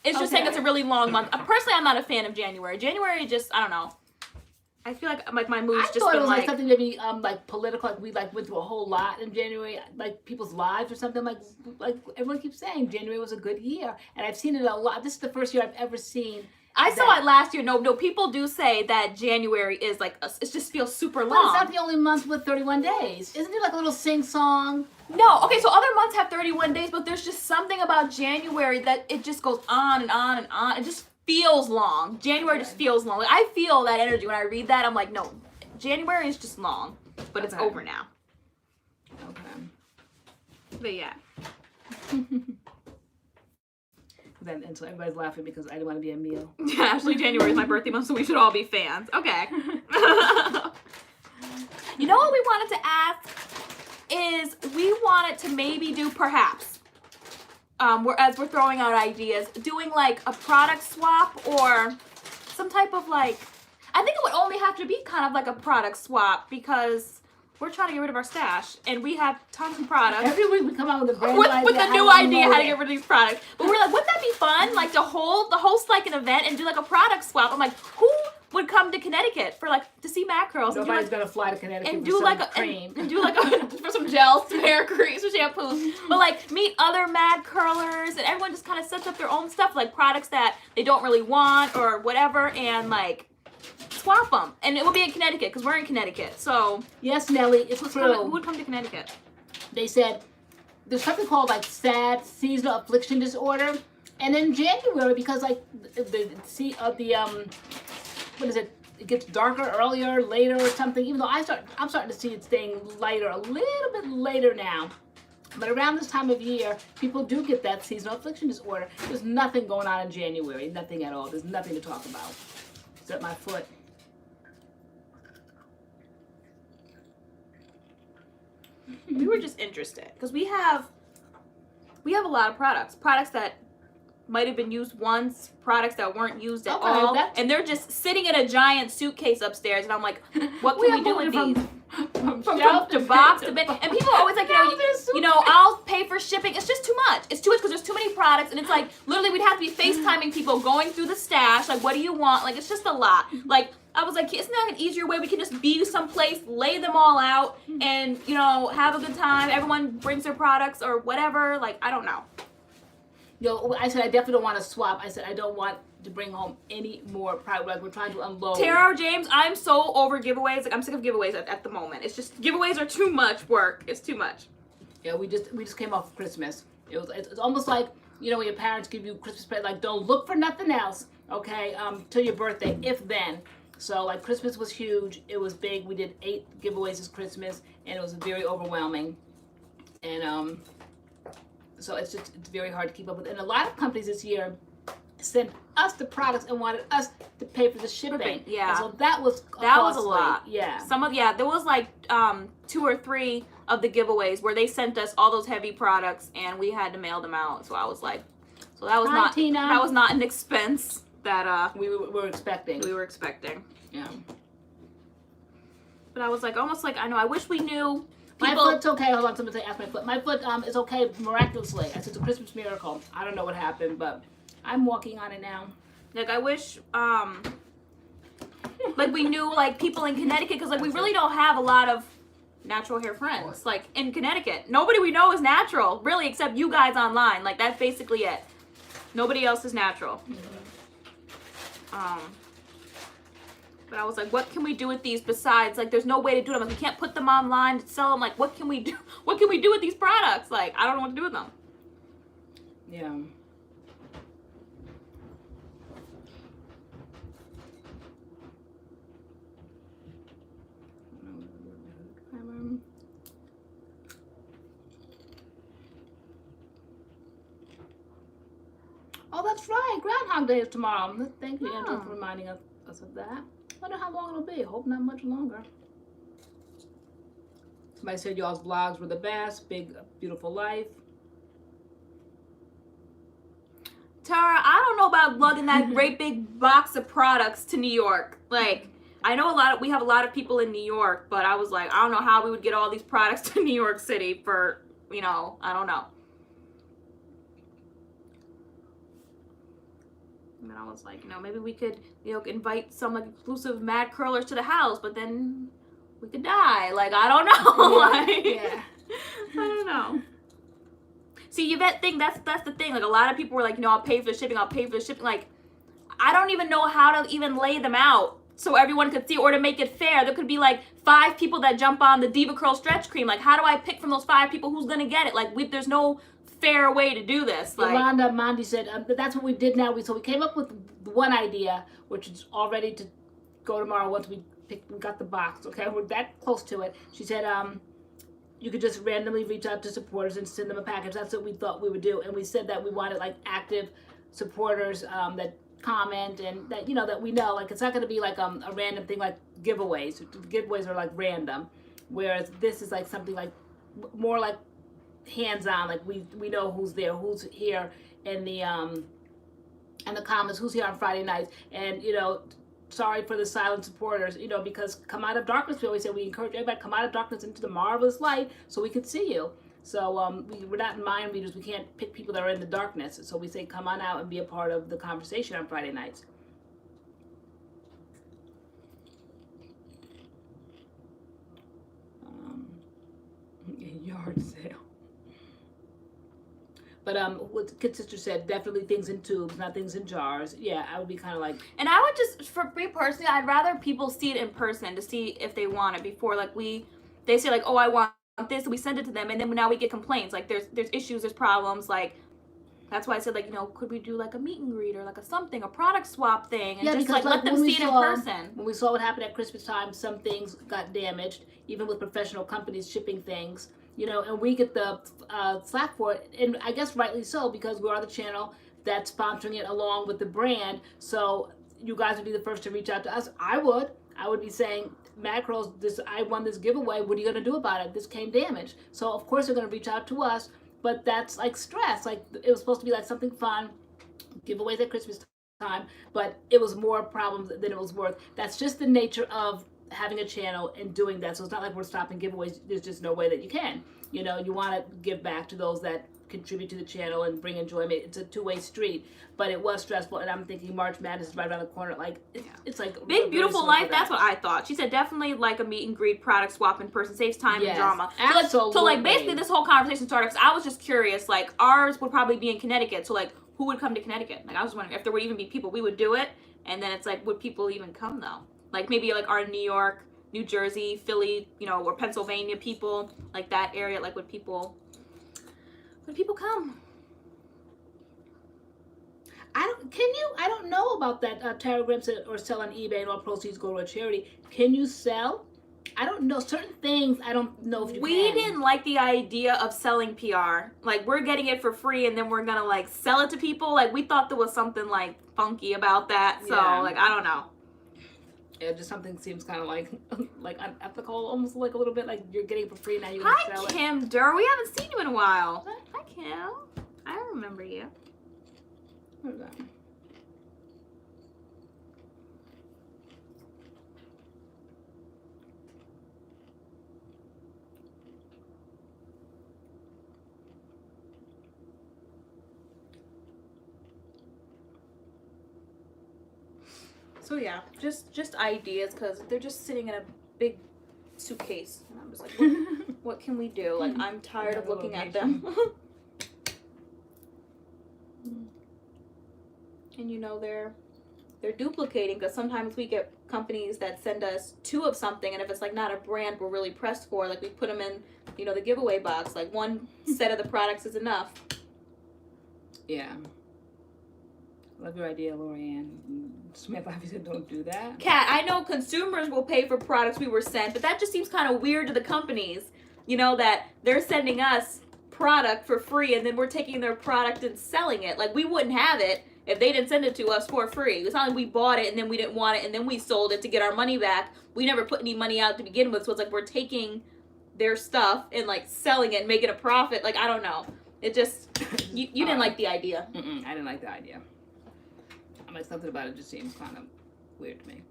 it's just saying it's a really long month. Personally, I'm not a fan of January. January just, I don't know. I feel like my mood's just thought been it was like something maybe like political, like we like went through a whole lot in January, like people's lives or something. Like everyone keeps saying January was a good year, and I've seen it a lot. This is the first year I've ever seen. I saw it last year. No, people do say that January is like it just feels super long. But it's not the only month with 31 days. Isn't it like a little sing song? No, okay, so other months have 31 days, but there's just something about January that it just goes on and on and on. It just feels long. January just feels long. Like, I feel that energy when I read that. I'm like, no, January is just long, but it's over now. Okay. But yeah. And so everybody's laughing because I didn't want to be a meal. Yeah, actually January is my birthday month, so we should all be fans. Okay. You know what we wanted to ask is we wanted to maybe do perhaps, as we're throwing out ideas, doing like a product swap or some type of like, I think it would only have to be kind of like a product swap because we're trying to get rid of our stash and we have tons of products. Every week we come out with a brand with new idea. a new idea how to get rid of these products. But we're like, wouldn't that be fun? Like to host like an event and do like a product swap. I'm like, who would come to Connecticut for like to see MADCURLS? Nobody's gonna fly to Connecticut and for do some like cream. and do like for some gels, some hair creams, some shampoos. But like meet other MADCURLers and everyone just kind of sets up their own stuff, like products that they don't really want or whatever, and like swap them. And it will be in Connecticut because we're in Connecticut. So yes, Nelly, it's true. Who would come to Connecticut? They said there's something called like SAD, seasonal affliction disorder, and in January because like what is it? It gets darker earlier, later, or something. Even though I'm starting to see it staying lighter a little bit later now. But around this time of year, people do get that seasonal affliction disorder. There's nothing going on in January, nothing at all. There's nothing to talk about. Except my foot. We were just interested because we have a lot of products that might have been used once, products that weren't used at all, and they're just sitting in a giant suitcase upstairs. And I'm like, what can we do with these? From box to bed. And people are always like, you know, I'll pay for shipping. It's just too much. It's too much because there's too many products, and it's like literally we'd have to be FaceTiming people, going through the stash, like, what do you want? Like, it's just a lot. Like, I was like, isn't that an easier way? We can just be someplace, lay them all out, and, you know, have a good time. Everyone brings their products or whatever. Like, I don't know. Yo, I said I definitely don't want to swap. I said I don't want to bring home any more product. Like we're trying to unload. Tara James, I'm so over giveaways. Like I'm sick of giveaways at the moment. It's just giveaways are too much work. It's too much. Yeah, we just came off of Christmas. It's almost like, you know, when your parents give you Christmas present, like don't look for nothing else, okay? Till your birthday, if then. So like Christmas was huge. It was big. We did 8 giveaways this Christmas, and it was very overwhelming. And so it's very hard to keep up with. And a lot of companies this year sent us the products and wanted us to pay for the shipping. Yeah. And so that was a lot. Yeah. There was like 2 or 3 of the giveaways where they sent us all those heavy products and we had to mail them out. So I was like, that was not an expense that we were expecting. Yeah. But I was like, almost like, I know, I wish we knew. My foot's okay. Hold on, somebody asked my foot. My foot is okay miraculously. I said it's a Christmas miracle. I don't know what happened, but I'm walking on it now. Like I wish, like we knew like people in Connecticut, because like we really don't have a lot of natural hair friends. Like in Connecticut, nobody we know is natural, really, except you guys online. Like that's basically it. Nobody else is natural. But I was like, what can we do with these besides, like, there's no way to do them. Like, we can't put them online to sell them. Like, what can we do? What can we do with these products? Like, I don't know what to do with them. Yeah. Oh, that's right. Groundhog Day is tomorrow. Thank you, Andrew, for reminding us of that. I wonder how long it'll be. Hope not much longer. Somebody said y'all's vlogs were the best. Big, beautiful life. Tara, I don't know about lugging that great big box of products to New York. Like, I know we have a lot of people in New York, but I was like, I don't know how we would get all these products to New York City for, you know, I don't know. And I was like, you know, maybe we could, you know, invite some like exclusive mad curlers to the house, but then we could die. Like, I don't know. Like, Yeah. I don't know. See, you think that's the thing. Like, a lot of people were like, you know, I'll pay for the shipping. I'll pay for the shipping. Like, I don't even know how to even lay them out so everyone could see, or to make it fair. There could be like 5 people that jump on the Diva Curl stretch cream. Like, how do I pick from those 5 people who's gonna get it? Like, there's no fair way to do this. Like, Yolanda Mondi said, that's what we did now. So we came up with one idea, which is all ready to go tomorrow once we got the box. Okay, we're that close to it. She said, you could just randomly reach out to supporters and send them a package. That's what we thought we would do. And we said that we wanted like active supporters that comment and that, you know, that we know. Like, it's not going to be like a random thing like giveaways. Giveaways are like random. Whereas this is like something like more like hands-on. Like we know who's there, who's here in the comments, who's here on Friday nights. And, you know, sorry for the silent supporters, you know, because come out of darkness, we always say we encourage everybody to come out of darkness into the marvelous light so we can see you. So we're not mind readers. We can't pick people that are in the darkness. So we say come on out and be a part of the conversation on Friday nights. Yard sale. But what Kid Sister said, definitely things in tubes, not things in jars. Yeah, I would be kind of like. And I would just, for me personally, I'd rather people see it in person to see if they want it before, like, they say like, oh, I want this, and we send it to them, and then now we get complaints. Like, there's issues, there's problems. Like, that's why I said, like, you know, could we do like a meet and greet or like a product swap thing, and Yeah, just because, like let them see it in person. When we saw what happened at Christmas time, some things got damaged, even with professional companies shipping things. You know, and we get the slack for it, and I guess rightly so, because we are the channel that's sponsoring it along with the brand. So you guys would be the first to reach out to us. I would be saying, MADCURLS, I won this giveaway. What are you gonna do about it? This came damaged. So of course they're gonna reach out to us, but that's like stress. Like, it was supposed to be like something fun, giveaways at Christmas time, but it was more problems than it was worth. That's just the nature of having a channel and doing that. So it's not like we're stopping giveaways. There's just no way that you can. You know, you want to give back to those that contribute to the channel and bring enjoyment. It's a two-way street, but it was stressful. And I'm thinking March Madness is right around the corner. Like, it's like Big really Beautiful Life. That's what I thought. She said definitely like a meet and greet, product swap in person, saves time and drama. Absolutely. So like basically this whole conversation started because I was just curious. Like, ours would probably be in Connecticut. So like, who would come to Connecticut? Like, I was wondering if there would even be people. We would do it, and then it's like, would people even come though? Like, maybe like our New York, New Jersey, Philly, you know, or Pennsylvania people, like that area, like would people come? I don't know about that. Teragram said, or sell on eBay and all proceeds go to a charity. Can you sell? I don't know. Certain things, I don't know if you can. We didn't like the idea of selling PR. Like, we're getting it for free and then we're gonna like sell it to people. Like, we thought there was something like funky about that. So like, I don't know. Yeah, just something seems kind of like unethical, almost like a little bit like you're getting it for free, now you're gonna sell it. Hi, Kim Durr. We haven't seen you in a while. Hi, Kim. I remember you. What is that? So yeah, just ideas, because they're just sitting in a big suitcase, and I'm just like, what can we do? Like, I'm tired of looking at them. And you know, they're duplicating, because sometimes we get companies that send us 2 of something, and if it's like not a brand we're really pressed for, like we put them in, you know, the giveaway box. Like, 1 set of the products is enough. Yeah. Love your idea, LoriAnne. Smith obviously said don't do that. Kat, I know consumers will pay for products we were sent, but that just seems kind of weird to the companies. You know, that they're sending us product for free and then we're taking their product and selling it. Like, we wouldn't have it if they didn't send it to us for free. It's not like we bought it and then we didn't want it and then we sold it to get our money back. We never put any money out to begin with, so it's like we're taking their stuff and like selling it and making a profit. Like, I don't know. It just, you didn't like the idea. I didn't like the idea. I'm like, something about it just seems kind of weird to me.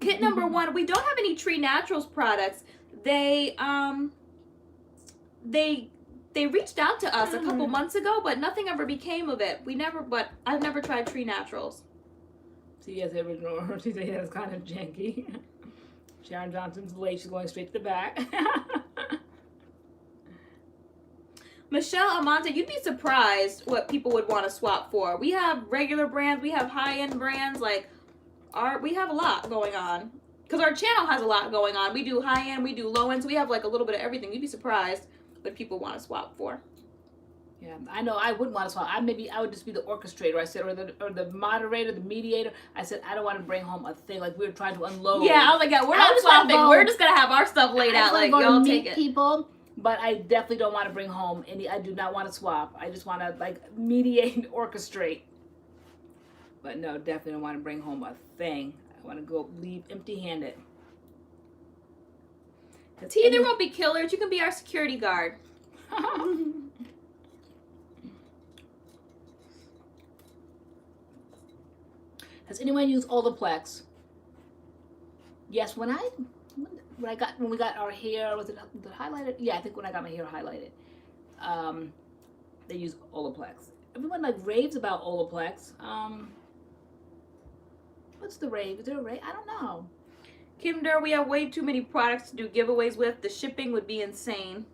Kit number 1, we don't have any Tree Naturals products. They reached out to us a couple months ago, but nothing ever became of it. But I've never tried Tree Naturals. See, yes, the original. She said it's kind of janky. Sharon Johnson's late. She's going straight to the back. Michelle Amante, you'd be surprised what people would want to swap for. We have regular brands. We have high-end brands. Like, we have a lot going on. Because our channel has a lot going on. We do high-end. We do low-end. So we have, like, a little bit of everything. You'd be surprised what people want to swap for. Yeah, I know. I wouldn't want to swap. I would just be the orchestrator. I said, or the moderator, the mediator. I said, I don't want to bring home a thing like we were trying to unload. Yeah, I was like, yeah, we're not swapping. We're just gonna have our stuff laid out. Like, y'all take it. People, but I definitely don't want to bring home any. I do not want to swap. I just want to like mediate and orchestrate. But no, definitely don't want to bring home a thing. I want to leave empty-handed. T, there won't be killers. You can be our security guard. Has anyone used Olaplex? Yes, when we got our hair, was it highlighted? Yeah, I think when I got my hair highlighted, they use Olaplex. Everyone like raves about Olaplex. What's the rave? Is there a rave? I don't know. Kim Durr, we have way too many products to do giveaways with. The shipping would be insane.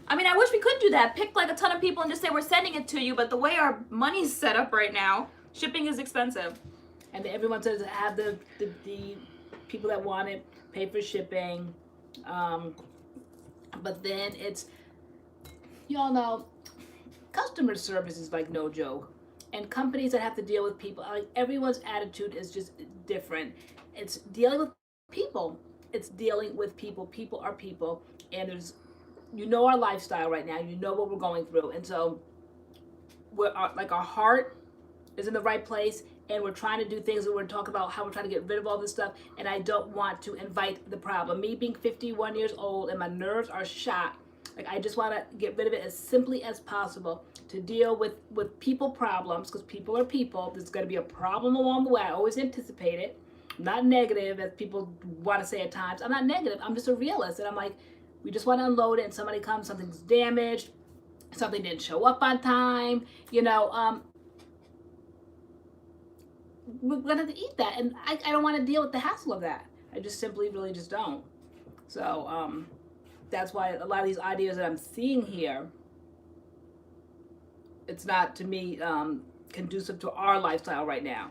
I mean, I wish we could do that. Pick like a ton of people and just say we're sending it to you. But the way our money's set up right now, shipping is expensive. And everyone says have the people that want it pay for shipping. But then it's, y'all know, customer service is like no joke. And companies that have to deal with people, like everyone's attitude is just different. It's dealing with people. It's dealing with people. People are people. And there's, you know, our lifestyle right now. You know what we're going through. And so our heart is in the right place. And we're trying to do things that we're talking about, how we're trying to get rid of all this stuff. And I don't want to invite the problem. Me being 51 years old and my nerves are shot. Like, I just want to get rid of it as simply as possible to deal with people problems, because people are people. There's going to be a problem along the way. I always anticipate it. I'm not negative, as people want to say at times. I'm not negative. I'm just a realist. And I'm like, we just want to unload it, and somebody comes, something's damaged, something didn't show up on time, you know. We're going to have to eat that. And I don't want to deal with the hassle of that. I just simply really just don't. So, that's why a lot of these ideas that I'm seeing here, it's not, to me, conducive to our lifestyle right now.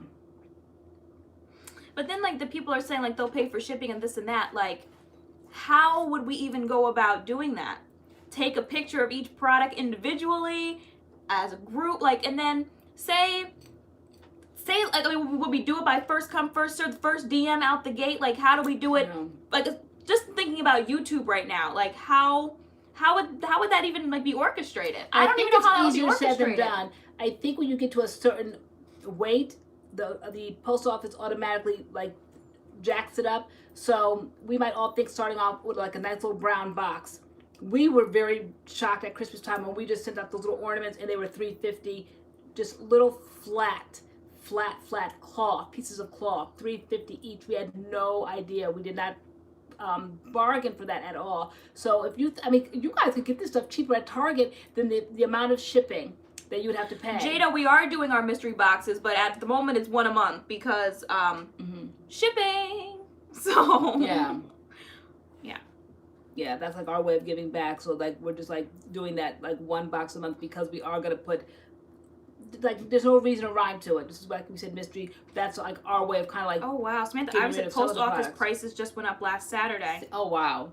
But then, like, the people are saying, like, they'll pay for shipping and this and that. Like, how would we even go about doing that? Take a picture of each product individually, as a group, like, and then say, like, I mean, would we do it by first come, first serve, first DM out the gate? Like, how do we do it? Like, just thinking about YouTube right now, like, how would that even, like, be orchestrated? I don't even know how that would be orchestrated. Easier said than done. I think when you get to a certain weight, the post office automatically like jacks it up. So we might all think starting off with like a nice little brown box. We were very shocked at Christmas time when we just sent out those little ornaments and they were $3.50, just little flat cloth, pieces of cloth, $3.50 each. We had no idea. We did not bargain for that at all. So if you guys could get this stuff cheaper at Target than the amount of shipping that you would have to pay. Jada, we are doing our mystery boxes, but at the moment it's one a month because shipping. So yeah, that's like our way of giving back. So like we're just like doing that like one box a month because we are gonna put, like, there's no reason to rhyme to it. This is like we said, mystery. That's like our way of kind of like. Oh wow, Samantha, I was at post office prices just went up last Saturday. Oh wow.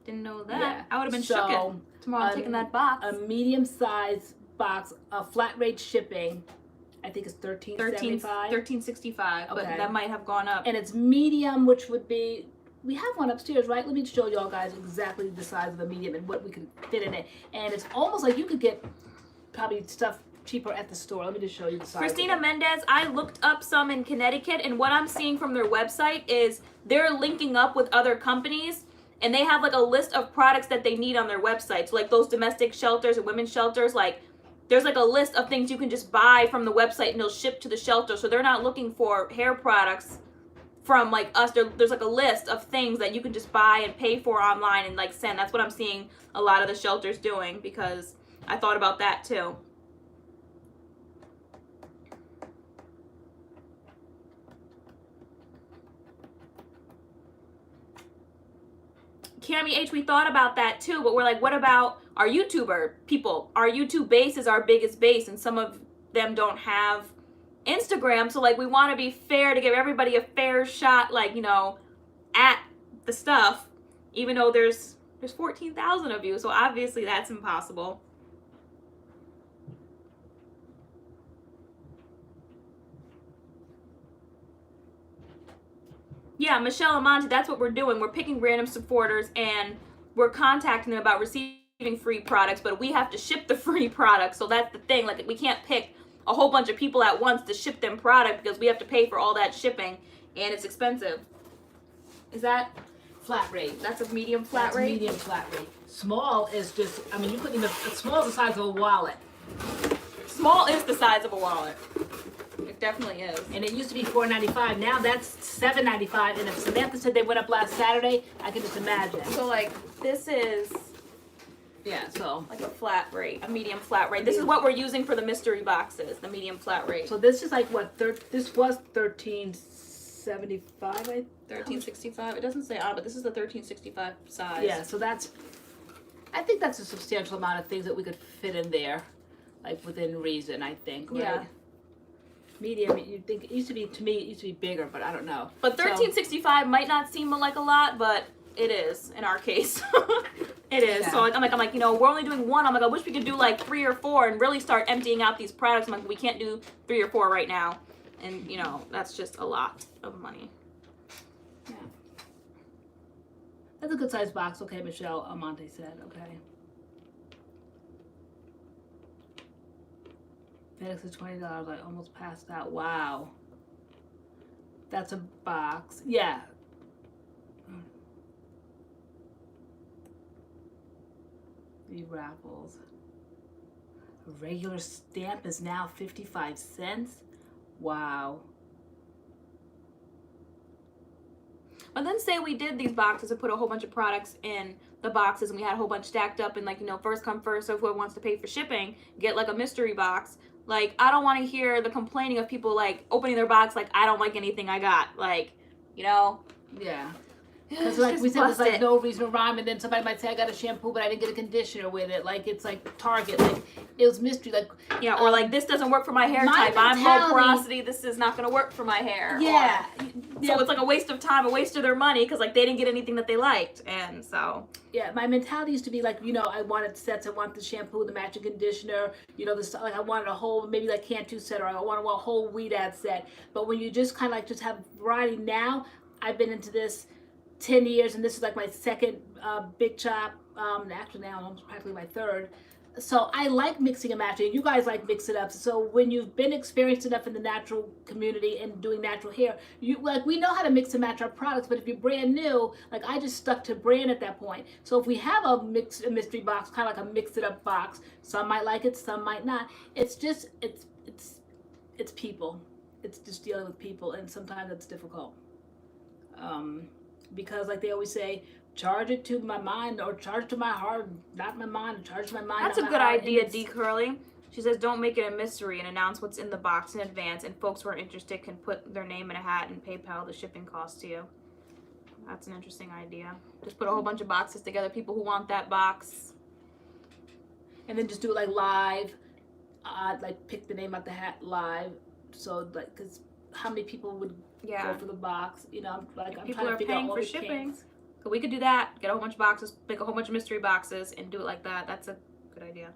Didn't know that. Yeah. I would have been so, shooketh. Tomorrow I'm taking that box. A medium size box, a flat rate shipping, I think it's $13.75. $13.65, but that might have gone up. And it's medium, which would be, we have one upstairs, right? Let me show y'all guys exactly the size of the medium and what we can fit in it. And it's almost like you could get probably stuff cheaper at the store. Let me just show you the size. Christina Mendez, I looked up some in Connecticut, and what I'm seeing from their website is they're linking up with other companies, and they have like a list of products that they need on their website. So like those domestic shelters and women's shelters, like there's like a list of things you can just buy from the website and they'll ship to the shelter. So they're not looking for hair products from like us. There's like a list of things that you can just buy and pay for online and like send. That's what I'm seeing a lot of the shelters doing, because I thought about that too. Cammy H, we thought about that too, but we're like, what about our YouTuber people? Our YouTube base is our biggest base, and some of them don't have Instagram, so like we want to be fair to give everybody a fair shot, like, you know, at the stuff, even though there's 14,000 of you, so obviously that's impossible. Yeah, Michelle Amonte, that's what we're doing. We're picking random supporters and we're contacting them about receiving free products, but we have to ship the free products. So that's the thing. Like, we can't pick a whole bunch of people at once to ship them product because we have to pay for all that shipping and it's expensive. Is that flat rate? That's a medium flat rate? Medium flat rate. Small is just, I mean, you couldn't even, small is the size of a wallet. Small is the size of a wallet. It definitely is. And it used to be $4.95. Now that's $7.95. And if Samantha said they went up last Saturday, I can just imagine. So like this is, yeah, so like a flat rate, a medium flat rate. This is what we're using for the mystery boxes, the medium flat rate. So this is like what? This was $13.75. $13.65. It doesn't say but this is the $13.65 size. Yeah, so that's, I think that's a substantial amount of things that we could fit in there, like within reason. I think. Right? Yeah. Medium, you'd think it used to be, to me, it used to be bigger, but I don't know. But $13.65 might not seem like a lot, but it is in our case. It is. Yeah. So I'm like, you know, we're only doing one. I'm like, I wish we could do like 3 or 4 and really start emptying out these products. I'm like, we can't do 3 or 4 right now. And, you know, that's just a lot of money. Yeah. That's a good size box. Okay, Michelle Amonte said. Okay. FedEx is $20. I almost passed out. Wow. That's a box. Yeah. The raffles. A regular stamp is now 55 cents. Wow. But then say we did these boxes and put a whole bunch of products in the boxes and we had a whole bunch stacked up and like, you know, first come first, so whoever wants to pay for shipping, get like a mystery box. Like, I don't want to hear the complaining of people like opening their box like, I don't like anything I got. Like, you know? Yeah. Because like we said, there's like no reason or rhyme, and then somebody might say I got a shampoo but I didn't get a conditioner with it. Like it's like Target, like it was mystery. Like yeah, or like this doesn't work for my hair type. I'm low porosity. This is not going to work for my hair. Yeah. So it's like a waste of time, a waste of their money because like they didn't get anything that they liked, and so. Yeah, my mentality used to be like, you know, I wanted sets. I want the shampoo, the matching conditioner. You know, this like I wanted a whole maybe like Cantu set, or I wanted a whole weed ad set. But when you just kind of like just have variety now, I've been into this 10 years, and this is like my second big chop. Actually now almost practically my third. So I like mixing and matching. You guys like mix it up. So when you've been experienced enough in the natural community and doing natural hair, you like we know how to mix and match our products. But if you're brand new, like I just stuck to brand at that point. So if we have a mystery box, kind of like a mix it up box, some might like it, some might not. It's just it's people. It's just dealing with people, and sometimes it's difficult. Because like they always say, charge it to my mind or charge to my heart, not my mind, charge to my mind. That's a good idea, D. Curly. She says, don't make it a mystery and announce what's in the box in advance, and folks who are interested can put their name in a hat and PayPal the shipping cost to you. That's an interesting idea. Just put a whole bunch of boxes together, people who want that box. And then just do it like live, like pick the name out the hat live. So like, because how many people would go for the box? You know, like I'm people trying to figure out all for the shipping. kinks. So we could do that, get a whole bunch of boxes, make a whole bunch of mystery boxes, and do it like that. That's a good idea.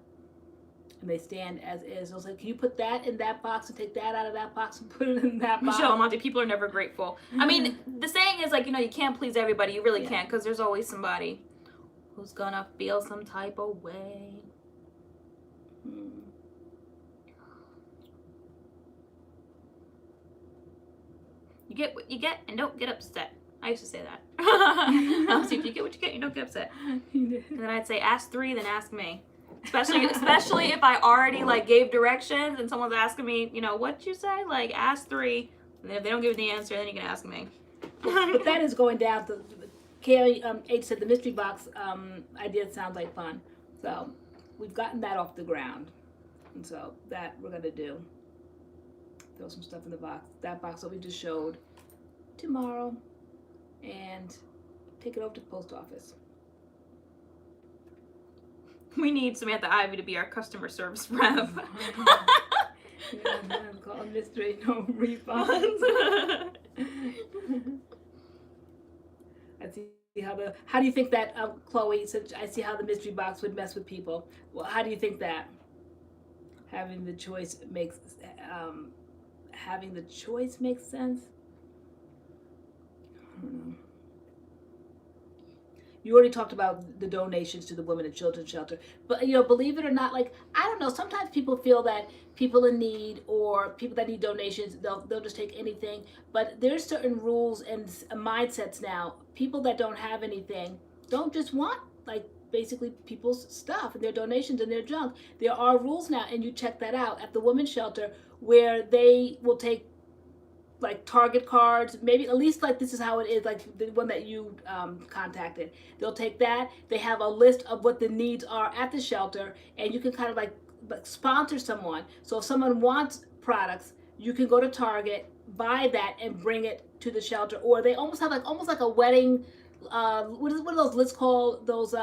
And they stand as is. I was like, can you put that in that box and take that out of that box and put it in that box? Michelle Monte, people are never grateful. I mean, the saying is like, you know, you can't please everybody. You really can't, because there's always somebody who's gonna feel some type of way. You get what you get and don't get upset. I used to say that. See, if you get what you get, you don't get upset. And then I'd say, ask 3, then ask me. Especially if I already like gave directions and someone's asking me, you know, what'd you say? Like, ask 3, and then if they don't give the answer, then you can ask me. But that is going down to Carrie H said the mystery box idea sounds like fun. So we've gotten that off the ground. And so that we're gonna do. Throw some stuff in the box. That box that we just showed tomorrow. And take it over to the post office. We need Samantha Ivy to be our customer service rep. Call mystery, no refunds. I see how do you think that, Chloe, since I see how the mystery box would mess with people. Well, how do you think that having the choice makes sense? I don't know. You already talked about the donations to the Women and Children's Shelter, but you know, believe it or not, like I don't know. Sometimes people feel that people in need or people that need donations, they'll just take anything. But there's certain rules and mindsets now. People that don't have anything don't just want like basically people's stuff and their donations and their junk. There are rules now, and you check that out at the Women's Shelter where they will take like Target cards, maybe at least like this is how it is, like the one that you contacted. They'll take that. They have a list of what the needs are at the shelter, and you can kind of like sponsor someone. So if someone wants products, you can go to Target, buy that, and bring it to the shelter. Or they almost have almost like a wedding. What are those lists called? Those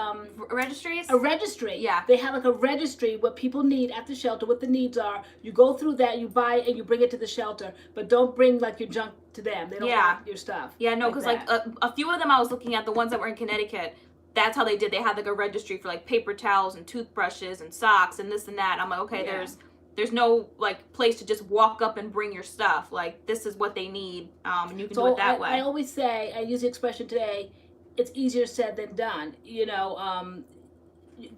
registries? A registry. Yeah. They have like a registry what people need at the shelter, what the needs are. You go through that, you buy it, and you bring it to the shelter. But don't bring like your junk to them. They don't want your stuff. Yeah, no, because like a few of them I was looking at, the ones that were in Connecticut, that's how they did. They had like a registry for like paper towels and toothbrushes and socks and this and that. I'm like, okay, there's no like place to just walk up and bring your stuff. Like this is what they need, and you can do it that way. I always say, I use the expression today, it's easier said than done, you know,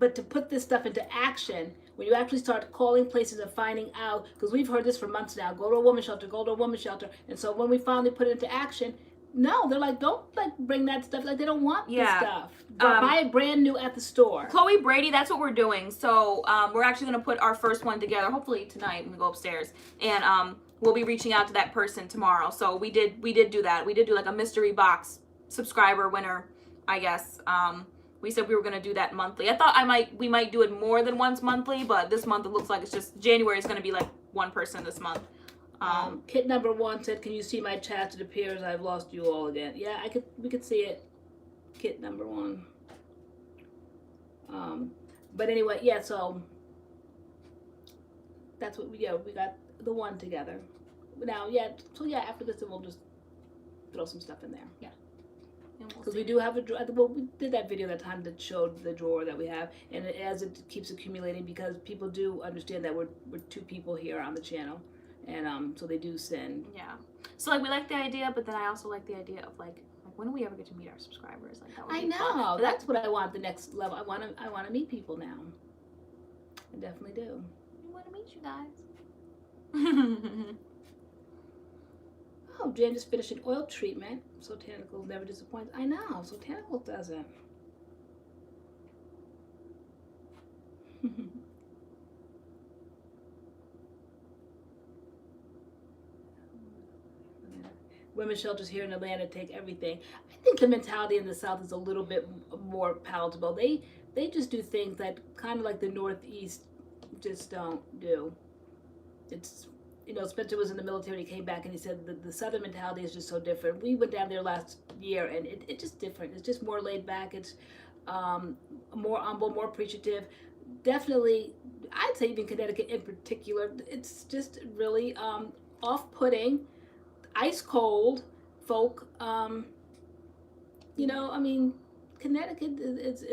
but to put this stuff into action, when you actually start calling places and finding out, because we've heard this for months now, go to a women's shelter, go to a women's shelter, and so when we finally put it into action, no, they're like, don't like bring that stuff, like they don't want this stuff. Buy it brand new at the store. Chloe Brady, that's what we're doing. So we're actually going to put our first one together, hopefully tonight when we go upstairs, and we'll be reaching out to that person tomorrow. So we did do that. We did do like a mystery box subscriber winner, I guess. We said we were gonna do that monthly. I thought we might do it more than once monthly, but this month it looks like it's just January is gonna be like one person this month. Kit number 1 said, "Can you see my chat? It appears I've lost you all again." Yeah, we could see it. Kit number 1. But anyway, yeah. So that's what we got the one together. Now, yeah. So yeah, after this, then we'll just throw some stuff in there. Yeah. Because we do have a drawer. Well, we did that video that time that showed the drawer that we have, and as it keeps accumulating, because people do understand that we're 2 people here on the channel, and so they do send. Yeah. So like we like the idea, but then I also like the idea of like when do we ever get to meet our subscribers? Like that would be fun. But that's what I want. The next level. I want to meet people now. I definitely do. We want to meet you guys. Oh, Jan just finished an oil treatment. So Botanicals never disappoints. I know. So Botanicals doesn't. Women's shelters here in Atlanta take everything. I think the mentality in the South is a little bit more palatable. They just do things that kind of like the Northeast just don't do. It's, you know, Spencer was in the military, he came back and he said that the Southern mentality is just so different. We went down there last year and it's just different. It's just more laid back. It's more humble, more appreciative. Definitely, I'd say even Connecticut in particular, it's just really off-putting, ice cold folk. You know, I mean, Connecticut is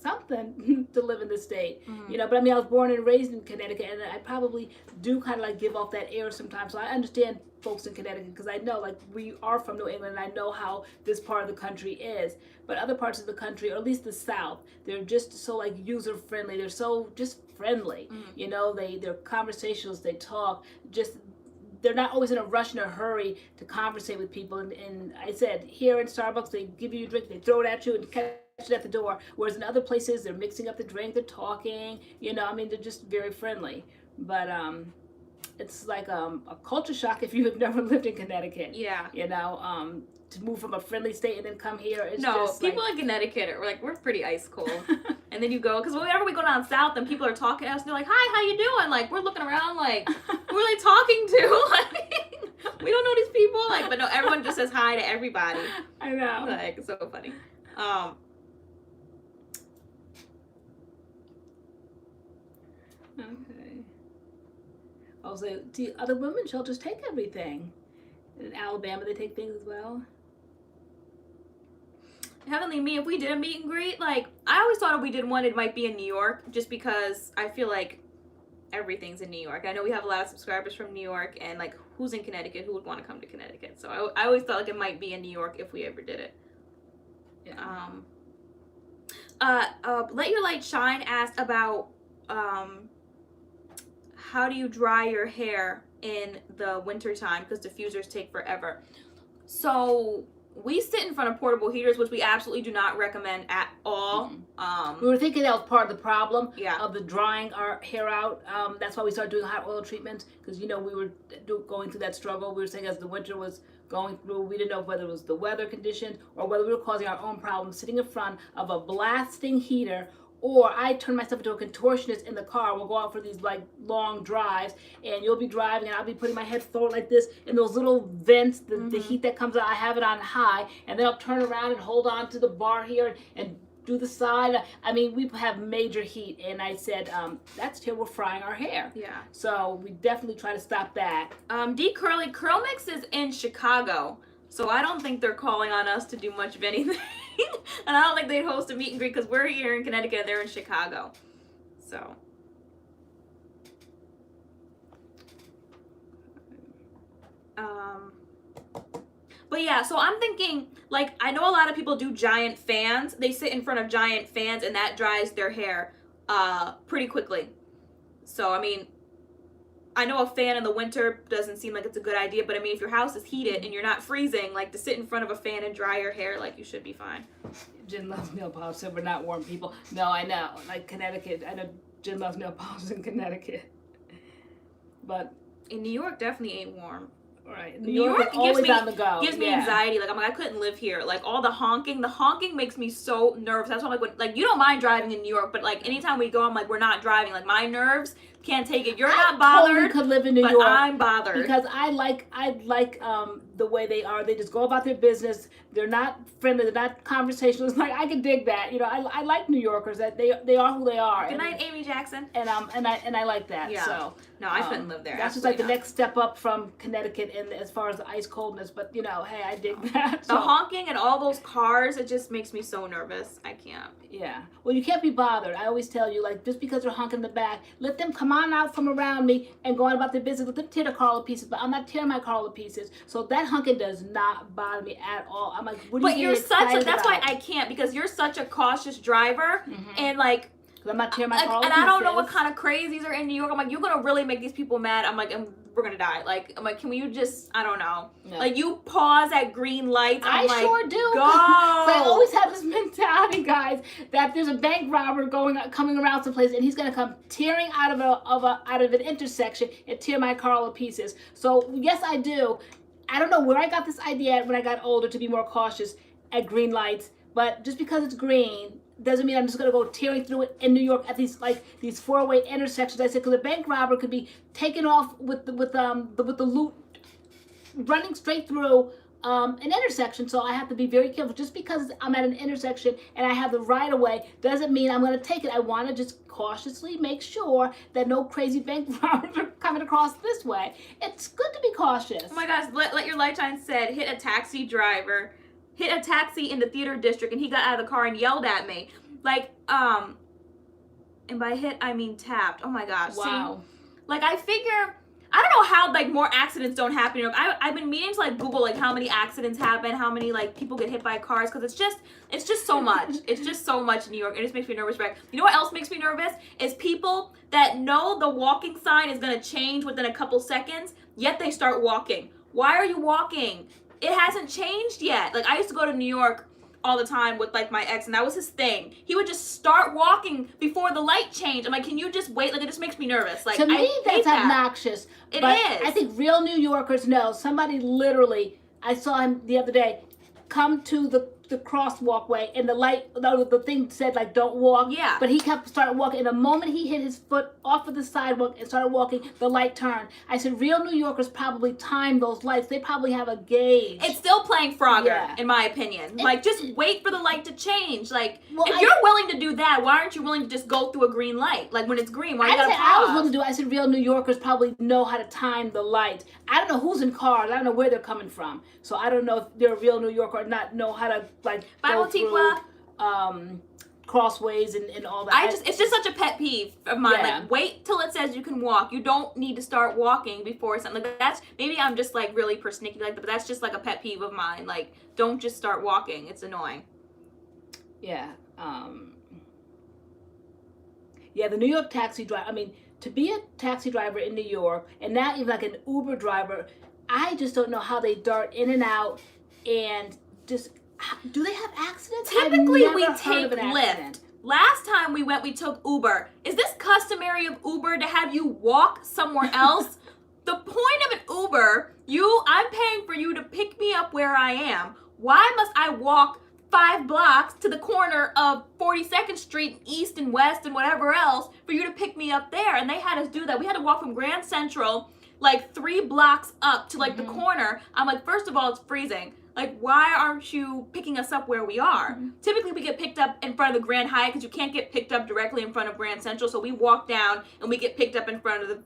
something to live in this state, you know. But I mean, I was born and raised in Connecticut, and I probably do kind of like give off that air sometimes. So I understand folks in Connecticut because I know, like, we are from New England, and I know how this part of the country is. But other parts of the country, or at least the South, they're just so like user friendly. They're so just friendly, you know. They're conversationalists. They talk. Just they're not always in a rush and a hurry to conversate with people. And I said, here in Starbucks, they give you a drink, they throw it at you and catch it at the door. Whereas in other places, they're mixing up the drink, they're talking, you know, I mean, they're just very friendly. But it's like a culture shock if you have never lived in Connecticut. Yeah. You know, to move from a friendly state and then come here, it's No, just people like... in Connecticut are like, we're pretty ice cold. And then you go, because whenever we go down south and people are talking to us, they're like, hi, how you doing? Like, we're looking around like, who are they talking to? Like, we don't know these people. Like, but no, everyone just says hi to everybody. I know. Like, it's so funny. Okay. Also, do other women's shelters take everything? In Alabama, they take things as well. Heavenly Me, if we did a meet and greet, like, I always thought if we did one, it might be in New York, just because I feel like everything's in New York. I know we have a lot of subscribers from New York, and like, who's in Connecticut? Who would want to come to Connecticut? So I always thought like it might be in New York if we ever did it. Yeah. Let Your Light Shine asked about how do you dry your hair in the winter time because diffusers take forever. So we sit in front of portable heaters, which we absolutely do not recommend at all. Mm-hmm. We were thinking that was part of the problem of the drying our hair out. That's why we started doing hot oil treatments, because, you know, we were going through that struggle. We were saying as the winter was going through, we didn't know whether it was the weather conditions or whether we were causing our own problems sitting in front of a blasting heater. Or I turn myself into a contortionist in the car. We'll go out for these like long drives, and you'll be driving, and I'll be putting my head forward like this in those little vents, the heat that comes out. I have it on high, and then I'll turn around and hold on to the bar here and do the side. I mean, we have major heat, and I said, that's till we're frying our hair. Yeah. So we definitely try to stop that. CURLMIX is in Chicago, so I don't think they're calling on us to do much of anything. And I don't think they'd host a meet and greet because we're here in Connecticut and they're in Chicago. So. But yeah, so I'm thinking, like, I know a lot of people do giant fans. They sit in front of giant fans and that dries their hair pretty quickly. So, I mean, I know a fan in the winter doesn't seem like it's a good idea, but I mean, if your house is heated and you're not freezing, like, to sit in front of a fan and dry your hair, like, you should be fine. Jen loves nail polish, so we're not warm people. No, I know. Like, Connecticut, I know Jen loves nail polish in Connecticut. But in New York, definitely ain't warm. Right. New York gives me, on the go. Gives me anxiety. Like, I'm like, I couldn't live here. Like, all the honking makes me so nervous. That's why I'm like, you don't mind driving in New York, but like, anytime we go, I'm like, we're not driving. Like, my nerves can't take it. You're not bothered. I totally could live in New York. But I'm bothered. Because I like the way they are. They just go about their business. They're not friendly. They're not conversational. It's like, I can dig that. You know, I like New Yorkers, that they are who they are. Good night, Amy Jackson. And I like that. Yeah. So no, I couldn't live there. That's just like the next step up from Connecticut in as far as the ice coldness. But you know, hey, I dig that. The honking and all those cars, it just makes me so nervous. I can't. Yeah. Well, you can't be bothered. I always tell you, like, just because they're honking in the back, let them come on out from around me and go on about their business. Let them tear the car to pieces, but I'm not tearing my car to pieces. So that honking does not bother me at all. I'm like, what are you But that's why I can't, because you're such a cautious driver, and like, I'm not tearing my car to and pieces. I don't know what kind of crazies are in New York. I'm like, you're gonna really make these people mad. I'm like, we're gonna die. Like, I'm like, can you just, I don't know. Yeah. Like, you pause at green lights. I sure do. Go. I always have this mentality, guys, that there's a bank robber coming around someplace, and he's gonna come tearing out of an intersection and tear my car to pieces. So yes, I do. I don't know where I got this idea when I got older to be more cautious at green lights, but just because it's green doesn't mean I'm just gonna go tearing through it in New York at these four-way intersections. I said, because a bank robber could be taken off with the loot running straight through an intersection. So I have to be very careful. Just because I'm at an intersection and I have the right of way doesn't mean I'm gonna take it. I want to just cautiously make sure that no crazy bank robbers are coming across this way. It's good to be cautious. Oh my gosh, Let Your Light Shine said, hit a taxi driver. Hit a taxi in the theater district, and he got out of the car and yelled at me. Like, and by hit, I mean tapped. Oh my gosh. Wow. See, like, I figure, I don't know how like more accidents don't happen. I've been meaning to like Google like how many accidents happen, how many like people get hit by cars, because it's just so much. It's just so much in New York. It just makes me nervous, right? You know what else makes me nervous? Is people that know the walking sign is gonna change within a couple seconds, yet they start walking. Why are you walking? It hasn't changed yet. Like I used to go to New York all the time with like my ex, and that was his thing. He would just start walking before the light changed. I'm like, can you just wait? Like it just makes me nervous. Like to me, I hate that's that. obnoxious. It but is. I think real New Yorkers know. Somebody literally, I saw him the other day, come to the crosswalkway, and the thing said like don't walk. Yeah. But he started walking, and the moment he hit his foot off of the sidewalk and started walking, the light turned. I said, real New Yorkers probably time those lights. They probably have a gauge. It's still playing Frogger, in my opinion. Like, just wait for the light to change. Like, if you're willing to do that, why aren't you willing to just go through a green light? Like, when it's green, why you gotta pause? I was willing to do it. I said, real New Yorkers probably know how to time the lights. I don't know who's in cars. I don't know where they're coming from. So I don't know if they're a real New Yorker or not know how to, like, go through crossways and all that. It's just such a pet peeve of mine. Yeah. Like, wait till it says you can walk. You don't need to start walking before something. Like, that's, maybe I'm just, like, really persnickety like that, but that's just, like, a pet peeve of mine. Like, don't just start walking. It's annoying. Yeah. Yeah, the New York taxi driver, I mean, to be a taxi driver in New York, and not even like an Uber driver, I just don't know how they dart in and out, and just, do they have accidents? Typically, we take Lyft. Last time we went, we took Uber. Is this customary of Uber to have you walk somewhere else? The point of an Uber, I'm paying for you to pick me up where I am. Why must I walk 5 blocks to the corner of 42nd Street, East and West and whatever else for you to pick me up there? And they had us do that. We had to walk from Grand Central like 3 blocks up to like the corner. I'm like, first of all, it's freezing. Like, why aren't you picking us up where we are? Typically, we get picked up in front of the Grand Hyatt because you can't get picked up directly in front of Grand Central. So we walk down and we get picked up in front of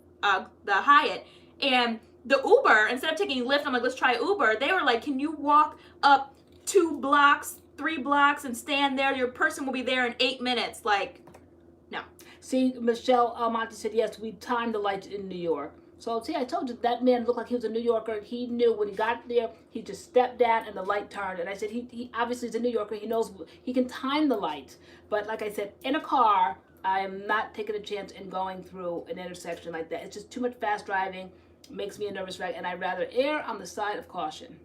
the Hyatt. And the Uber, instead of taking Lyft, I'm like, let's try Uber. They were like, can you walk up 2 blocks, 3 blocks and stand there? Your person will be there in 8 minutes. Like, no. See, Michelle Almonte said, yes, we timed the lights in New York. So, see, I told you that man looked like he was a New Yorker. He knew when he got there, he just stepped down and the light turned. And I said, he obviously is a New Yorker. He knows he can time the lights. But like I said, in a car, I am not taking a chance in going through an intersection like that. It's just too much fast driving. Makes me a nervous wreck. And I'd rather err on the side of caution.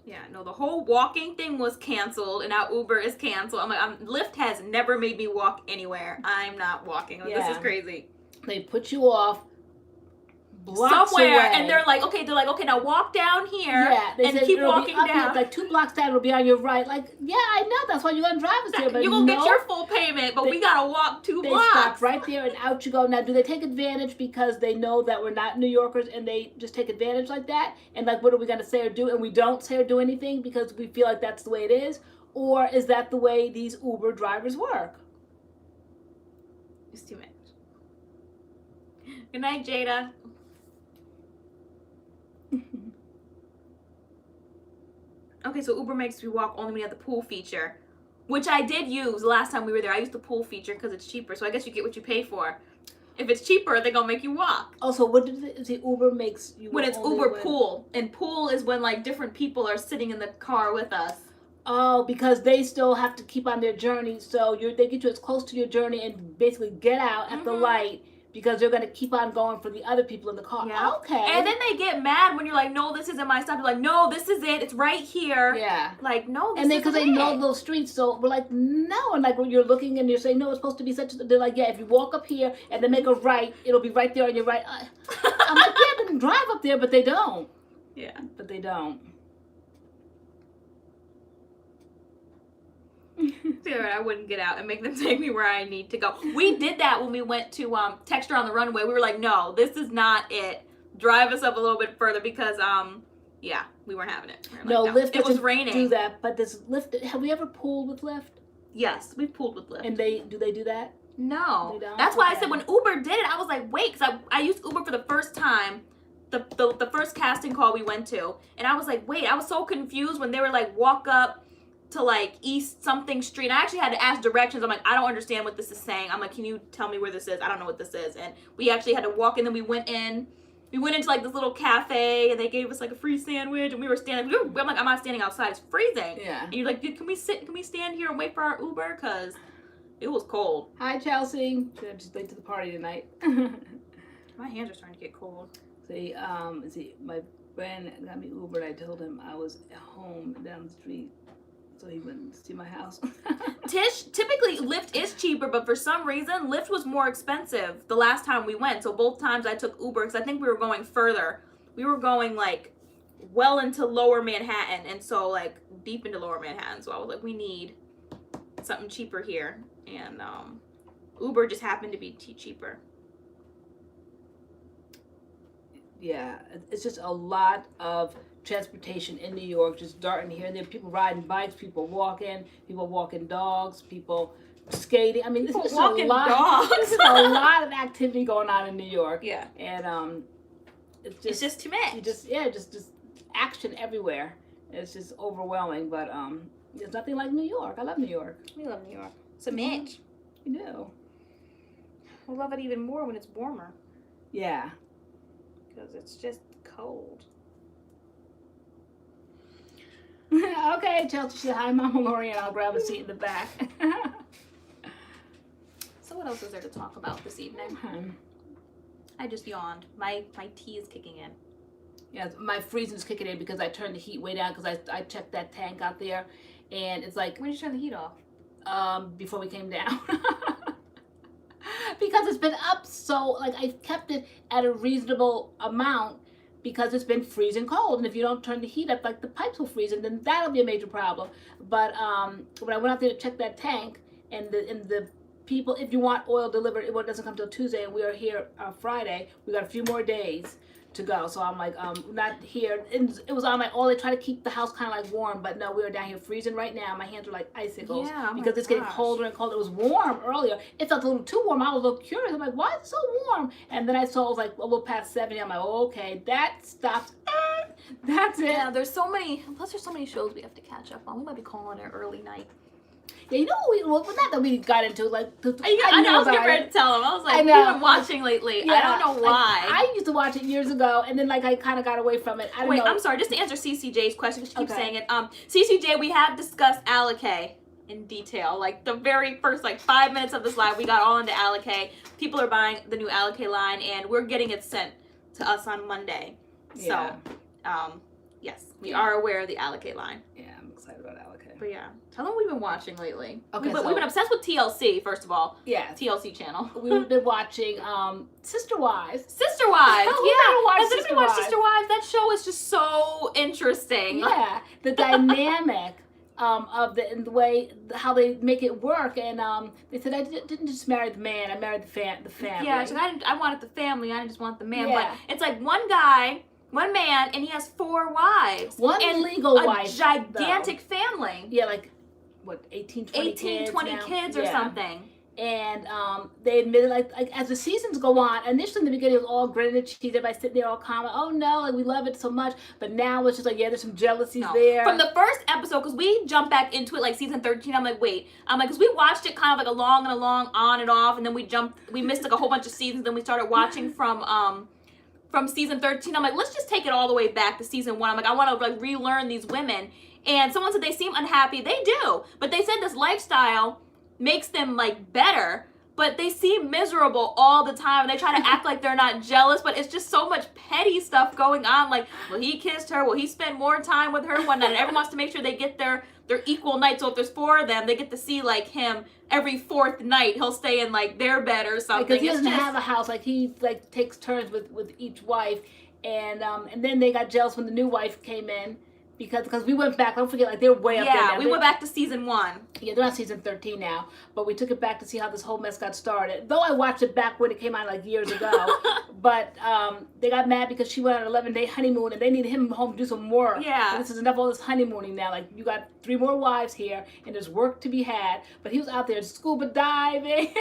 Yeah, no, the whole walking thing was canceled, and now Uber is canceled. I'm like, Lyft has never made me walk anywhere. I'm not walking. Like, this is crazy. They put you off blocks somewhere, away. and they're like, okay, now walk down here and keep walking down. Like 2 blocks down, it'll be on your right. Like, yeah, I know, that's why you're gonna drive us here. But you're gonna get your full payment, but we gotta walk 2 blocks. They stop right there and out you go. Now, do they take advantage because they know that we're not New Yorkers and they just take advantage like that? And like, what are we gonna say or do? And we don't say or do anything because we feel like that's the way it is? Or is that the way these Uber drivers work? It's too much. Good night, Jada. Okay, so Uber makes me walk only when you have the pool feature, which I did use last time we were there. I used the pool feature because it's cheaper, so I guess you get what you pay for. If it's cheaper, they're gonna make you walk. Oh, so what did the Uber makes you when it's Uber pool, and pool is when like different people are sitting in the car with us. Oh, because they still have to keep on their journey, so they get you as close to your journey and basically get out at the light. Because they're going to keep on going for the other people in the car. Yeah. Okay. And then they get mad when you're like, no, this isn't my stop. You're like, no, this is it. It's right here. Yeah. Like, no, this isn't it. And because they know those streets, so we're like, no. And like when you're looking and you're saying, no, it's supposed to be such. They're like, yeah, if you walk up here and then make a right, it'll be right there on your right. I'm like, yeah, they can drive up there, but they don't. Yeah. But they don't. Dude, I wouldn't get out and make them take me where I need to go. We did that when we went to Texture on the Runway. We were like, no, this is not it. Drive us up a little bit further because, yeah, we weren't having it. We no, like, Lyft it was raining. Do that, but this Lyft. Have we ever pooled with Lyft? Yes, we've pooled with Lyft. And they do that? No. They don't? That's why I said when Uber did it, I was like, wait, because I used Uber for the first time. The first casting call we went to, and I was like, wait, I was so confused when they were like, walk up to like East something street. I actually had to ask directions. I'm like, I don't understand what this is saying. I'm like, can you tell me where this is? I don't know what this is. And we actually had to walk in, then we went in We went into like this little cafe and they gave us like a free sandwich and we were standing. I'm like, I'm not standing outside. It's freezing. Yeah. And you're like, dude, can we stand here and wait for our Uber? Cause it was cold. Hi, Chelsea. Should have just late to the party tonight. My hands are starting to get cold. See, my friend got me Uber and I told him I was at home down the street so he wouldn't see my house. Typically Lyft is cheaper, but for some reason Lyft was more expensive the last time we went. So both times I took Uber because I think we were going further. We were going like well into lower Manhattan and so like deep into lower Manhattan. So I was like, we need something cheaper here. And Uber just happened to be cheaper. Yeah, it's just a lot of transportation in New York, just darting here and there. People riding bikes, people walking dogs, people skating. I mean, this is a lot. This is a lot of activity going on in New York. Yeah, and it's just too much. Just action everywhere. It's just overwhelming. But there's nothing like New York. I love New York. We love New York. So much. You do. We love it even more when it's warmer. Yeah. Because it's just cold. Okay, Chelsea said, hi, Mama LoriAnne. I'll grab a seat in the back. So what else is there to talk about this evening? I just yawned. My tea is kicking in. Yeah, my freezing's kicking in because I turned the heat way down because I checked that tank out there. And it's like... When did you turn the heat off? Before we came down. Because it's been up so, like, I kept it at a reasonable amount because it's been freezing cold. And if you don't turn the heat up, like, the pipes will freeze, and then that'll be a major problem. But when I went out there to check that tank, and the people, if you want oil delivered, it doesn't come till Tuesday, and we are here Friday. We got a few more days to go. So I'm like, not here. It was on my oil. They try to keep the house kind of like warm, but no, we are down here freezing right now. My hands are like icicles because it's getting colder and colder. It was warm earlier. It felt a little too warm. I was a little curious. I'm like, why is it so warm? And then I saw it was like a little past 70. I'm like, oh, okay, that stops. That's it. Yeah, there's so many shows we have to catch up on. We might be calling it early night. Yeah, you know what not that we got into, like, I was getting ready to tell him. I was like, we've been watching lately. Yeah, I don't know why. I used to watch it years ago, and then, like, I kind of got away from it. I don't know. I'm sorry, just to answer CCJ's question, because she keeps saying it. CCJ, we have discussed Alikay in detail. Like, the very first, 5 minutes of this live, we got all into Alikay. People are buying the new Alikay line, and we're getting it sent to us on Monday. Yeah. So, yes, we are aware of the Alikay line. Yeah, I'm excited about Alikay. But yeah, tell them we've been watching lately. Okay, we've been obsessed with TLC, first of all. Yeah. TLC channel. We've been watching Sister Wives. Sister Wives, Has Sister Wives? Sister Wives, that show is just so interesting. Yeah, the dynamic of the way how they make it work, and they said I didn't just marry the man, I married the family. Yeah, so I wanted the family, I didn't just want the man. Yeah. But it's like one man, and he has 4 wives. One and legal wife, a gigantic family. Yeah, like, what, 18, 20 kids or something. And they admitted, like as the seasons go on, initially in the beginning it was all grin and cheese, everybody sitting there all calm, oh no, like we love it so much, but now it's just like, yeah, there's some jealousies there. From the first episode, because we jumped back into it like season 13, I'm like, because we watched it kind of like along, on and off, and then we missed like a whole bunch of seasons, then we started watching from season 13. I'm like, let's just take it all the way back to season 1. I'm like, I want to like relearn these women. And someone said they seem unhappy. They do. But they said this lifestyle makes them like better, but they seem miserable all the time. They try to act like they're not jealous, but it's just so much petty stuff going on. Like, well, he kissed her. Well, he spent more time with her one night. And everyone wants to make sure they get their equal night. So if there's 4 of them, they get to see like him every 4th night. He'll stay in like their bed or something. Because he doesn't have a house. Like he like takes turns with each wife, and then they got jealous when the new wife came in. Because we went back, don't forget, like they're way up there now. Yeah, we went back to season 1. Yeah, they're on season 13 now, but we took it back to see how this whole mess got started. Though I watched it back when it came out like years ago, but they got mad because she went on an 11-day honeymoon and they needed him home to do some work. Yeah. And this is enough of all this honeymooning now. Like, you got 3 more wives here and there's work to be had, but he was out there scuba diving.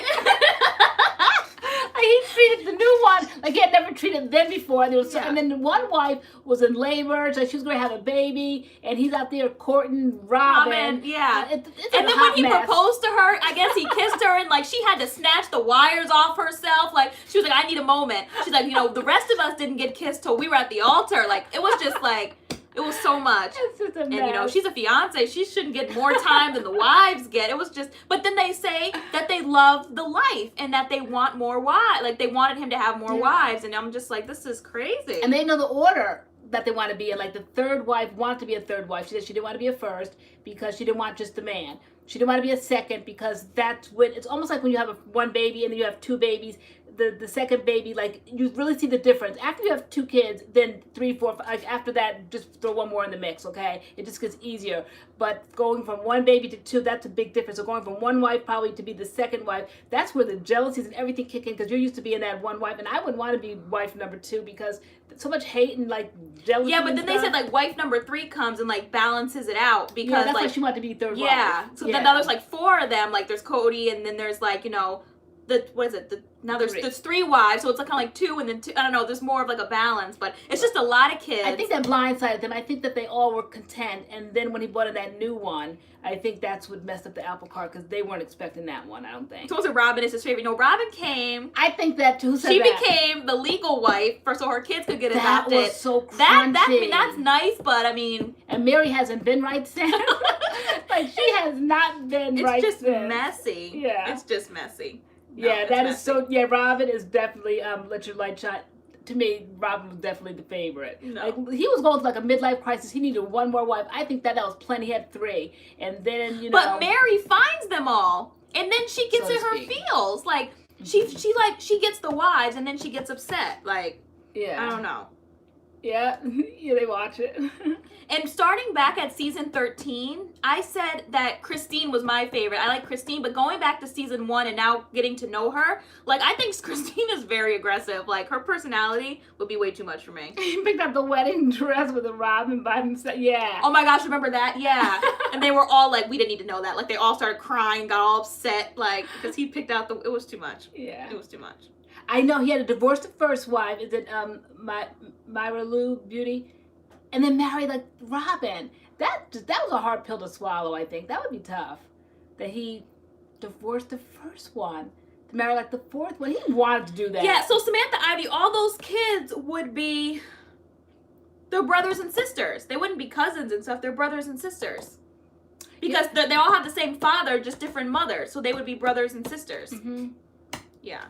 He treated the new one like he had never treated them before. There was Yeah. and then the one wife was in labor, so she was going to have a baby, and he's out there courting Robin. Yeah. It's And a then hot when he mess. proposed to her, I guess he kissed her and like she had to snatch the wires off herself. Like she was like, I need a moment. She's like, the rest of us didn't get kissed till we were at the altar. Like it was just like, it was so much. It's just a mess. And she's a fiance. She shouldn't get more time than the wives get. It was just, but then they say that they love the life and that they want more wives. Like they wanted him to have more wives. And I'm just like, this is crazy. And they know the order that they want to be in. Like the third wife wanted to be a third wife. She said she didn't want to be a first because she didn't want just a man. She didn't want to be a second because that's when, it's almost like when you have one baby and then you have two babies. The second baby, like you really see the difference. After you have two kids, then 3, 4, 5, like after that, just throw one more in the mix, okay? It just gets easier. But going from one baby to two, that's a big difference. So going from one wife probably to be the second wife, that's where the jealousies and everything kick in because you're used to being that one wife. And I wouldn't want to be wife number 2 because so much hate and like jealousy. Yeah, but then they stuff. said like wife number 3 comes and like balances it out because that's like why she wanted to be third wife. Yeah. So then now there's like 4 of them. Like there's Cody and then there's like, now there's 3 wives, so it's like kind of like 2 and then 2. I don't know. There's more of like a balance, but it's just a lot of kids. I think that blindsided them. I think that they all were content, and then when he bought in that new one, I think that's what messed up the apple cart because they weren't expecting that one. I don't think. So was it Robin is his favorite? No, Robin came. I think that too. She became the legal wife so her kids could get adopted. That was so crunchy. That's nice, but I mean, and Mary hasn't been right since. Like she has not been right since. It's just messy. Yeah, it's just messy. No, yeah, that is so. Yeah, Robin is definitely let your light shine. To me, Robin was definitely the favorite. No. Like he was going through like a midlife crisis. He needed one more wife. I think that was plenty. He had 3, and then But Mary finds them all, and then she gets in her feels. Like she gets the wives, and then she gets upset. Like I don't know. Yeah, yeah, they watch it. And starting back at season 13, I said that Christine was my favorite. I like Christine, but going back to season 1 and now getting to know her, like I think Christine is very aggressive. Like her personality would be way too much for me. He picked up the wedding dress with a Robin by himself. Yeah. Oh my gosh, remember that? Yeah. And they were all like, we didn't need to know that. Like they all started crying, got all upset, like because he picked out it was too much. Yeah. It was too much. I know he had to divorce the first wife. Is it Myra Lou Beauty? And then marry like Robin. That was a hard pill to swallow, I think. That would be tough. That he divorced the first one to marry like the fourth one. He wanted to do that. Yeah, so Samantha Ivy, all those kids would be their brothers and sisters. They wouldn't be cousins and stuff. They're brothers and sisters. Because they all have the same father, just different mothers. So they would be brothers and sisters. Mm-hmm. Yeah.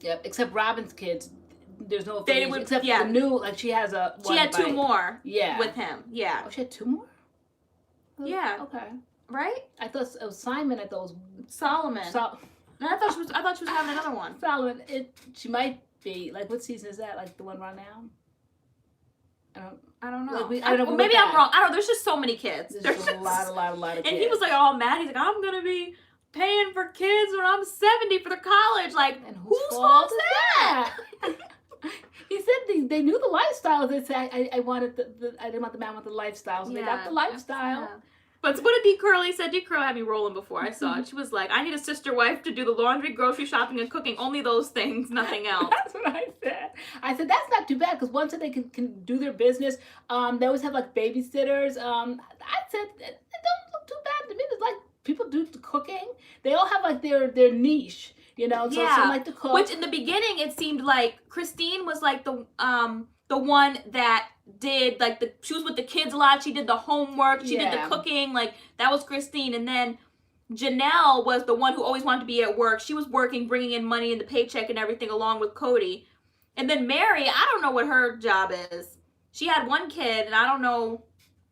Yep, except Robin's kids. There's no affiliation. They would, except for the new, like she has a one She had 2 bite. more Yeah. with him. Yeah. Oh, she had 2 more? Yeah. Okay. Right? I thought it was Simon. I thought it was Solomon. And I thought she was having another one. Solomon. She might be. Like, what season is that? Like the one right now? I don't know. Like I don't know. Maybe I'm wrong. I don't know. There's just so many kids. There's just a lot of kids. And he was like all mad. He's like, I'm gonna be paying for kids when I'm 70 for their college. Like, and whose fault is that? He said they knew the lifestyle. They said I wanted I didn't want the man with the lifestyle, so they got the lifestyle. Yeah. But what did D. Curly said? D. Curly had me rolling before I saw it. She was like, I need a sister wife to do the laundry, grocery shopping, and cooking. Only those things, nothing else. That's what I said. I said, that's not too bad, because once they can do their business, they always have, like, babysitters. I said, it don't look too bad to me. It's like, people do the cooking. They all have, like, their niche, you know? So some like to cook. Which, in the beginning, it seemed like Christine was, like, the one that did, like, she was with the kids a lot. She did the homework. She did the cooking. Like, that was Christine. And then Janelle was the one who always wanted to be at work. She was working, bringing in money and the paycheck and everything along with Cody. And then Mary, I don't know what her job is. She had one kid, and I don't know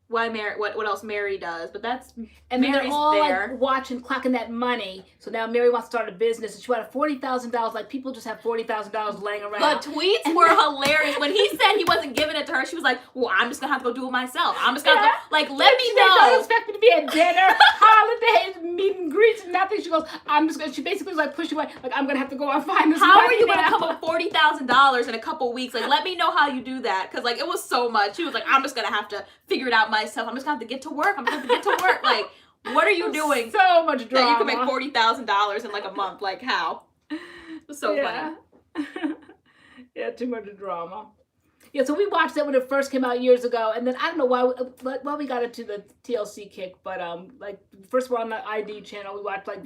what else Mary does, but that's and Mary's they're all there. Like watching, clocking that money. So now Mary wants to start a business, and she wanted $40,000. Like people just have $40,000 laying around. The tweets were hilarious. When he said he wasn't giving it to her, she was like, "Well, I'm just gonna have to go do it myself. I'm just gonna go, like let me know." Don't expect me to be at dinner, holidays, meet and greets, and nothing. She goes, "I'm just gonna." She basically was like pushing away, like I'm gonna have to go and find this. How money are you gonna now. come up with $40,000 in a couple weeks? Like, let me know how you do that, because like it was so much. She was like, "I'm just gonna have to figure it out myself. I'm just gonna have to get to work. I'm just gonna have to get to work." Like, what are you doing? So much drama. That you can make $40,000 in like a month. Like how? was so funny. Yeah, too much drama. Yeah, so we watched that when it first came out years ago, and then I don't know why we got into the TLC kick, but like first we're on the ID channel, we watched like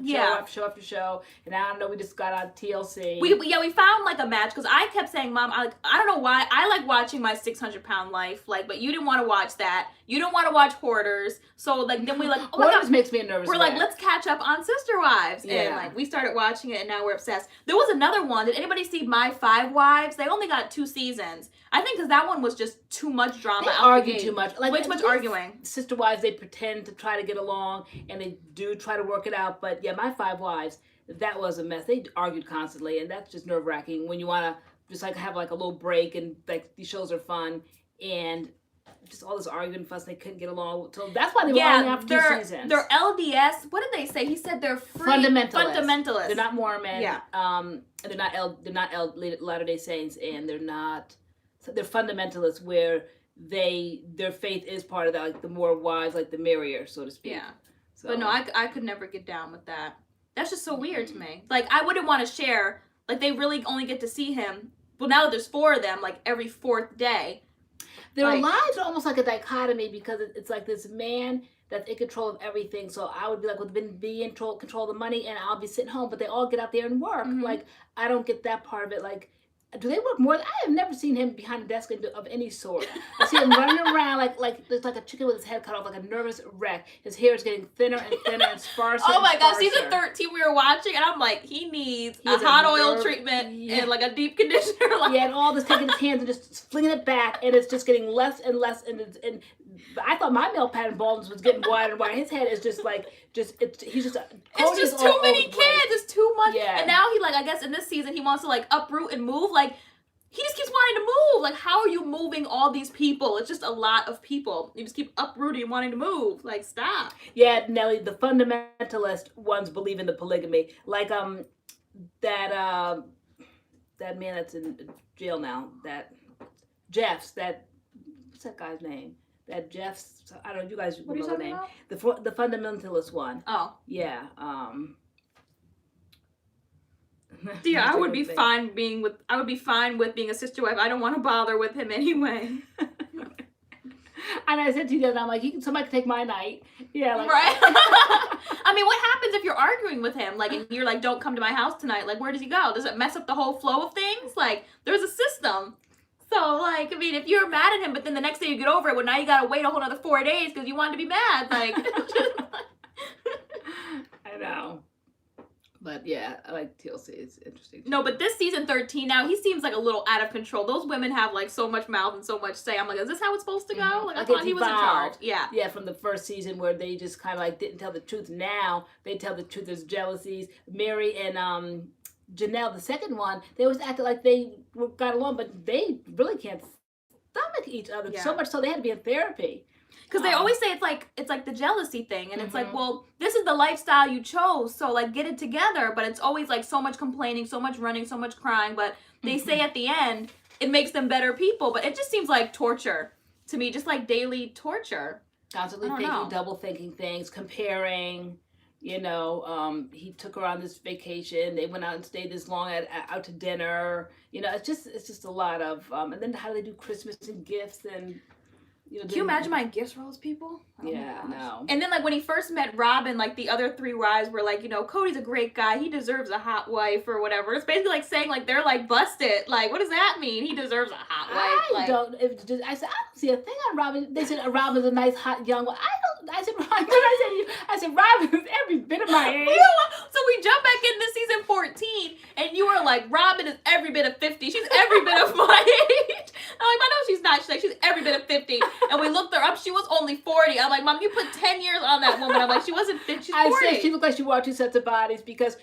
show after show, and I don't know, we just got on TLC. We found like a match because I kept saying, Mom, I don't know why I like watching My 600-Pound Life, like, but you didn't want to watch that. You don't want to watch Hoarders, so like then we like Hoarders makes me nervous. We're like, let's catch up on Sister Wives, and like we started watching it, and now we're obsessed. There was another one. Did anybody see My 5 Wives? They only got 2 seasons. I think because that one was just too much drama. They argue too much. Like, way too much arguing. Sister Wives, they pretend to try to get along, and they do try to work it out. But yeah, My 5 Wives, that was a mess. They argued constantly, and that's just nerve-wracking when you want to just like have like a little break, and like these shows are fun, and just all this arguing fuss, they couldn't get along. So that's why they were only after 2 seasons. They're LDS. What did they say? He said they're free fundamentalists. They're not Mormon. Yeah. They're not Latter-day Saints, and they're fundamentalists where their faith is part of that, like the more wives, like the merrier, so to speak. Yeah. So. But no, I could never get down with that. That's just so weird to me. Like, I wouldn't want to share. Like, they really only get to see him. Well, now that there's 4 of them, like every 4th day. Their lives are almost like a dichotomy because it's like this man that's in control of everything. So I would be like, be in control of the money, and I'll be sitting home. But they all get out there and work. Mm-hmm. Like, I don't get that part of it. Like, do they work more? I have never seen him behind a desk of any sort. I see him running around like there's like a chicken with his head cut off, like a nervous wreck. His hair is getting thinner and thinner and sparser. Oh my gosh, season 13 we were watching, and I'm like, he needs a hot oil treatment and like a deep conditioner. Like. Yeah, and all this taking his hands and just flinging it back, and it's just getting less and less. And I thought my male pattern baldness was getting wider and wider. His head is just like he's just. It's just too many kids. It's too much. Yeah. And now he I guess in this season he wants to like uproot and move. Like he just keeps wanting to move. Like how are you moving all these people? It's just a lot of people. You just keep uprooting and wanting to move. Like stop. Yeah, Nelly, the fundamentalist ones believe in the polygamy. Like that man that's in jail now. That Jeff's what's that guy's name? That Jeff's, I don't know, you guys what are you talking name. about? The fundamentalist one. Oh. Yeah. Dear, I would be fine with being a sister wife. I don't want to bother with him anyway. And I said to you the other night, I'm like, somebody can take my night. Yeah, like right. I mean, what happens if you're arguing with him? Like, and you're like, don't come to my house tonight. Like, where does he go? Does it mess up the whole flow of things? Like, there's a system. So, like, I mean, if you're mad at him, but then the next day you get over it, well, now you gotta wait a whole another 4 days because you wanted to be mad. Like, I know. But yeah, I like TLC. It's interesting. No, but this season 13 now, he seems like a little out of control. Those women have like so much mouth and so much say. I'm like, is this how it's supposed to go? Mm-hmm. Like I thought he was in charge. Yeah. Yeah, from the first season where they just kind of like didn't tell the truth. Now they tell the truth. There's jealousies. Mary and Janelle, the second one, they always acted like they got along, but they really can't stomach each other. Yeah. So much so they had to be in therapy. Because they always say it's like the jealousy thing, and it's like, well, this is the lifestyle you chose, so like get it together. But it's always like so much complaining, so much running, so much crying. But they say at the end it makes them better people. But it just seems like torture to me, just like daily torture. Constantly thinking, double thinking things, comparing. You know, he took her on this vacation. They went out and stayed this long out to dinner. You know, it's just a lot of. And then how do they do Christmas and gifts and. You know, can you imagine buying gifts for all those people? Oh yeah, no. And then like when he first met Robin, like the other 3 wives were like, you know, Cody's a great guy. He deserves a hot wife or whatever. It's basically like saying like they're like busted. Like what does that mean? He deserves a hot wife. I don't see a thing on Robin. They said Robin's a nice hot young one. I said Robin is every bit of my age. So we jump back into season 14 and you were like, Robin is every bit of 50. She's every bit of my age. I'm like, I know she's not. She's like, she's every bit of 50. And we looked her up. She was only 40. I'm like, Mom, you put 10 years on that woman. I'm like, she wasn't 50. She's 40. I said she looked like she wore 2 sets of bodies because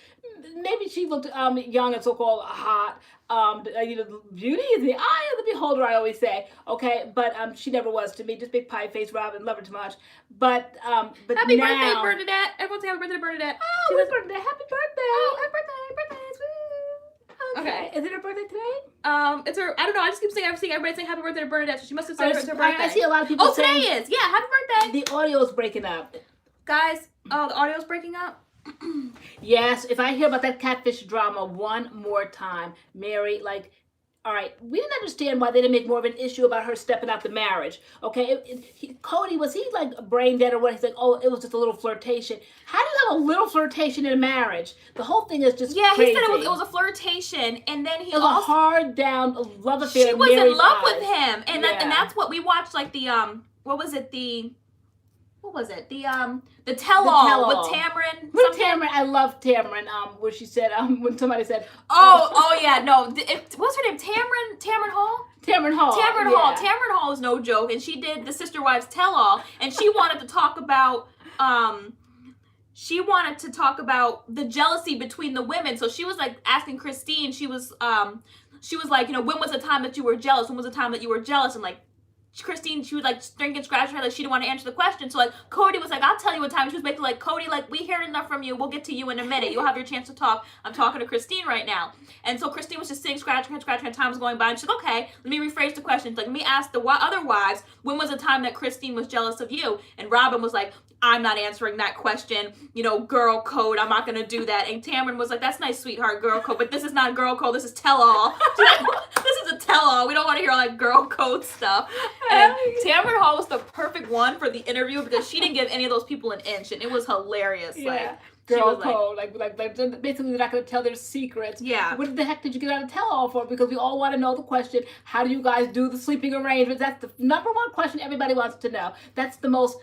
maybe she looked young and so-called hot. You know, beauty is in the eye of the beholder, I always say. Okay, but she never was to me. Just big pie-faced Robin. Love her too much. But happy now, birthday, Bernadette. Everyone say happy birthday to Bernadette. Oh, happy birthday. Happy birthday. Oh, happy birthday. Okay. Is it her birthday today? It's her. I don't know. I just keep saying everybody saying happy birthday to Bernadette. So she must have said it's her birthday. I see a lot of people saying. Oh, today is. Yeah, happy birthday. The audio is breaking up. Guys, the audio's breaking up. Yes, if I hear about that catfish drama one more time, Mary, like, all right, we didn't understand why they didn't make more of an issue about her stepping out the marriage. Okay, Cody, was he like brain dead or what? He's like, oh, it was just a little flirtation. How do you have a little flirtation in a marriage? The whole thing is just crazy. He said it was a flirtation, and then he it was also a hard down love affair. She was Mary's in love eyes. with him, and and that's what we watched. Like the what was it? The tell-all with Tamron. With Tamron, I love Tamron. Where she said, when somebody said, oh yeah, no, what's her name? Tamron Hall. Tamron Hall. Tamron Hall is no joke, and she did the Sister Wives tell-all, and she wanted to talk about the jealousy between the women. So she was like asking Christine. She was like, you know, when was the time that you were jealous? When was the time that you were jealous? And like, Christine, she was like drinking, scratching her, like she didn't want to answer the question. So like Cody was like, I'll tell you what time. She was basically like, Cody, like we heard enough from you. We'll get to you in a minute. You'll have your chance to talk. I'm talking to Christine right now. And so Christine was just sitting, scratching her. Time was going by, and she's like, okay, let me rephrase the question. Like, let me ask the other wives, when was the time that Christine was jealous of you? And Robin was like, I'm not answering that question. You know, girl code. I'm not gonna do that. And Tamron was like, that's nice, sweetheart, girl code, but this is not girl code. This is tell-all. This is a tell-all. We don't want to hear all that girl code stuff. And Tamron Hall was the perfect one for the interview because she didn't give any of those people an inch, and it was hilarious. Yeah. Like, girl code, like basically they're not going to tell their secrets. Yeah. What the heck did you get out of tell-all for? Because we all want to know the question, how do you guys do the sleeping arrangements? That's the number one question everybody wants to know. That's the most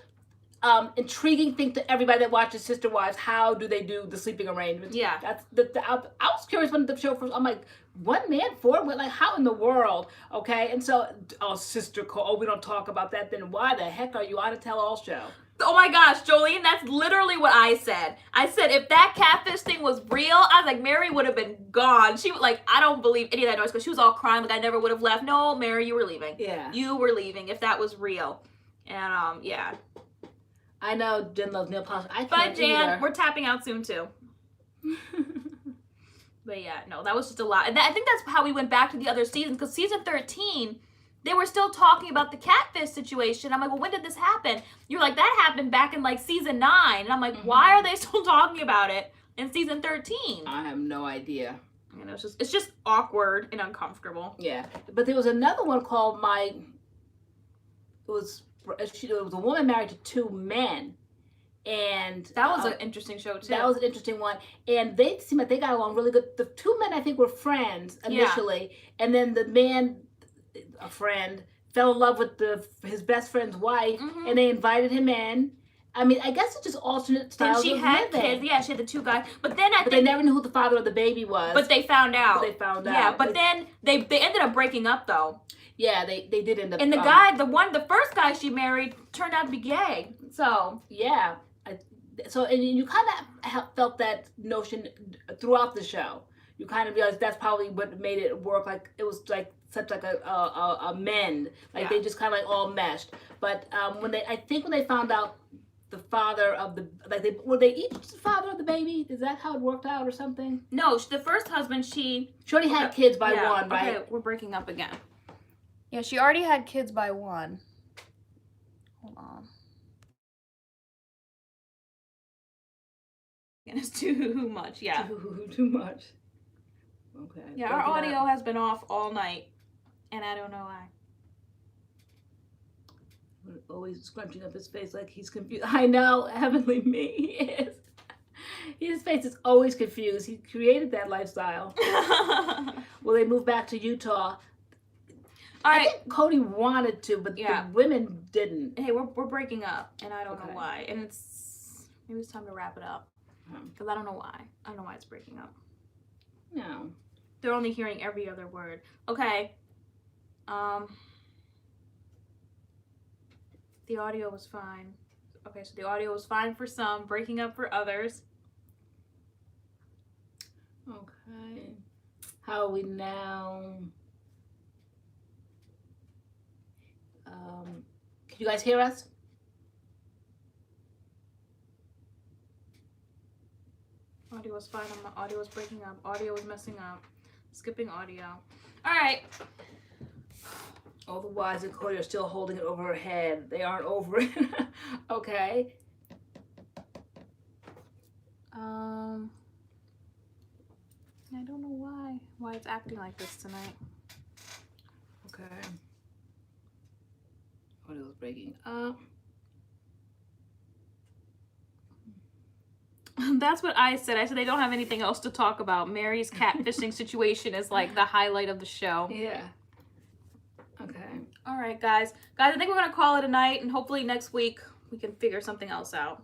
intriguing thing to everybody that watches Sister Wives. How do they do the sleeping arrangements? Yeah. That's I was curious when the show first, I'm like, one man, four women, like how in the world? Okay, and so, Sister Cole, we don't talk about that, then why the heck are you on a tell-all show? Oh my gosh, Jolene, that's literally what I said. I said if that catfish thing was real, I was like, Mary would have been gone. She was like, I don't believe any of that noise because she was all crying like I never would have left. No, Mary, you were leaving. Yeah. You were leaving if that was real. And yeah. I know Jen loves nail polish. I can't But Jan, either. we're tapping out soon too. But yeah, no, that was just a lot. And I think that's how we went back to the other seasons because season 13, they were still talking about the catfish situation. I'm like, well, when did this happen? You're like, that happened back in like season 9. And I'm like, why are they still talking about it in season 13? I have no idea. You know, it's just awkward and uncomfortable. Yeah, but there was another one called it was a woman married to 2 men. And that was an interesting show too. That was an interesting one. And they seemed like they got along really good. The 2 men, I think, were friends initially. Yeah. And then the man, a friend, fell in love with his best friend's wife. And they invited him in. I mean, I guess it's just alternate styles of living. And she had kids. Yeah, she had the 2 guys. But then I think they never knew who the father of the baby was. But they found out. Yeah, but then they ended up breaking up though. Yeah, they did end up. And the first guy she married turned out to be gay. So yeah. And you kind of felt that notion throughout the show. You kind of realized that's probably what made it work. Like it was like such like a mend. Like they just kind of like all meshed. But when they found out the father of the were they each the father of the baby? Is that how it worked out or something? No, the first husband she already had kids by one, right? Okay, we're breaking up again. Yeah, she already had kids by one. Hold on. And it's too much, yeah. Too much. Okay. Yeah, our audio has been off all night, and I don't know why. Always scrunching up his face like he's confused. I know, heavenly me, he is. His face is always confused. He created that lifestyle. Well, they moved back to Utah. All right. I think Cody wanted to, but the women didn't. Hey, we're breaking up, and I don't know why. And maybe it's time to wrap it up. Because I don't know why. I don't know why it's breaking up. No. They're only hearing every other word. Okay. The audio was fine. Okay, so the audio was fine for some, breaking up for others. Okay. How are we now? Can you guys hear us? Audio was fine. Audio was breaking up. Audio was messing up. Skipping audio. All right. All the wives and Cody are still holding it over her head. They aren't over it. Okay. why it's acting like this tonight. Okay. Audio's breaking up. That's what I said. I said they don't have anything else to talk about. Mary's catfishing situation is like the highlight of the show. Yeah. Okay. All right, guys. Guys, I think we're going to call it a night, and hopefully next week we can figure something else out.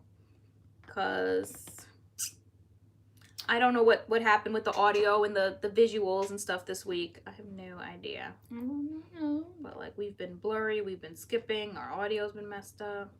Because I don't know what happened with the audio and the visuals and stuff this week. I have no idea. I don't know. But like we've been blurry, we've been skipping, our audio's been messed up.